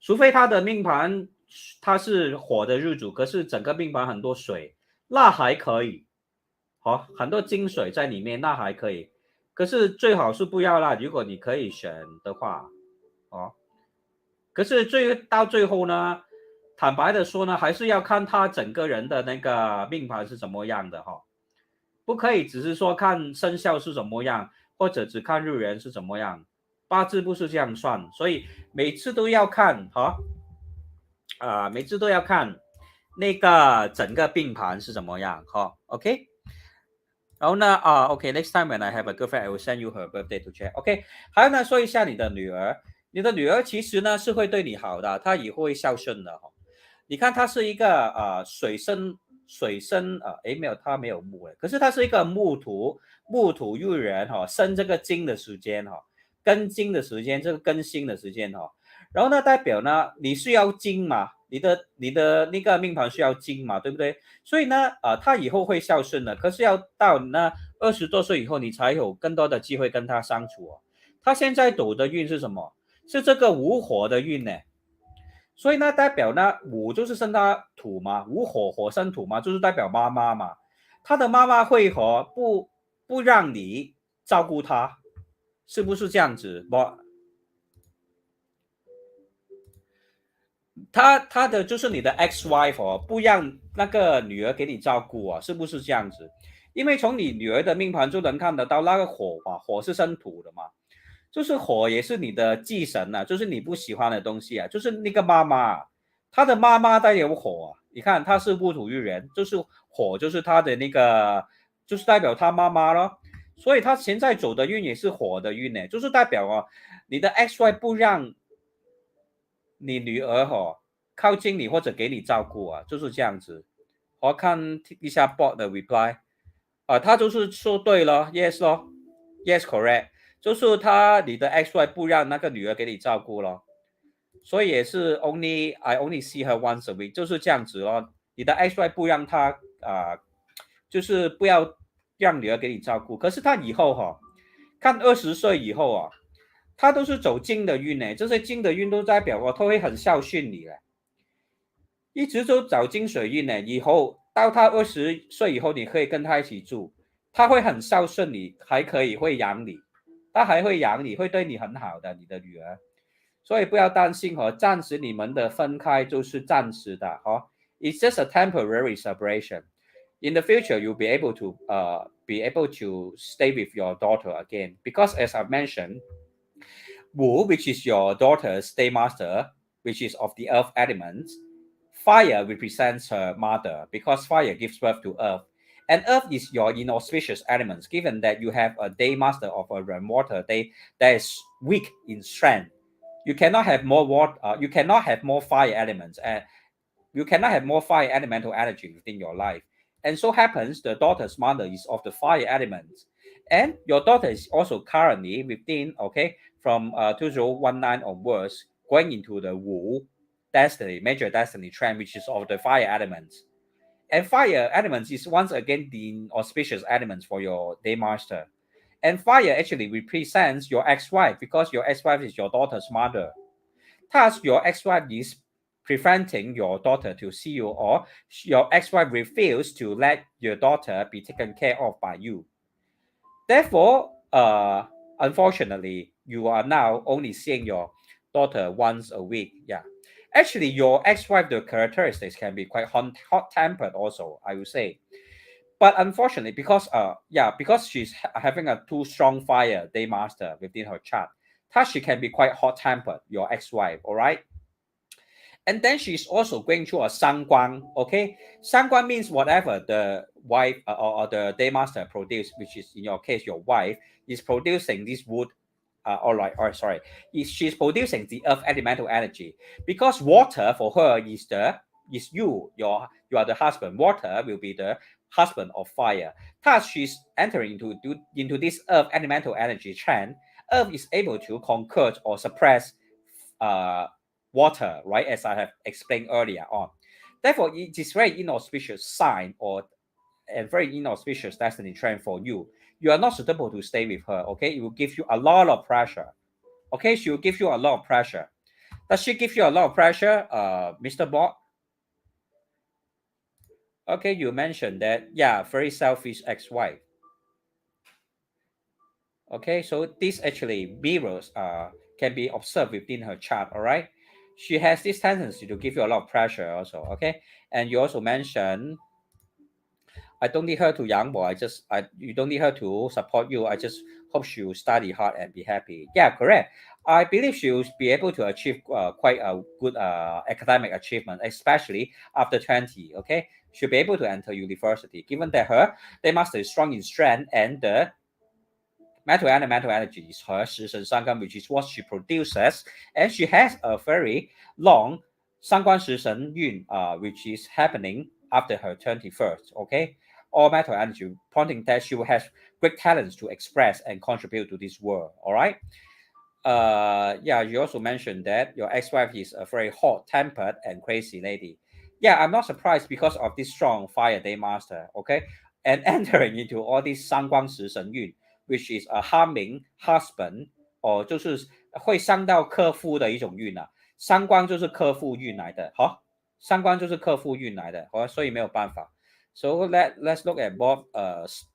A: 除非他的命盘他是火的日主，可是整个命盘很多水，那还可以，很多金水在里面，那还可以。可是最好是不要啦，如果你可以选的话，可是到最后呢，坦白的说呢，还是要看他整个人的那个命盘是怎么样的不可以只是说看生肖是怎么样，或者只看日元是怎么样，八字不是这样算，所以每次都要看每次都要看那个整个命盘是怎么样OK。然后呢OK，next time when I have a girlfriend I will send you her birthday to check。 OK， 还有呢，说一下你的女儿，你的女儿其实呢是会对你好的，她也会孝顺的你看它是一个水生没有，它没有木可是它是一个木土育人生这个金的时间庚金的时间，这个庚辛的时间然后呢代表呢你需要金嘛，你的那个命盘需要金嘛，对不对？所以呢他以后会孝顺的，可是要到那20多岁以后你才有更多的机会跟他相处他现在走的运是什么？是这个午火的运呢。所以呢代表呢午就是生他土嘛，午火生土嘛，就是代表妈妈嘛，他的妈妈会不让你照顾他，是不是这样子？他的就是你的 ex wife 不让那个女儿给你照顾是不是这样子？因为从你女儿的命盘就能看得到那个火火是生土的嘛，就是火也是你的忌神就是你不喜欢的东西就是那个妈妈，她的妈妈带有火你看她是木土育人，就是火就是她的那个，就是代表她妈妈咯，所以她现在走的运也是火的运呢，就是代表你的 XY 不让你女儿靠近你或者给你照顾就是这样子。我看一下 bot 的 reply 他就是说对了 yes 咯 yes correct， 就是你的 XY 不让那个女儿给你照顾咯，所以也是 I only see her once a week， 就是这样子咯。你的 XY 不让他就是不要让女儿给你照顾，可是他以后看20岁以后他都是走金的运呢，这些金的运都代表他会很孝顺你了，一直都走金水运呢。以后到他20岁以后，你可以跟他一起住，他会很孝顺你，还可以会养你，他还会养你，会对你很好的，你的女儿。所以不要担心暂时你们的分开就是暂时的It's just a temporary separation. In the future, you'll be able to stay with your daughter again. Because as I mentioned, Wu, which is your daughter's day master, which is of the earth element, fire represents her mother because fire gives birth to earth. And earth is your inauspicious elements, given that you have a day master of a water day that is weak in strength. You cannot have more water, you cannot have more fire elements, and you cannot have more fire elemental energy within your life. And so happens the daughter's mother is of the fire element. And your daughter is also currently within, from 2019 onwards, going into the Wu destiny, major destiny trend, which is of the fire elements. And fire elements is once again the auspicious elements for your day master. And fire actually represents your ex-wife because your ex-wife is your daughter's mother. Thus, your ex-wife is preventing your daughter to see you, or your ex-wife refuses to let your daughter be taken care of by you. Therefore, unfortunately, you are now only seeing your daughter once a week. Yeah. Actually, your ex-wife, the characteristics can be quite hot-tempered also, I would say. But unfortunately, because she's having a too strong fire day master within her chart, thus she can be quite hot-tempered, your ex-wife, all right? And then she's also going through a sangguang, okay? Sangguang means whatever the wife or the day master produced, which is in your case, your wife, is producing this wood. She's producing the earth elemental energy because water for her is you are the husband. Water will be the husband of fire. Thus, she's entering into this earth elemental energy trend. Earth is able to conquer or suppress water, right? As I have explained earlier on. Therefore, it is very inauspicious sign and very inauspicious destiny trend for you. You are not suitable to stay with her, okay? It will give you a lot of pressure. Okay, she will give you a lot of pressure. Does she give you a lot of pressure, Mr. Bot? Okay, you mentioned that, yeah, very selfish ex-wife. Okay, so this actually mirrors can be observed within her chart, all right? She has this tendency to give you a lot of pressure also, okay? And you also mentioned, I don't need her to Yangbo, you don't need her to support you. I just hope she will study hard and be happy. Yeah, correct. I believe she will be able to achieve quite a good academic achievement, especially after 20, okay? She'll be able to enter university, given that her day master is strong in strength and the mental energy is her Shi Shen Sangam, which is what she produces, and she has a very long 三官食神运 which is happening after her 21st, okay? All metal energy pointing that she will have great talents to express and contribute to this world, all right? Yeah, you also mentioned that your ex-wife is a very hot-tempered and crazy lady. Yeah, I'm not surprised because of this strong fire day master, okay? And entering into all this 三光食神运 which is a harming husband, 就是会伤到克夫的一种运啊。三光就是克夫运来的，好，三光就是克夫运来的，好，所以没有办法。So let's look at Bob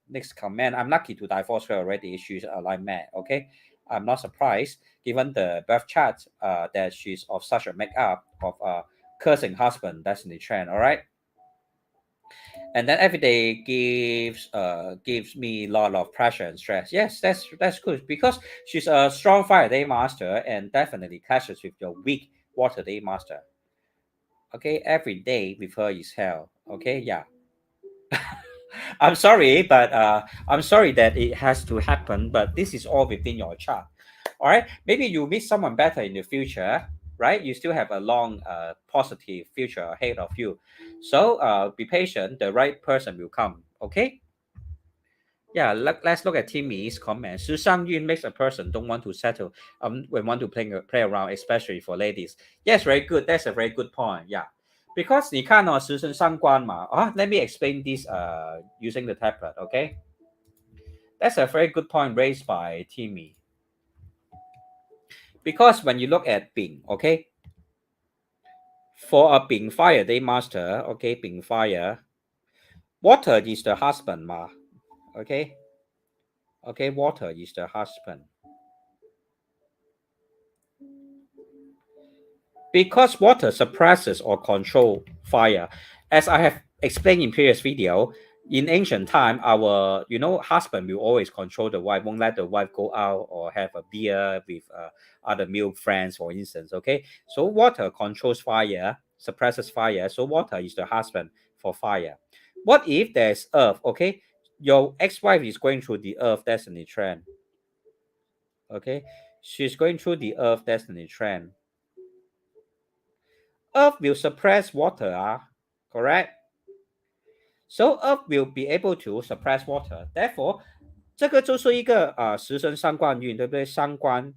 A: next comment. I'm lucky to divorce her already. She's like mad, okay? I'm not surprised given the birth chart that she's of such a makeup of a cursing husband destiny trend, all right? And then every day gives me a lot of pressure and stress. Yes, that's good because she's a strong fire day master and definitely clashes with your weak water day master. Okay, every day with her is hell. Okay, yeah. I'm sorry, but I'm sorry that it has to happen, but this is all within your chart. All right, maybe you meet someone better in the future, right? You still have a long positive future ahead of you. So be patient, the right person will come, okay? Yeah, let's look at Timmy's comment. 时尚运 makes a person don't want to settle when want to play around, especially for ladies. Yes, very good. That's a very good point. Yeah. Because 你看哦，时辰上官嘛，let me explain this using the tablet, okay? That's a very good point raised by Timmy. Because when you look at Bing, okay? For a Bing fire day master, okay, Bing fire, water is the husband ma, okay? Okay, water is the husband. Because water suppresses or control fire, as I have explained in previous video, in ancient time, our husband will always control the wife, won't let the wife go out or have a beer with other male friends, for instance. Okay, so water controls fire, suppresses fire. So water is the husband for fire. What if there's earth? Okay, your ex-wife is going through the earth destiny trend. Okay, she's going through the earth destiny trend. Earth will suppress water, correct? So Earth will be able to suppress water. Therefore, 这个就是一个食神三官运，对不对？三官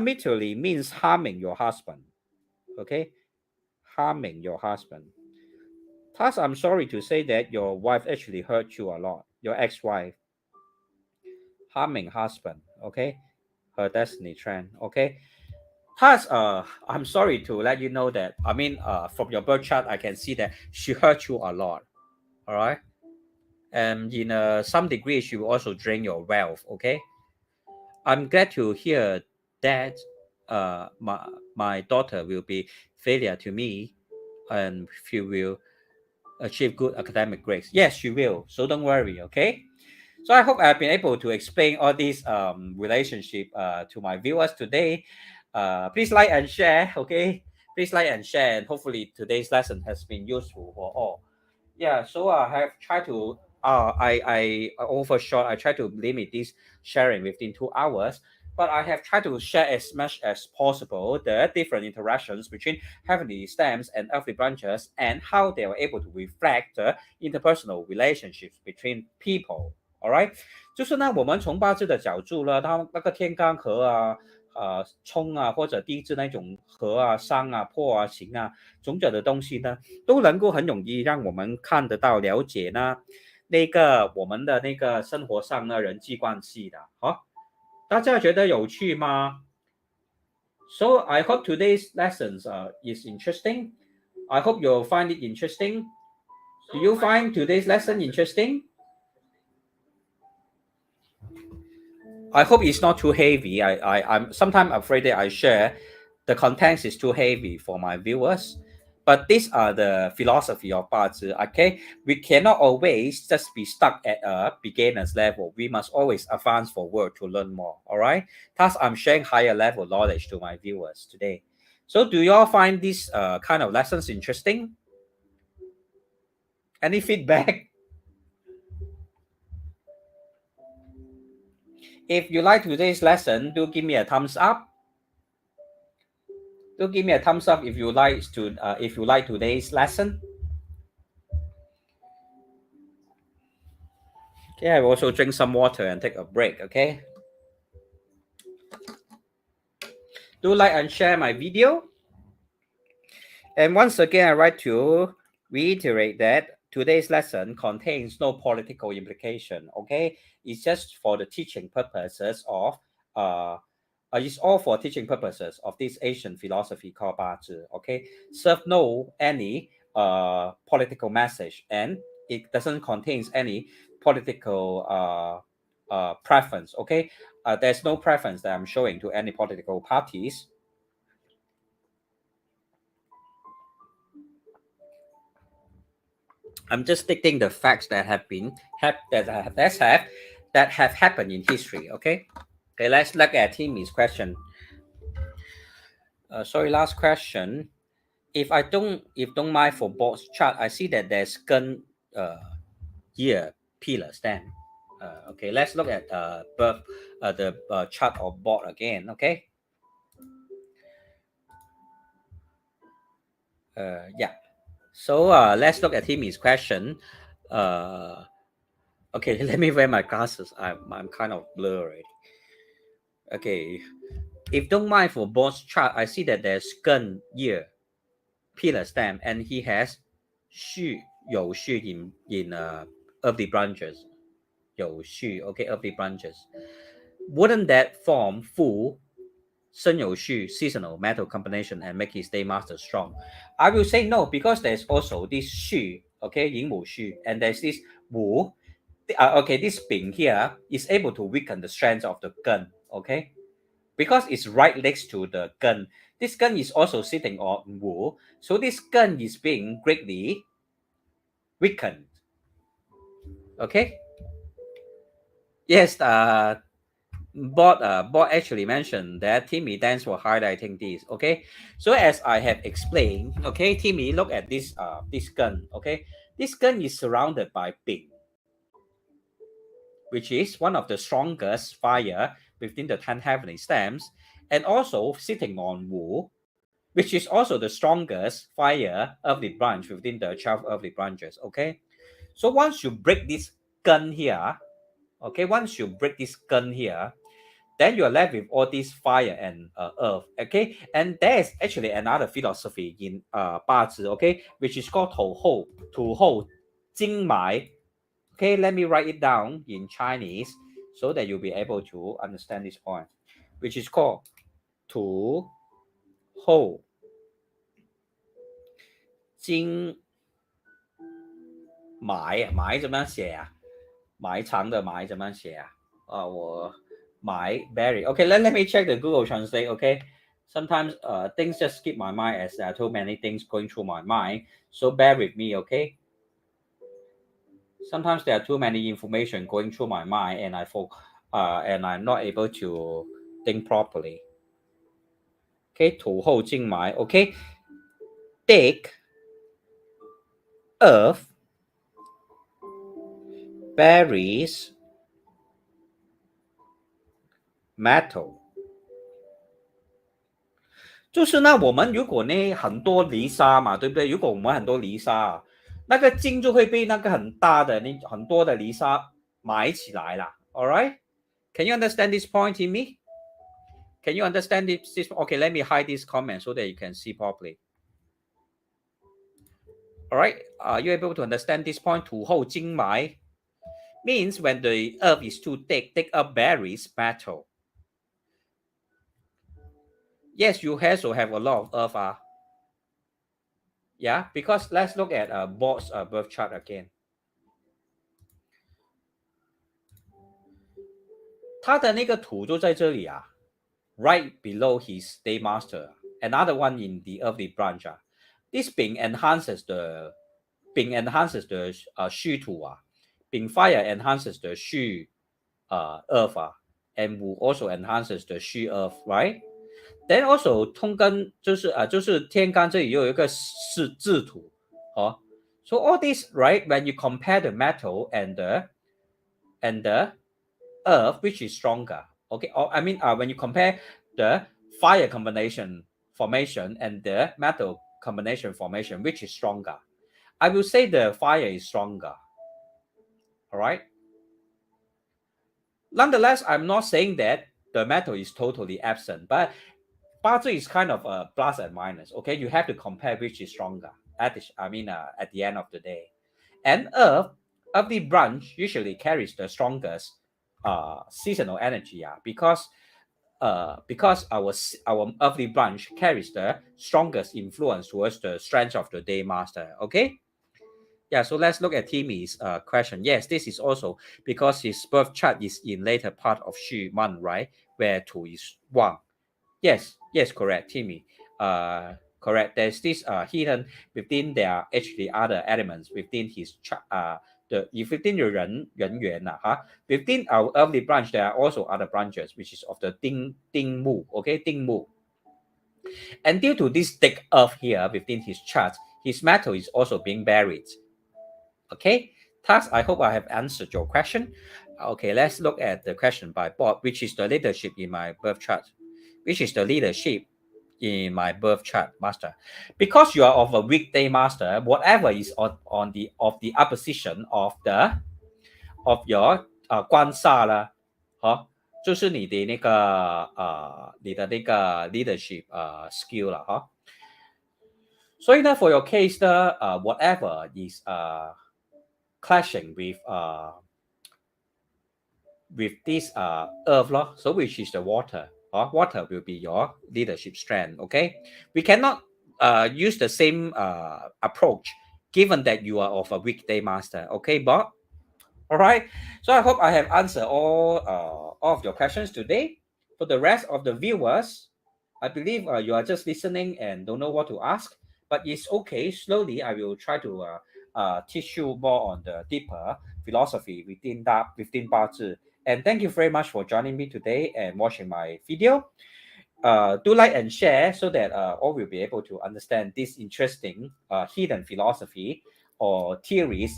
A: literally means harming your husband. Okay, harming your husband. Thus, I'm sorry to say that your wife actually hurt you a lot. Your ex-wife, harming husband. Okay, her destiny trend. Okay. Thus, I'm sorry to let you know that, from your birth chart, I can see that she hurt you a lot. All right. And in some degree, she will also drain your wealth. Okay. I'm glad to hear that my daughter will be failure to me and she will achieve good academic grades. Yes, she will. So don't worry. Okay. So I hope I've been able to explain all these relationship to my viewers today. Please like and share, okay? Please like and share, and hopefully today's lesson has been useful for all. Yeah, so I have tried to I overshot. I try to limit this sharing within 2 hours, but I have tried to share as much as possible the different interactions between heavenly stems and earthly branches and how they were able to reflect interpersonal relationships between people. All right， 就是呢，我们从八字的角度呢，它那个天干合啊、冲啊，或者地支那种合啊、伤啊、破啊、刑啊，种种的东西呢，都能够很容易让我们看得到、了解呢，那个我们的那个生活上呢人际关系的。好，大家觉得有趣吗？So I hope today's lessons is interesting. I hope you'll find it interesting. Do you find today's lesson interesting? I hope it's not too heavy. I'm sometimes afraid that I share the contents is too heavy for my viewers. But these are the philosophy of BaZi. Okay, we cannot always just be stuck at a beginner's level. We must always advance forward to learn more. All right. Thus, I'm sharing higher level knowledge to my viewers today. So, do you all find these kind of lessons interesting? Any feedback? If you like today's lesson, do give me a thumbs up. Do give me a thumbs up if you like today's lesson. Okay, I will also drink some water and take a break. Okay. Do like and share my video. And once again, I'd like to reiterate that today's lesson contains no political implication. Okay, it's just for the teaching purposes of it's all for teaching purposes of this Asian philosophy called BaZi. Okay, serve no any political message, and it doesn't contain any political preference. Okay, there's no preference that I'm showing to any political parties. I'm just stating the facts that have happened in history. Okay. Okay. Let's look at Timmy's question. Sorry, last question. If don't mind for board's chart, I see that there's gun year pillar stem. Okay. Let's look at the chart of board again. Okay. Yeah. So let's look at Timmy's question. Okay, let me wear my glasses. I'm kind of blurry. Okay, if don't mind for boss chart, I see that there's gun year, pillar stem, and he has you shu in early branches. You shu, okay, early branches. Wouldn't that form full Sun Yu Shu seasonal metal combination and make his day master strong? I will say no, because there's also this Shu, okay, Yin Wu Shu, and there's this Wu. Okay, this Bing here is able to weaken the strength of the gun, okay, because it's right next to the gun. This gun is also sitting on Wu, so this gun is being greatly weakened. Okay. Yes, Bot actually mentioned that. Timmy, thanks for highlighting this. Okay, so as I have explained, okay, Timmy, look at this this gun. Okay, this gun is surrounded by Bing, which is one of the strongest fire within the 10 heavenly stems, and also sitting on Wu, which is also the strongest fire earthly branch within the 12 earthly branches. Okay, so once you break this gun here, okay, once you break this gun here, then you're left with all this fire and earth. Okay, and there's actually another philosophy in BaZi, okay, which is called 土后精埋. Okay, let me write it down in Chinese so that you'll be able to understand this point, which is called 土后精埋。埋怎么样写啊？埋藏的埋怎么样写啊？我埋 bury. Okay, let me check the Google Translate. Okay, sometimes things just skip my mind as there are too many things going through my mind. So bear with me. Okay. Sometimes there are too many information going through my mind, and and I'm not able to think properly. Okay, 土后精埋. Okay, dig earth, buries metal. 就是呢，我们如果呢很多泥沙嘛，对不对？如果我们很多泥沙，那个金就会被那个很大的很多的泥沙埋起来了。All right? Can you understand this point in me? Can you understand this? Okay, let me hide this comment so that you can see properly. All right? Are you able to understand this point? 土后金埋 means when the earth is too thick, dig up buries metal. Yes, you also have a lot of earth. Yeah, because let's look at Bot's birth chart again. 他的那个土就在这里啊 right below his day master. Another one in the earthly branch. This Bing enhances the Shu 土啊 Bing fire enhances the Shu earth and Wu also enhances the Shu earth, right? Then also 通根就是天干这里又有一个是制土哦 So all this, right, when you compare the metal and the earth, which is stronger, okay, or I mean when you compare the fire combination formation and the metal combination formation, which is stronger? I will say the fire is stronger. All right. Nonetheless, I'm not saying that the metal is totally absent, but BaZi is kind of a plus and minus. Okay, you have to compare which is stronger. At the end of the day, and earthly branch usually carries the strongest seasonal energy. Because our earthly branch carries the strongest influence towards the strength of the day master. Okay. Yeah, so let's look at Timmy's question. Yes, this is also because his birth chart is in later part of Xu month, right? Where 2 is 1. Yes, correct, Timmy. Correct. There's this hidden within there actually other elements within his chart. Within your 人缘 within our earthly branch, there are also other branches, which is of the Ding Mu. Okay, Ding Mu. And due to this thick earth here within his chart, his metal is also being buried. Okay, Task, I hope I have answered your question. Okay, let's look at the question by Bob, which is the leadership in my birth chart. Which is the leadership in my birth chart, master. Because you are of a weekday master, whatever is on the opposition of your 官煞啦，就是你的那个leadership skill 啦，所以呢 for your case 呢whatever is clashing with this earth 咯, so which is the water. Water will be your leadership strength. Okay, we cannot use the same approach given that you are of a weekday master. Okay, Bob. All right. So I hope I have answered all of your questions today. For the rest of the viewers, I believe you are just listening and don't know what to ask, but it's okay. Slowly, I will try to teach you more on the deeper philosophy within BaZi. And thank you very much for joining me today and watching my video. Do like and share so that all will be able to understand this interesting hidden philosophy or theories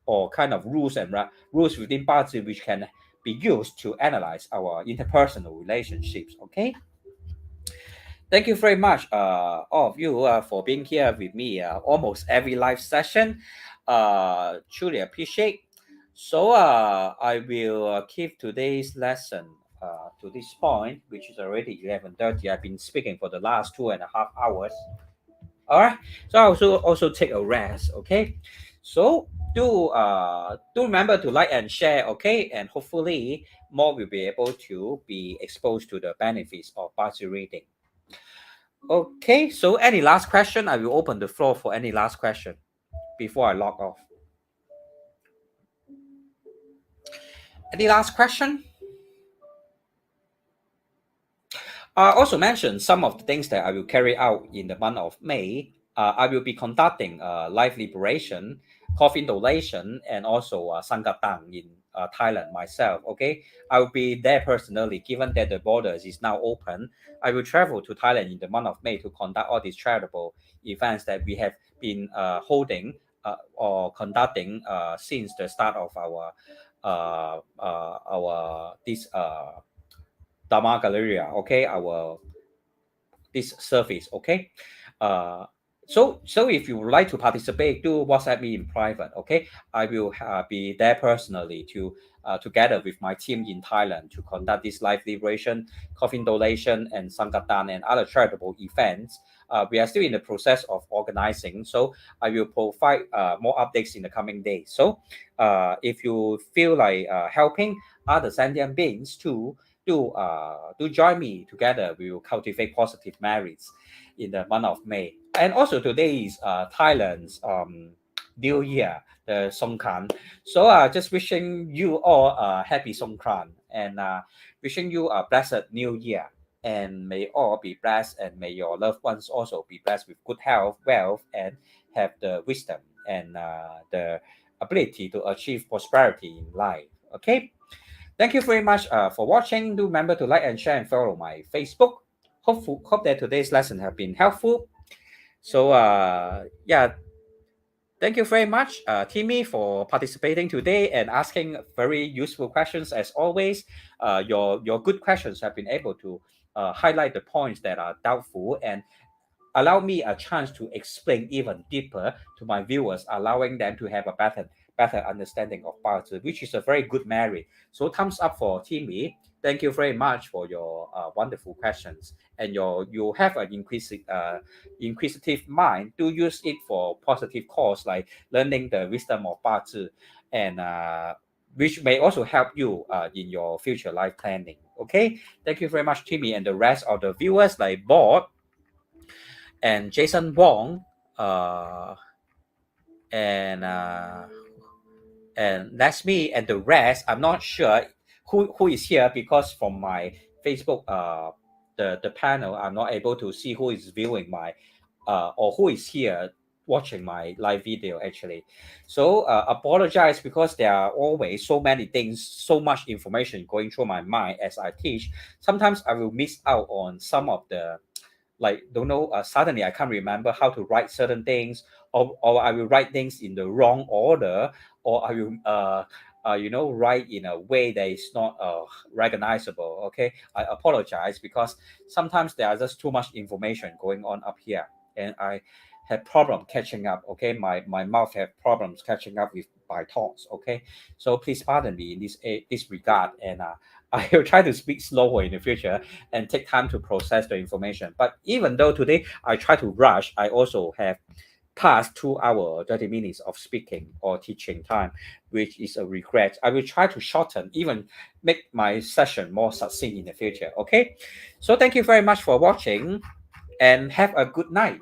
A: or kind of rules within BaZi which can be used to analyze our interpersonal relationships. Okay. Thank you very much, all of you, for being here with me almost every live session. Truly appreciate. So I will keep today's lesson to this point, which is already 11:30. I've been speaking for the last 2.5 hours. All right. So I also take a rest. Okay. So do remember to like and share. Okay, and hopefully more will be able to be exposed to the benefits of BaZi reading. Okay. So any last question? I will open the floor for any last question before I log off. Any last question? I also mentioned some of the things that I will carry out in the month of May. I will be conducting life liberation, coffin donation, and also Sangatang in Thailand myself. Okay, I will be there personally. Given that the borders is now open, I will travel to Thailand in the month of May to conduct all these charitable events that we have been holding or conducting since the start of this Dharma Galleria. Okay, this service. Okay. So if you would like to participate, do WhatsApp me in private. Okay, I will be there personally to together with my team in Thailand to conduct this life liberation, coffin donation, and Sankatan and other charitable events. We are still in the process of organizing, so I will provide more updates in the coming days. So if you feel like helping other sentient beings too, do join me together. We will cultivate positive merits in the month of May. And also today is Thailand's New Year, the Songkran. So just wishing you all a happy Songkran and wishing you a blessed New Year. And may all be blessed, and may your loved ones also be blessed with good health, wealth, and have the wisdom and the ability to achieve prosperity in life. Okay. Thank you very much for watching. Do remember to like and share and follow my Facebook. Hope that today's lesson have been helpful. So yeah, thank you very much, Timmy, for participating today and asking very useful questions as always. Your good questions have been able to highlight the points that are doubtful and allow me a chance to explain even deeper to my viewers, allowing them to have a better understanding of Bazi, which is a very good merit. So thumbs up for Timmy. Thank you very much for your wonderful questions, and you have an inquisitive mind to use it for positive cause like learning the wisdom of Bazi, and which may also help you in your future life planning. Okay, thank you very much, Timmy, and the rest of the viewers like Bob and Jason Wong, and that's me, and the rest I'm not sure who is here, because from my Facebook the panel I'm not able to see who is viewing my or who is here watching my live video actually. So apologize, because there are always so many things, so much information going through my mind as I teach. Sometimes I will miss out on some of the, like, don't know, suddenly I can't remember how to write certain things, or I will write things in the wrong order, or I will write in a way that is not recognizable. Okay, I apologize, because sometimes there are just too much information going on up here, and I have problem catching up. Okay, my mouth have problems catching up with my thoughts. Okay, so please pardon me in this regard, and I will try to speak slower in the future and take time to process the information. But even though today I try to rush, I also have past 2 hours 30 minutes of speaking or teaching time, which is a regret. I will try to shorten, even make my session more succinct in the future. Okay, so thank you very much for watching, and have a good night.